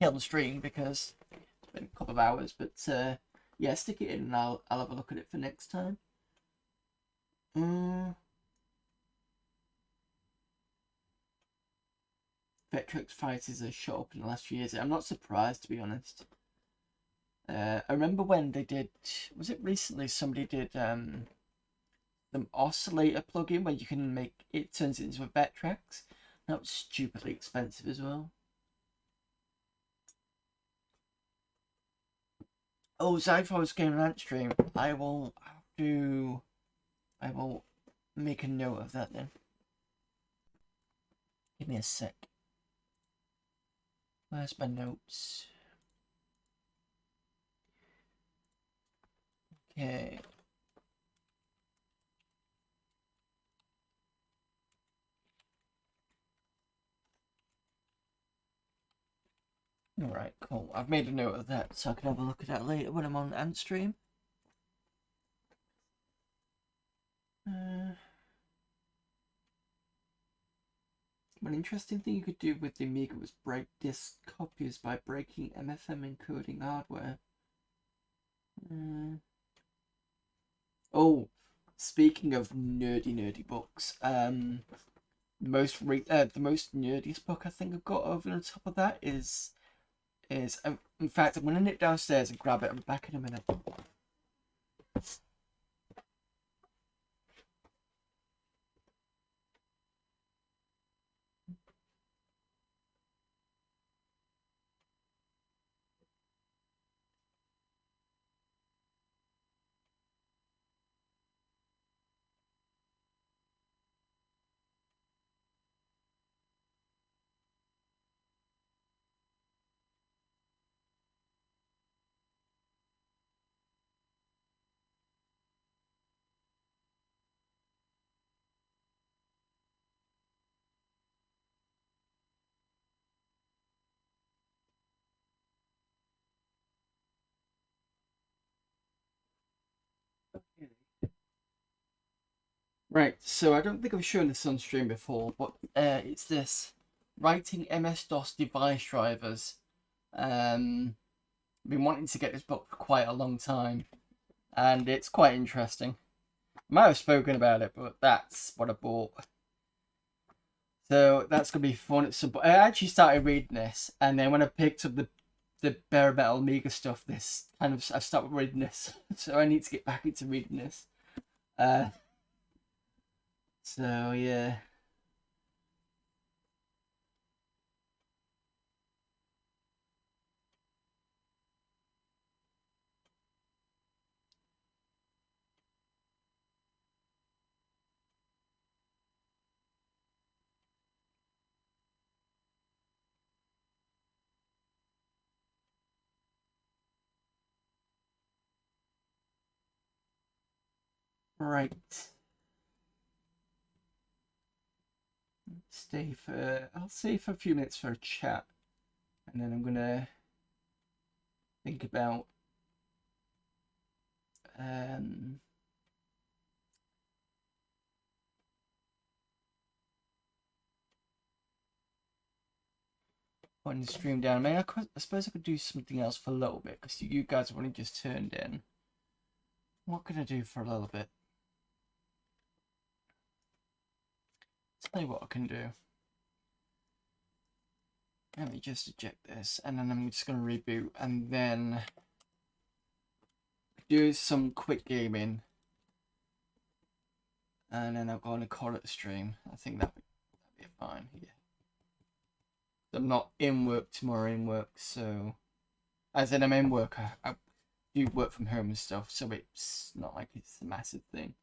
kill the stream because it's been a couple of hours, but yeah, stick it in and I'll have a look at it for next time. Vectrex fighters are shot up in the last few years. I'm not surprised, to be honest. I remember when they did, was it recently, somebody did the oscillator plugin where you can make, it turns it into a Vectrex. That was stupidly expensive as well. Oh, Zypho's Game Rant stream. I will make a note of that then. Give me a sec. Where's my notes? Okay. Alright, cool. I've made a note of that so I can have a look at that later when I'm on Ant stream. One interesting thing you could do with the Amiga was break disk copies by breaking MFM encoding hardware. Oh, speaking of nerdy books, the most nerdiest book I think I've got over the top of that is in fact, I'm gonna nip downstairs and grab it. I'm back in a minute. Right, so I don't think I've shown this on stream before, but it's this. Writing MS-DOS device drivers. Been wanting to get this book for quite a long time, and it's quite interesting. I might have spoken about it, but that's what I bought. So that's gonna be fun. So I actually started reading this, and then when I picked up the bare metal Amiga stuff, this kind of I started reading this. So I need to get back into reading this. Uh, so yeah. Right. I'll stay for a few minutes for a chat, and then I'm gonna think about putting the stream down. I suppose I could do something else for a little bit because you guys have only just turned in. What can I do for a little bit? Tell you what I can do. Let me just eject this, and then I'm just gonna reboot, and then do some quick gaming, and then I'll go on and call it the stream. I think that'd be fine. Yeah. I'm not in work tomorrow. In work, so as in I'm in work. I do work from home and stuff, so it's not like it's a massive thing.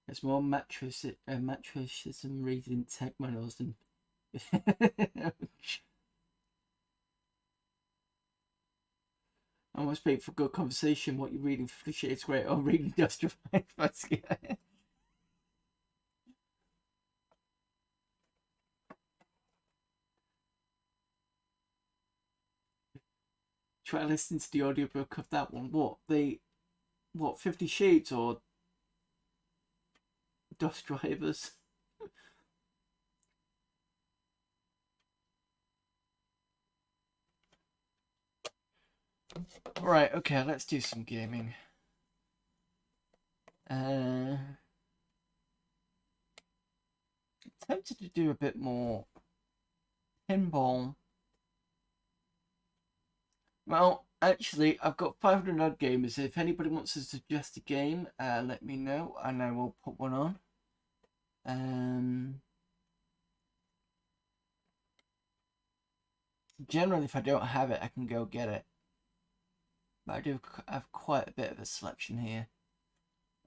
There's more matricism reading tech manuals than. I must pay for good conversation. What you're reading, 50 Shades Grey, or reading Justified. Try listening to the audiobook of that one. What 50 Shades or Dust Drivers? Right, okay, let's do some gaming. Tempted to do a bit more pinball. Well, actually, I've got 500 odd gamers. If anybody wants to suggest a game, let me know and I will put one on. Generally, if I don't have it, I can go get it. But I do have quite a bit of a selection here.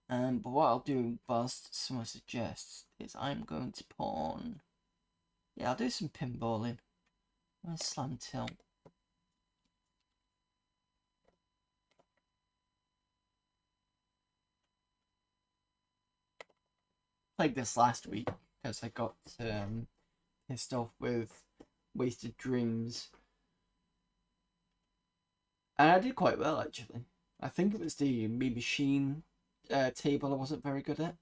But what I'll do, whilst someone suggests, is I'm going to put on. Yeah, I'll do some pinballing. Where's Slam Tilt? Played this last week because I got pissed off with Wasted Dreams. And I did quite well, actually. I think it was the Me Machine table I wasn't very good at.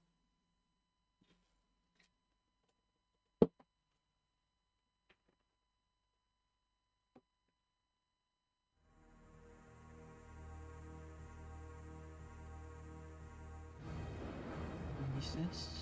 What is this?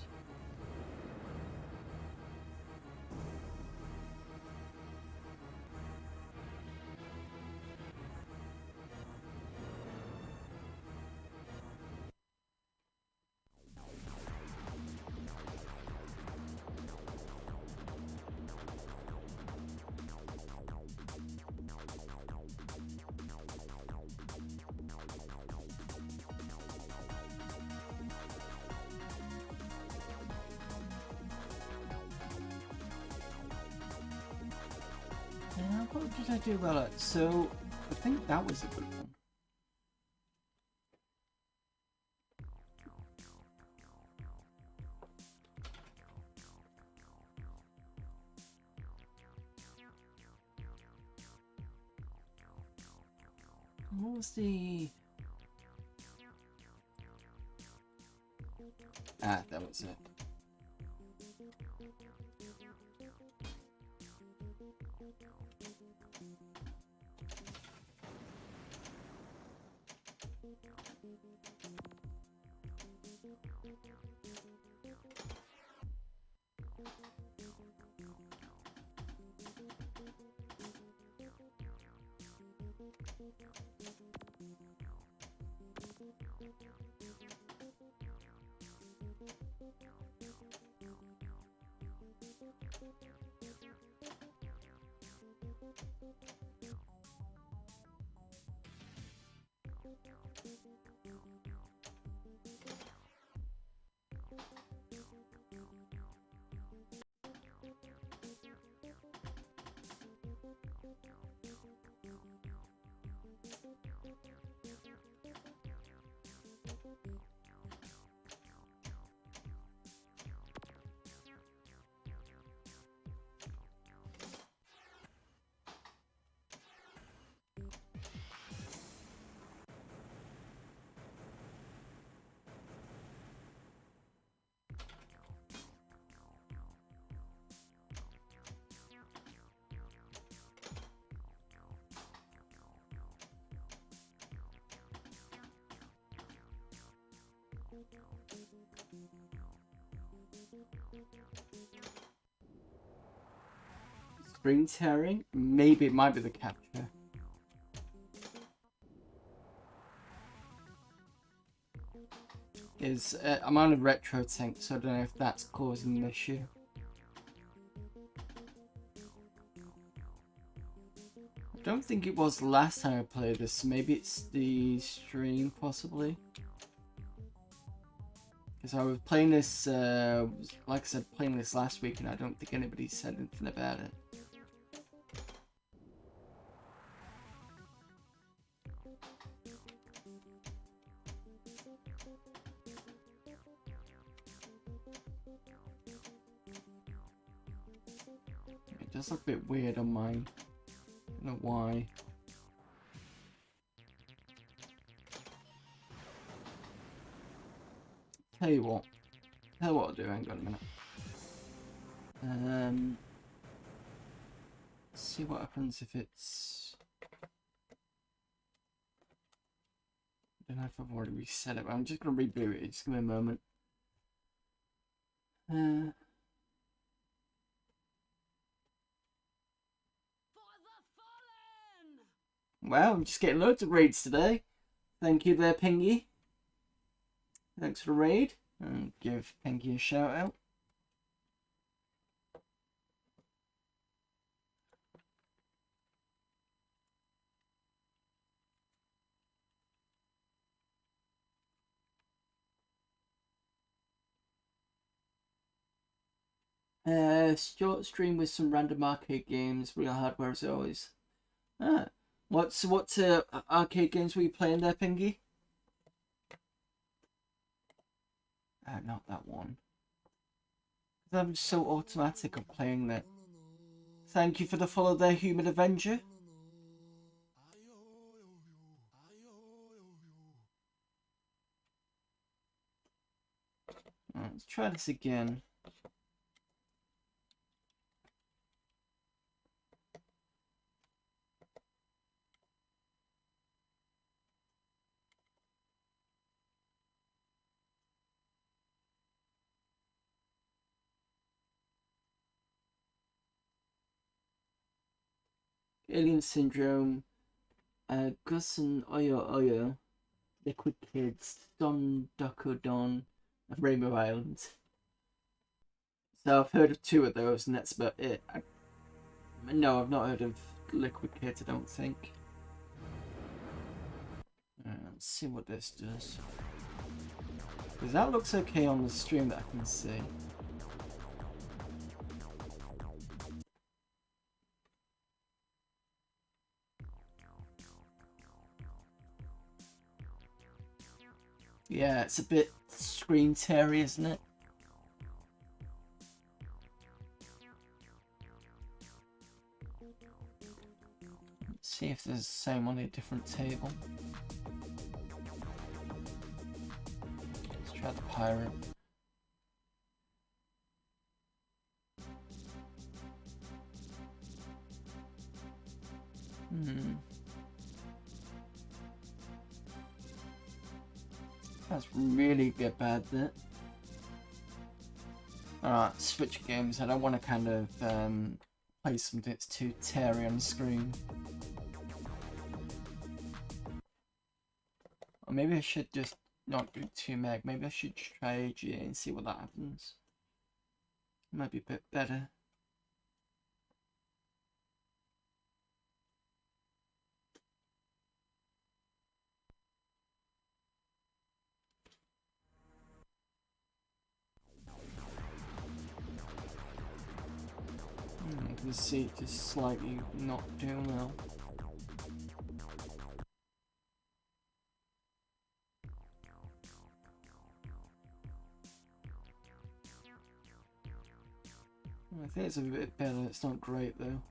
What did I do well at? So, I think that was a good one. What was the... Ah, that was it. Screen tearing? Maybe it might be the capture. I'm on a retro tank, so I don't know if that's causing an issue. I don't think it was last time I played this, so maybe it's the stream possibly. Because I was playing this, like I said, playing this last week, and I don't think anybody said anything about it. It does look a bit weird on mine. I don't know why. Tell you what I'll do. Hang on a minute. See what happens if it's. I don't know if I've already reset it, but I'm just gonna reboot it. Just give me a moment. Wow, I'm just getting loads of raids today. Thank you there, Pingy. Thanks for the raid. And give Pingy a shout out. Short stream with some random arcade games, real hardware as always. What arcade games were you playing there, Pingy? Not that one. I'm so automatic of playing that. Thank you for the follow there, Human Avenger. Let's try this again. Alien Syndrome, Gus and Oyo, Liquid Kids, Don Doko Don, and Rainbow Islands. So I've heard of 2 of those, and that's about it. No, I've not heard of Liquid Kids, I don't think. Let's see what this does. Because that looks okay on the stream that I can see. Yeah, it's a bit screen teary, isn't it? Let's see if there's the same on a different table. Let's try the pirate. That's really get bad, that. Alright, switch games. I don't want to kind of play something that's too teary on the screen. Or maybe I should just not do 2 meg. Maybe I should try AGA and see what that happens. Might be a bit better. I can see it just slightly not doing well. I think it's a bit better. It's not great though.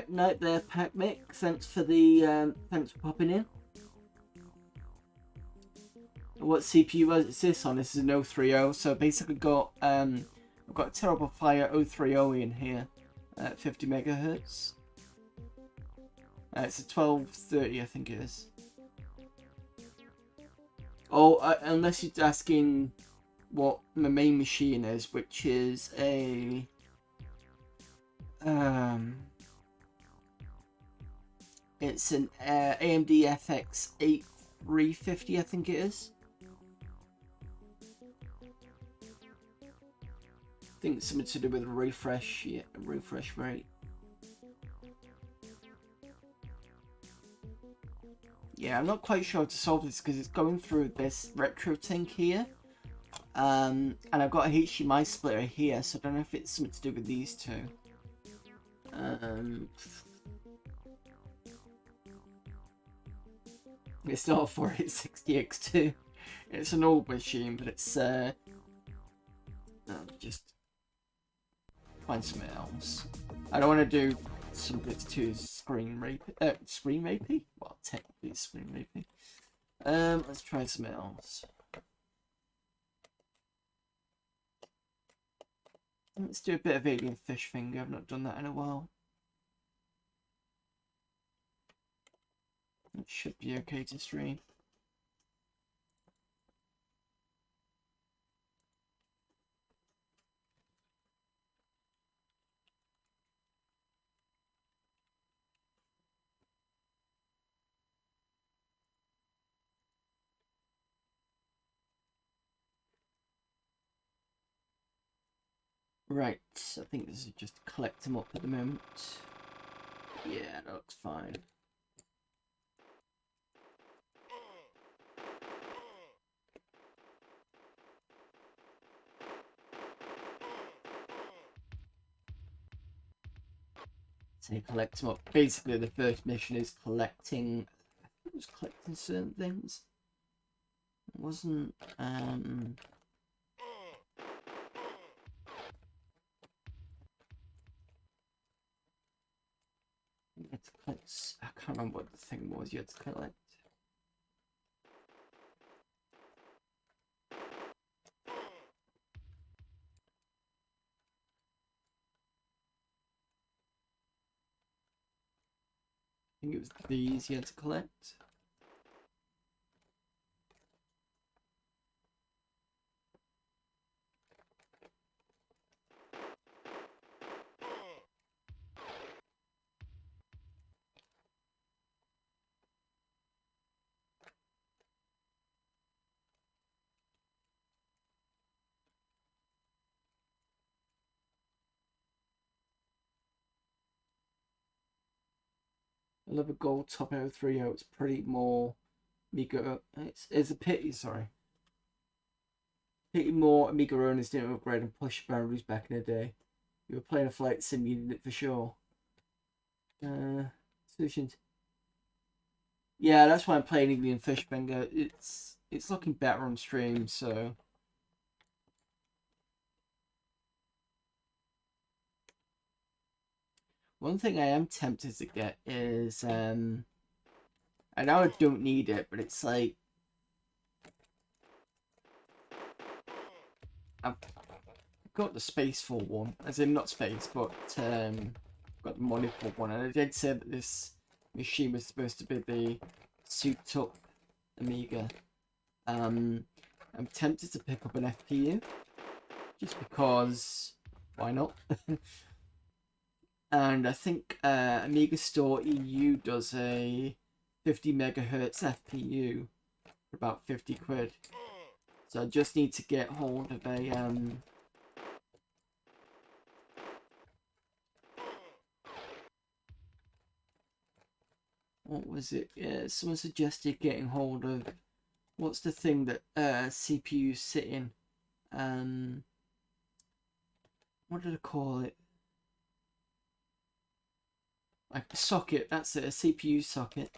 Night there, Pac Mick. Thanks for the thanks for popping in. What CPU is this on? This is an 030. So basically got I've got a Terrible Fire 030 in here at 50 megahertz. It's a 1230, I think it is. Oh, unless you're asking what my main machine is, which is a it's an AMD FX 8350, I think it is. I think it's something to do with refresh, yeah, refresh rate. Yeah, I'm not quite sure how to solve this because it's going through this retro tank here. And I've got a HDMI splitter here, so I don't know if it's something to do with these two. It's not a 4860X2. It's an old machine, but it's just find something else. I don't want to do something that's too screen rapey. Well, technically it's screen rapey. Let's try something else. Let's do a bit of Alien Fish Finger. I've not done that in a while. It should be okay to stream. Right, I think this is just collect them up at the moment. Yeah, that looks fine. So you collect them up. Basically, the first mission is collecting. I think it was collecting certain things. It wasn't. You had to collect. I can't remember what the thing was you had to collect. I think it was these you had to collect. I love a gold top 030. It's pretty more Amiga. It's a pity, sorry. Pity more Amiga owners didn't upgrade and push boundaries back in the day. You were playing a flight sim, you needed it for sure. Solutions. Yeah, that's why I'm playing Alien Fish Finger. It's looking better on stream, so. One thing I am tempted to get is I know I don't need it, but it's like I've got the Spaceful one, as in not space, but got the Monocle one, and I did say that this machine was supposed to be the souped up Amiga. I'm tempted to pick up an FPU, just because, why not? And I think Amiga Store EU does a 50 megahertz FPU for about 50 quid. So I just need to get hold of a what was it? Yeah, someone suggested getting hold of, what's the thing that CPUs sit in? What did I call it? Like a socket, that's it, a CPU socket.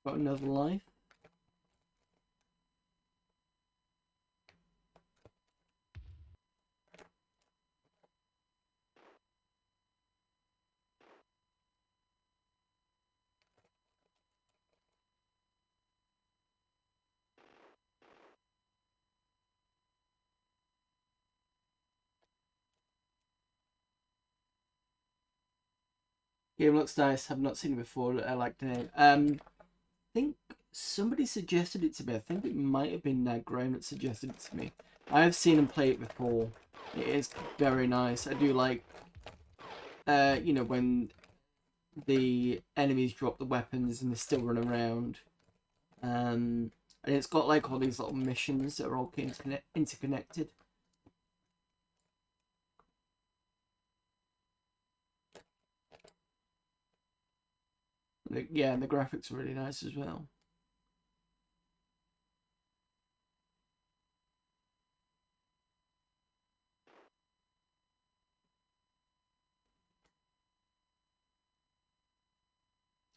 Got another life. Game looks nice. I've not seen it before. I like the name. think somebody suggested it to me. I think it might have been Ned Graham that suggested it to me. I have seen him play it before. It is very nice. I do like, you know, when the enemies drop the weapons and they still run around. And it's got like all these little missions that are all interconnected. Yeah, and the graphics are really nice as well.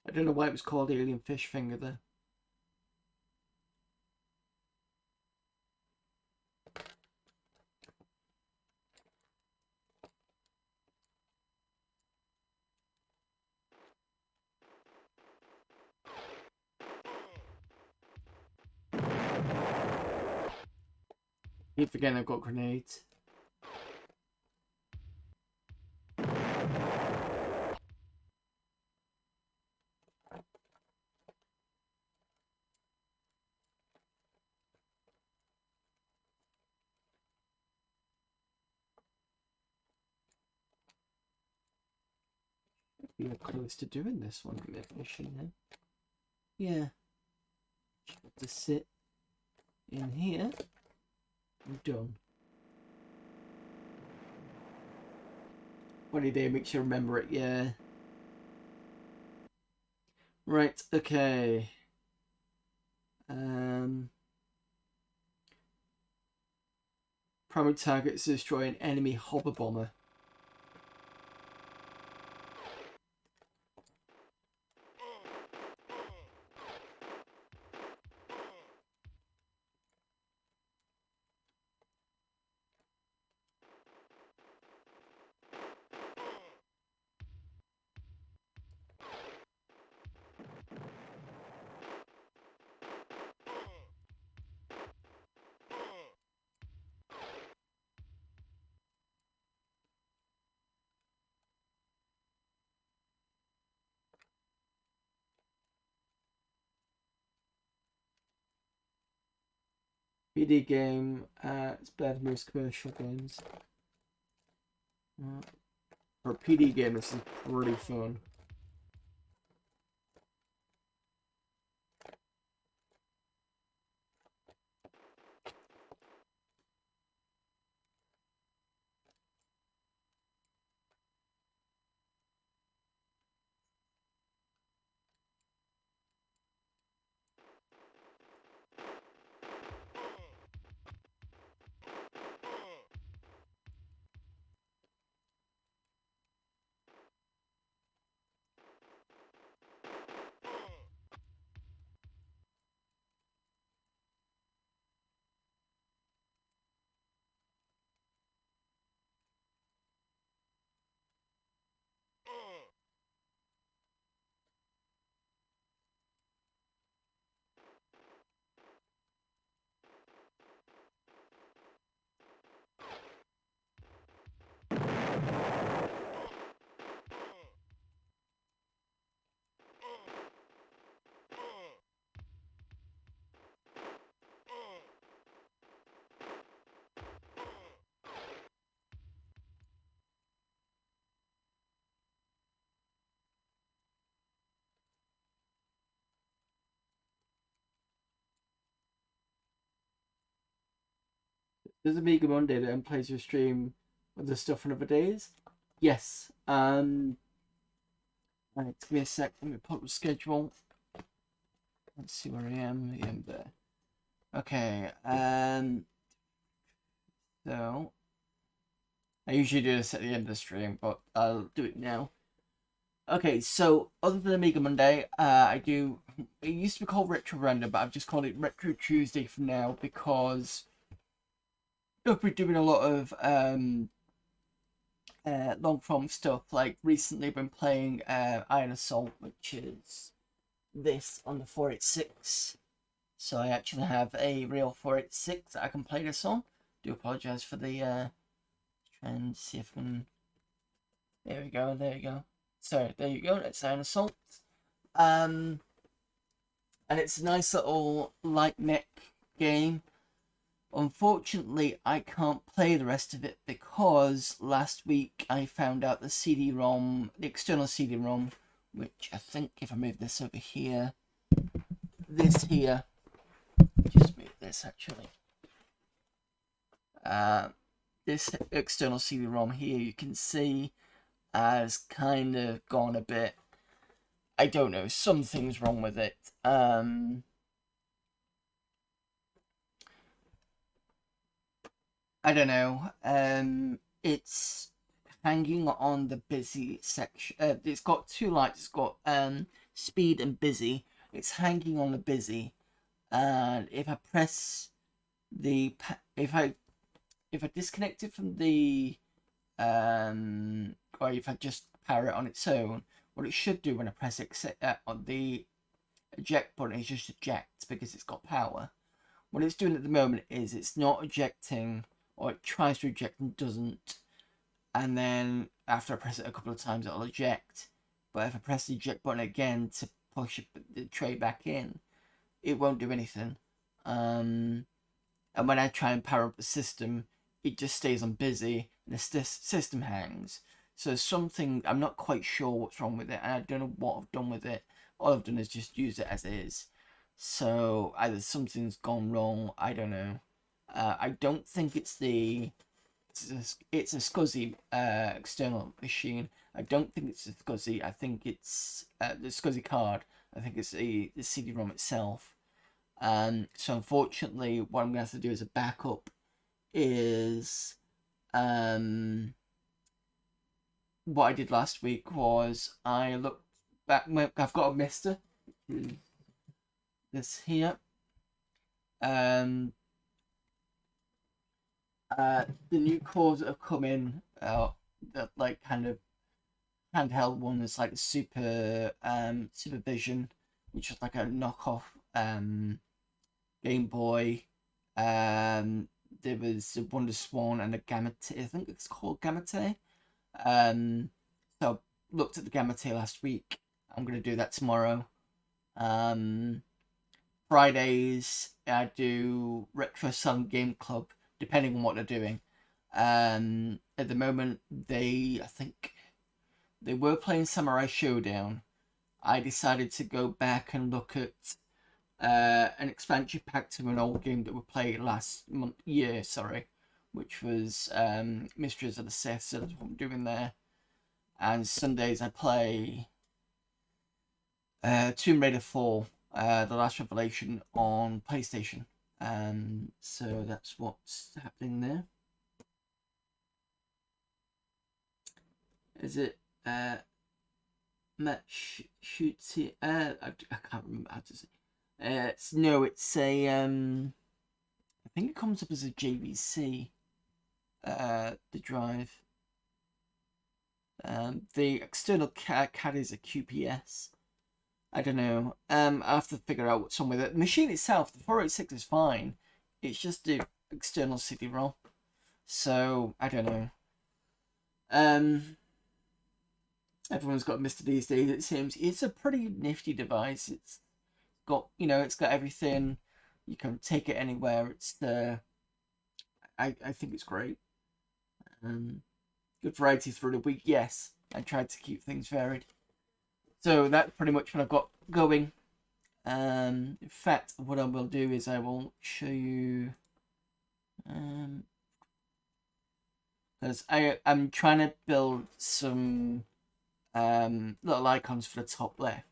I don't know why it was called Alien Fish Finger there. Keep forgetting I've got grenades. We are close to doing this one mission now. Yeah. Just have to sit in here. I'm done. Funny day makes you remember it, yeah. Right, okay. Primary target is to destroy an enemy hover bomber. PD game, it's better than most commercial games. For a PD game, this is pretty fun. Does Amiga Monday that plays your stream with the stuff on other days? Yes. Right, give me a sec. Let me put the schedule. Let's see where I am. Yeah, I'm there. Okay. So I usually do this at the end of the stream, but I'll do it now. Okay, so other than Amiga Monday, I do. It used to be called Retro Random, but I've just called it Retro Tuesday from now because I've been doing a lot of long form stuff. Like recently, I've been playing Iron Assault, which is this on the 486. So I actually have a real 486 that I can play this on. Do apologize for the try and see if I can. There we go. There you go. So there you go. That's Iron Assault. and it's a nice little light mech game. Unfortunately, I can't play the rest of it because last week I found out the CD-ROM, the external CD-ROM, which I think if I move this over here, this here, just move this actually. This external CD-ROM here, you can see, has kind of gone a bit. I don't know, something's wrong with it. I don't know. It's hanging on the busy section. It's got two lights. It's got speed and busy. It's hanging on the busy, and if I press the if I disconnect it from the or if I just power it on its own, what it should do when I press on the eject button is just eject because it's got power. What it's doing at the moment is it's not ejecting, or it tries to eject and doesn't, and then after I press it a couple of times it'll eject, but if I press the eject button again to push the tray back in, it won't do anything. And when I try and power up the system, it just stays on busy and the system hangs. So something, I'm not quite sure what's wrong with it, and I don't know what I've done with it. All I've done is just use it as is. So either something's gone wrong, I don't know. I don't think it's a SCSI external machine. I don't think it's a SCSI. I think it's the SCSI card. I think it's the CD-ROM itself. So unfortunately, what I'm going to have to do as a backup is what I did last week was I looked back. I've got a Mister. This here. The new cores that have come in, that like kind of handheld one is like the Supervision, which is like a knockoff Game Boy. There was a Wonder Swan and a Gamma T. I think it's called Gamma T. So I looked at the Gamma T last week. I'm gonna do that tomorrow. Fridays I do Retro Sun Game Club, depending on what they're doing. At the moment, I think they were playing Samurai Showdown. I decided to go back and look at an expansion pack to an old game that we played last year, which was Mysteries of the Sith. So that's what I'm doing there. And Sundays I play Tomb Raider 4, The Last Revelation on PlayStation. So that's what's happening there. Is it match shoots it? I can't remember how to say. It's a I think it comes up as a JVC. The drive. The external CAD is a QPS. I don't know. I have to figure out what's wrong with it. The machine itself, the 486 is fine. It's just the external CD-ROM. So I don't know. Everyone's got a Mister these days. It seems it's a pretty nifty device. It's got everything. You can take it anywhere. It's I think it's great. Good variety through the week. Yes, I tried to keep things varied. So that's pretty much what I've got going. In fact, what I will do is I will show you. Because I'm trying to build some little icons for the top left.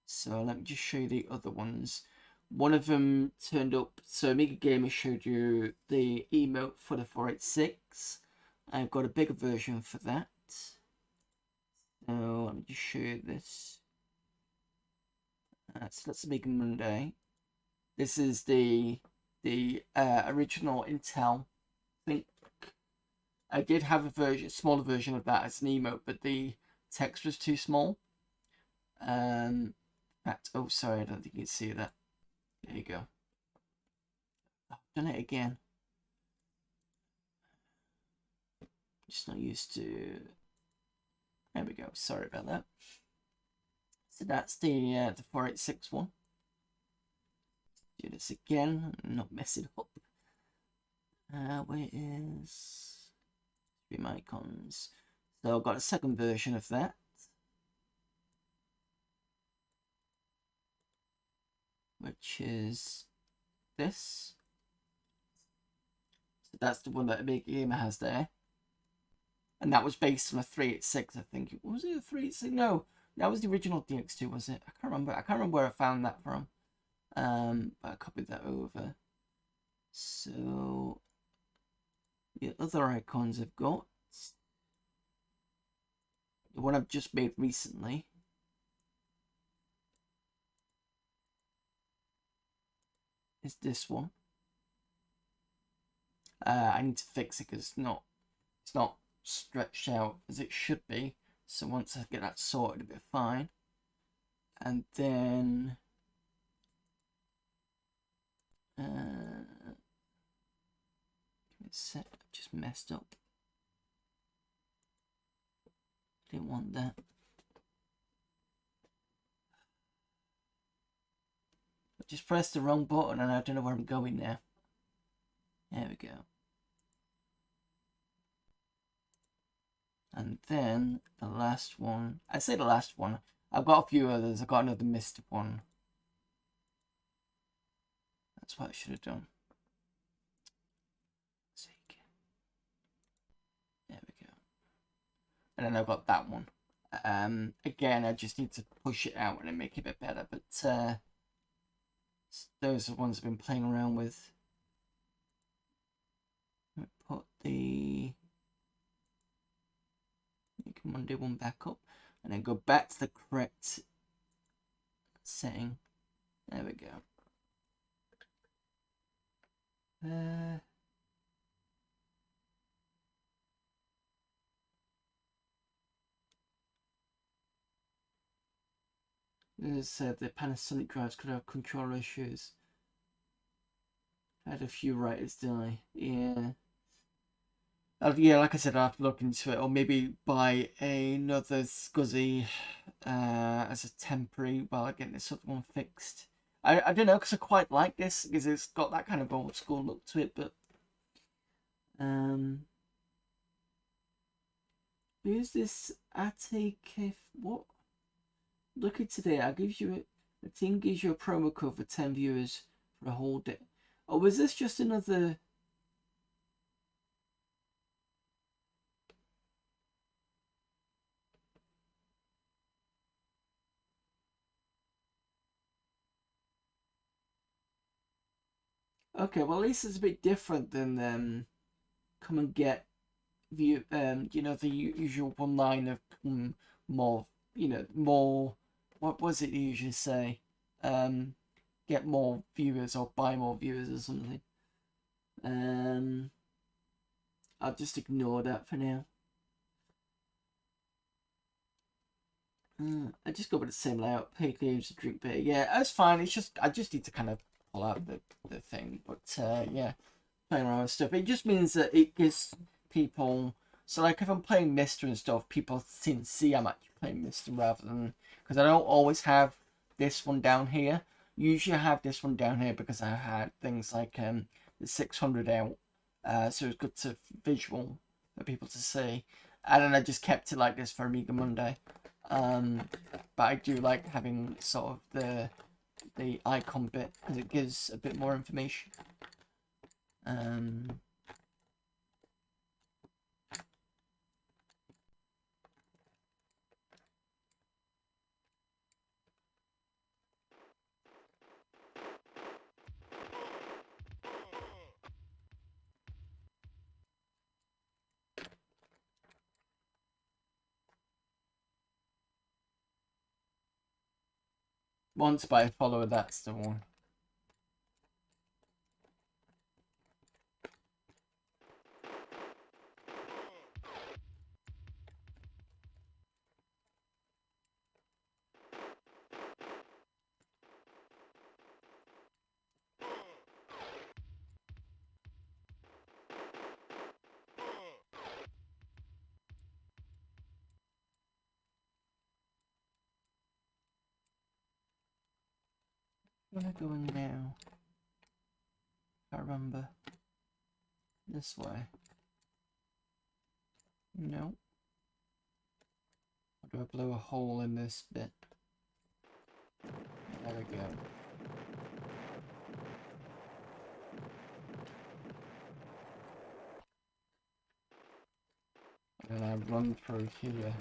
So let me just show you the other ones. One of them turned up. So Amiga Gamer showed you the emote for the 486. I've got a bigger version for that. So let me just show you this. So that's Amiga Monday. This is the original Intel. I think I did have a smaller version of that as an emote, but the text was too small. In fact, oh sorry, I don't think you can see that. There you go. I've done it again. Just not used to. There we go. Sorry about that. So that's the 486 one. Do this again, not mess it up. Where is stream icons? So I've got a second version of that, which is this. So that's the one that Amiga Gamer has there. And that was based on a 386, I think. Was it a 386? No, that was the original DX2, was it? I can't remember. I can't remember where I found that from. But I copied that over. So the other icons I've got, the one I've just made recently, is this one. I need to fix it because it's not stretched out as it should be. So once I get that sorted, it'll be fine. And then set, I've just messed up. Didn't want that. I just pressed the wrong button and I don't know where I'm going now. There we go. And then the last one, I say the last one, I've got a few others. I've got another missed one. That's what I should have done. There we go. And then I've got that one. Again, I just need to push it out and make it a bit better. But those are the ones I've been playing around with. Put the Monday one back up, and then go back to the correct setting. There we go. The Panasonic drives could have controller issues. I had a few writers die. Yeah. Yeah, like I said, I'll have to look into it, or maybe buy another SCSI as a temporary while I get this other one fixed. I don't know, because I quite like this, because it's got that kind of old school look to it, but who's this Atake? What? Look at today, I'll give you the team gives you a promo code for 10 viewers for a whole day. Oh, was this just another? Okay, well at least it's a bit different than come and get view you know, the usual one line of more, you know, more, what was it you usually say, get more viewers or buy more viewers or something. I'll just ignore that for now. I just go with the same layout, pay games to drink beer. Yeah, that's fine. It's just I just need to kind of pull out the thing, but yeah, playing around with stuff. It just means that it gives people. So like if I'm playing Mister and stuff, people can see I'm actually playing Mister rather than, because I don't always have this one down here. Usually I have this one down here because I had things like the 600 out, so it's good to visual for people to see, and then I just kept it like this for Amiga Monday. But I do like having sort of the icon bit because it gives a bit more information. Once by a follower, that's the one. Where am I going now? I remember. This way. No. Or do I blow a hole in this bit? There we go. And then I run through here.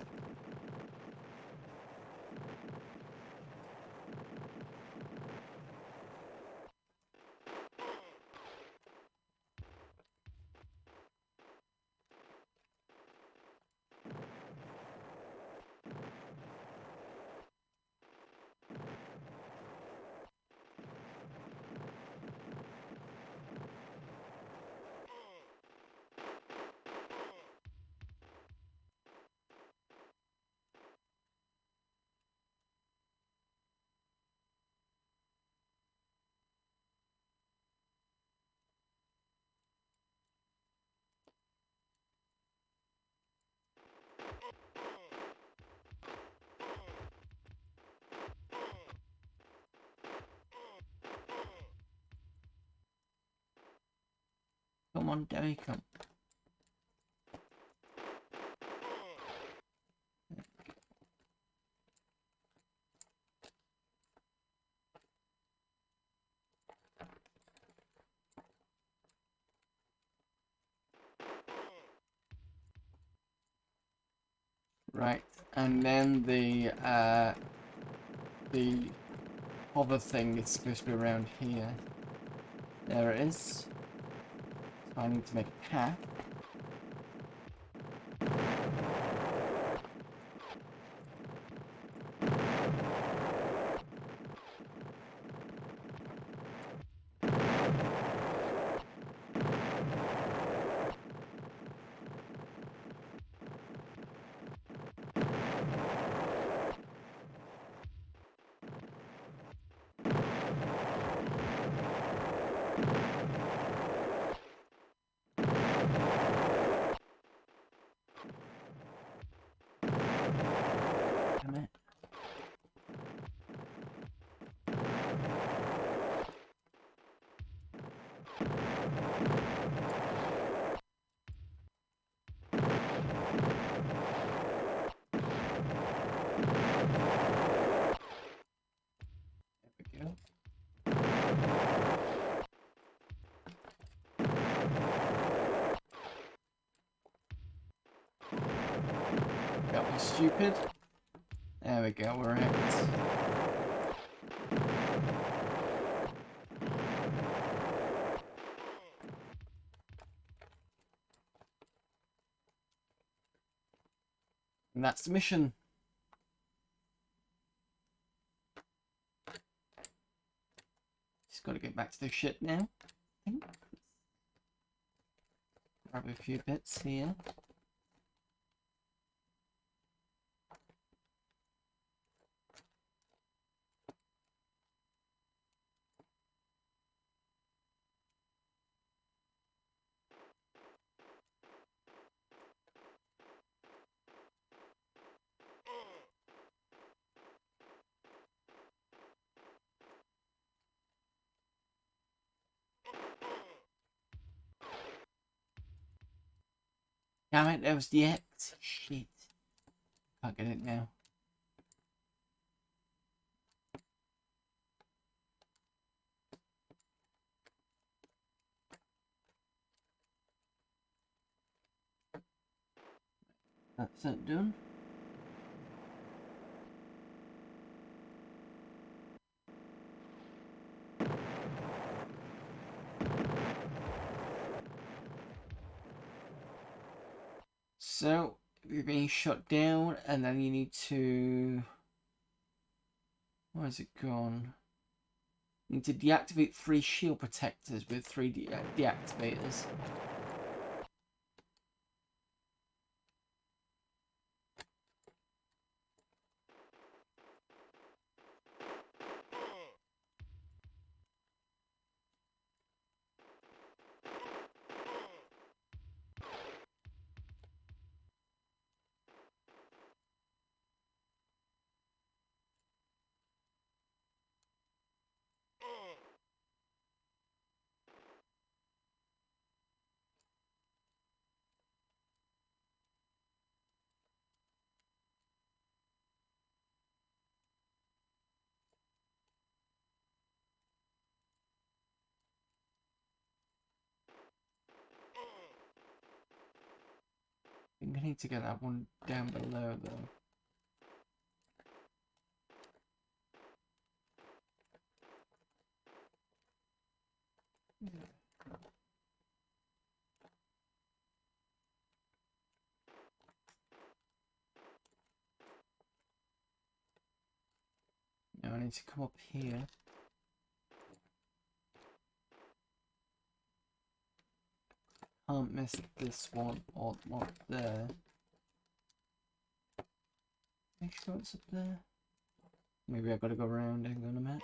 Come on, Derry, come. Right, and then the hover thing is supposed to be around here. There it is. So I need to make a path. Damn it. There we go. That was stupid. There we go, we're it. And that's the mission. Just gotta get back to the ship now. I think. Grab a few bits here. Damn it, there was the X. Shit. Can't get it now. That's it done. So, you're being shut down, and then you need to... Where's it gone? You need to deactivate 3 shield protectors with 3 deactivators. think I need to get that one down below though. Now I need to come up here. Can't miss this one or the one up there. Make sure it's up there. Maybe I gotta go around. Hang on a minute.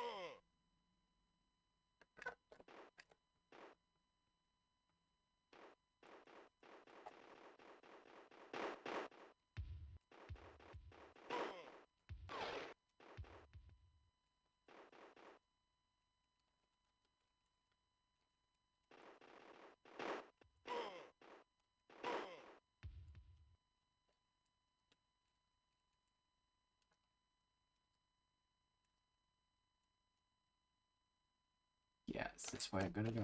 Yeah, it's this way I gotta go.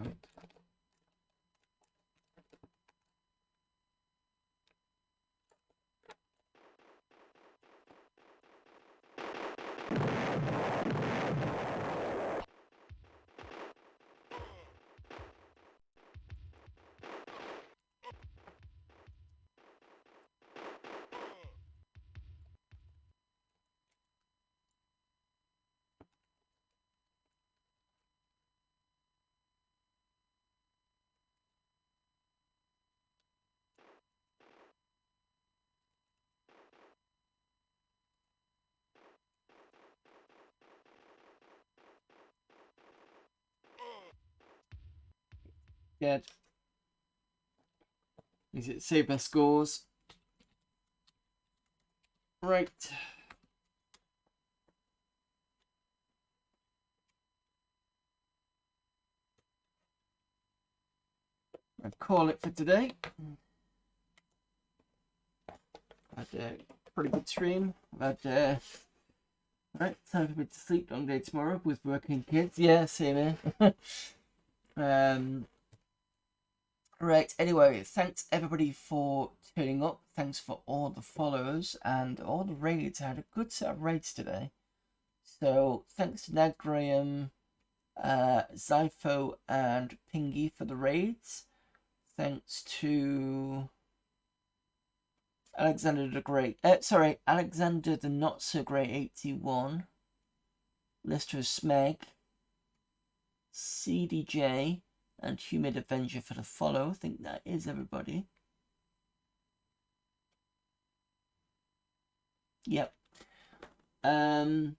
Dead. Is it save my scores? Right. I'd call it for today. Had a pretty good stream. Right, time for me to sleep. Long day tomorrow with working kids. Yeah, same here. Right, anyway, thanks everybody for turning up. Thanks for all the follows and all the raids. I had a good set of raids today. So thanks to Ned Graham, Zypho and Pingy for the raids. Thanks to Alexander the Great. Alexander the Not So Great 81. Lister Smeg. CDJ. And Humid Avenger for the follow. I think that is everybody. Yep. Gotta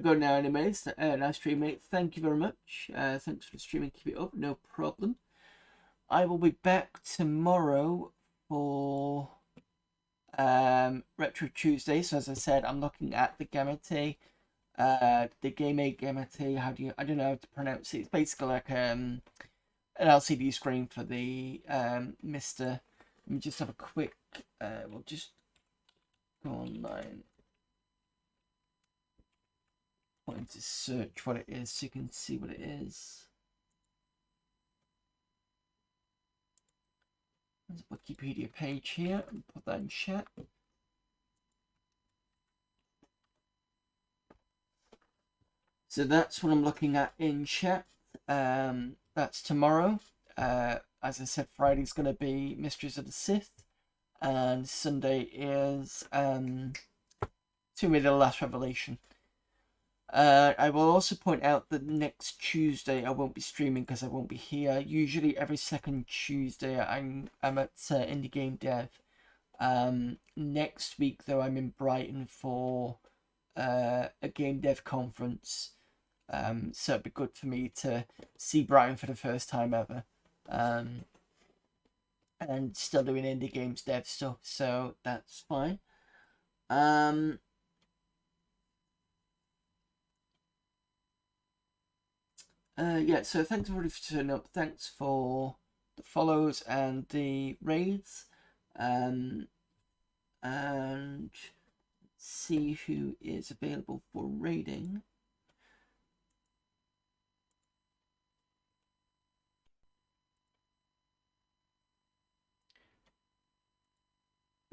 go now anyway. So, nice stream, mate. Thank you very much. Thanks for the streaming. Keep it up. No problem. I will be back tomorrow for Retro Tuesday. So as I said, I'm looking at the Gamete. The Game Gamete. I don't know how to pronounce it. It's basically like an LCD screen for the Mr. Let me just have a quick. We'll just go online. Going to search what it is so you can see what it is. There's a Wikipedia page here. I'll put that in chat. So that's what I'm looking at in chat. That's tomorrow. As I said, Friday's going to be Mysteries of the Sith, and Sunday is Tomb Raider: The Last Revelation. I will also point out that next Tuesday I won't be streaming because I won't be here. Usually every second Tuesday I'm at Indie Game Dev. Next week though I'm in Brighton for a game dev conference. So it'd be good for me to see Brighton for the first time ever. And still doing indie games dev stuff, so that's fine. Yeah, so thanks everybody for turning up. Thanks for the follows and the raids. And see who is available for raiding.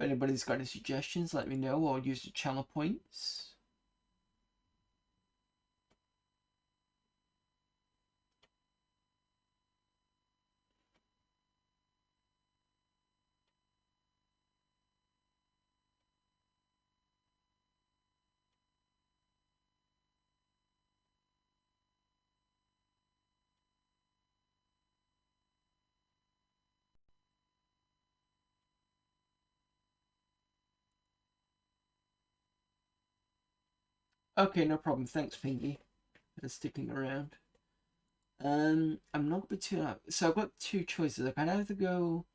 anybody's got any suggestions, let me know, or use the channel points. Okay, no problem. Thanks, Pingy, for sticking around. I'm not gonna be too loud. So I've got two choices. I can either go.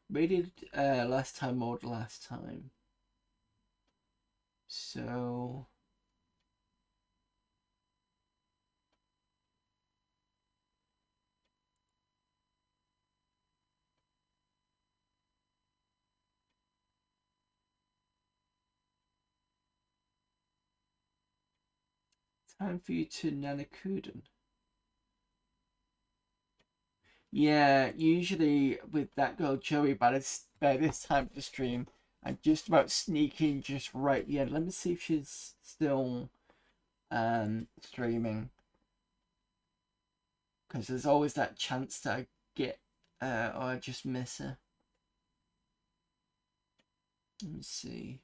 Rated last time mode last time. So time for you to Nanakuden. Yeah, usually with that girl Joey, by this time of the stream, I'm just about sneaking just right at the end. Let me see if she's still streaming, because there's always that chance that I get or I just miss her. Let me see.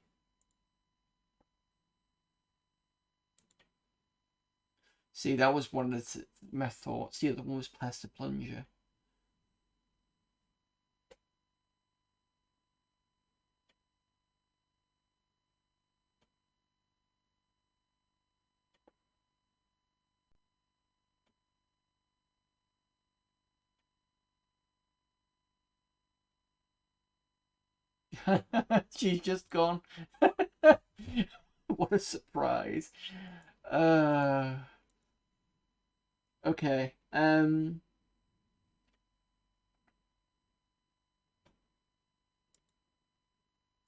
See, that was one of my thoughts. The other one was Plaster Plunger. She's just gone. What a surprise. Okay. God,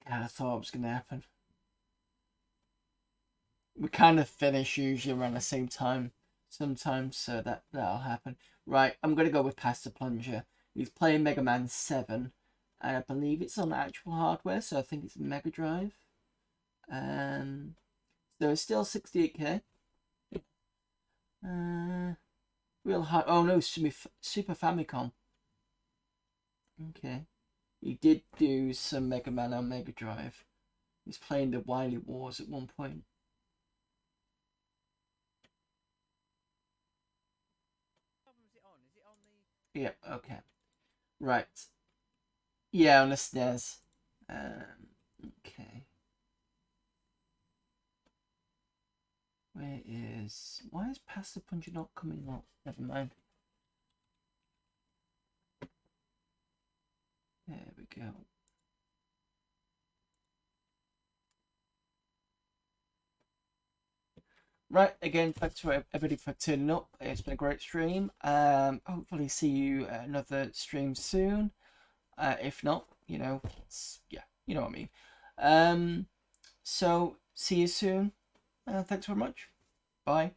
I thought it was gonna happen. We kind of finish usually around the same time sometimes, so that'll happen. Right, I'm gonna go with Pastor Plunger. He's playing Mega Man 7, and I believe it's on actual hardware, so I think it's Mega Drive. So it's still 68k. Real high. Oh no, Super Famicom. Okay. He did do some Mega Man on Mega Drive. He's playing the Wily Wars at one point. Yeah, okay. Right. Yeah, on the SNES. Okay. Why is Pastor Puncher not coming up? Never mind. There we go. Right, again, thanks to everybody for turning up. It's been a great stream. Hopefully see you at another stream soon. If not, yeah, you know what I mean. So see you soon. Thanks very much. Bye.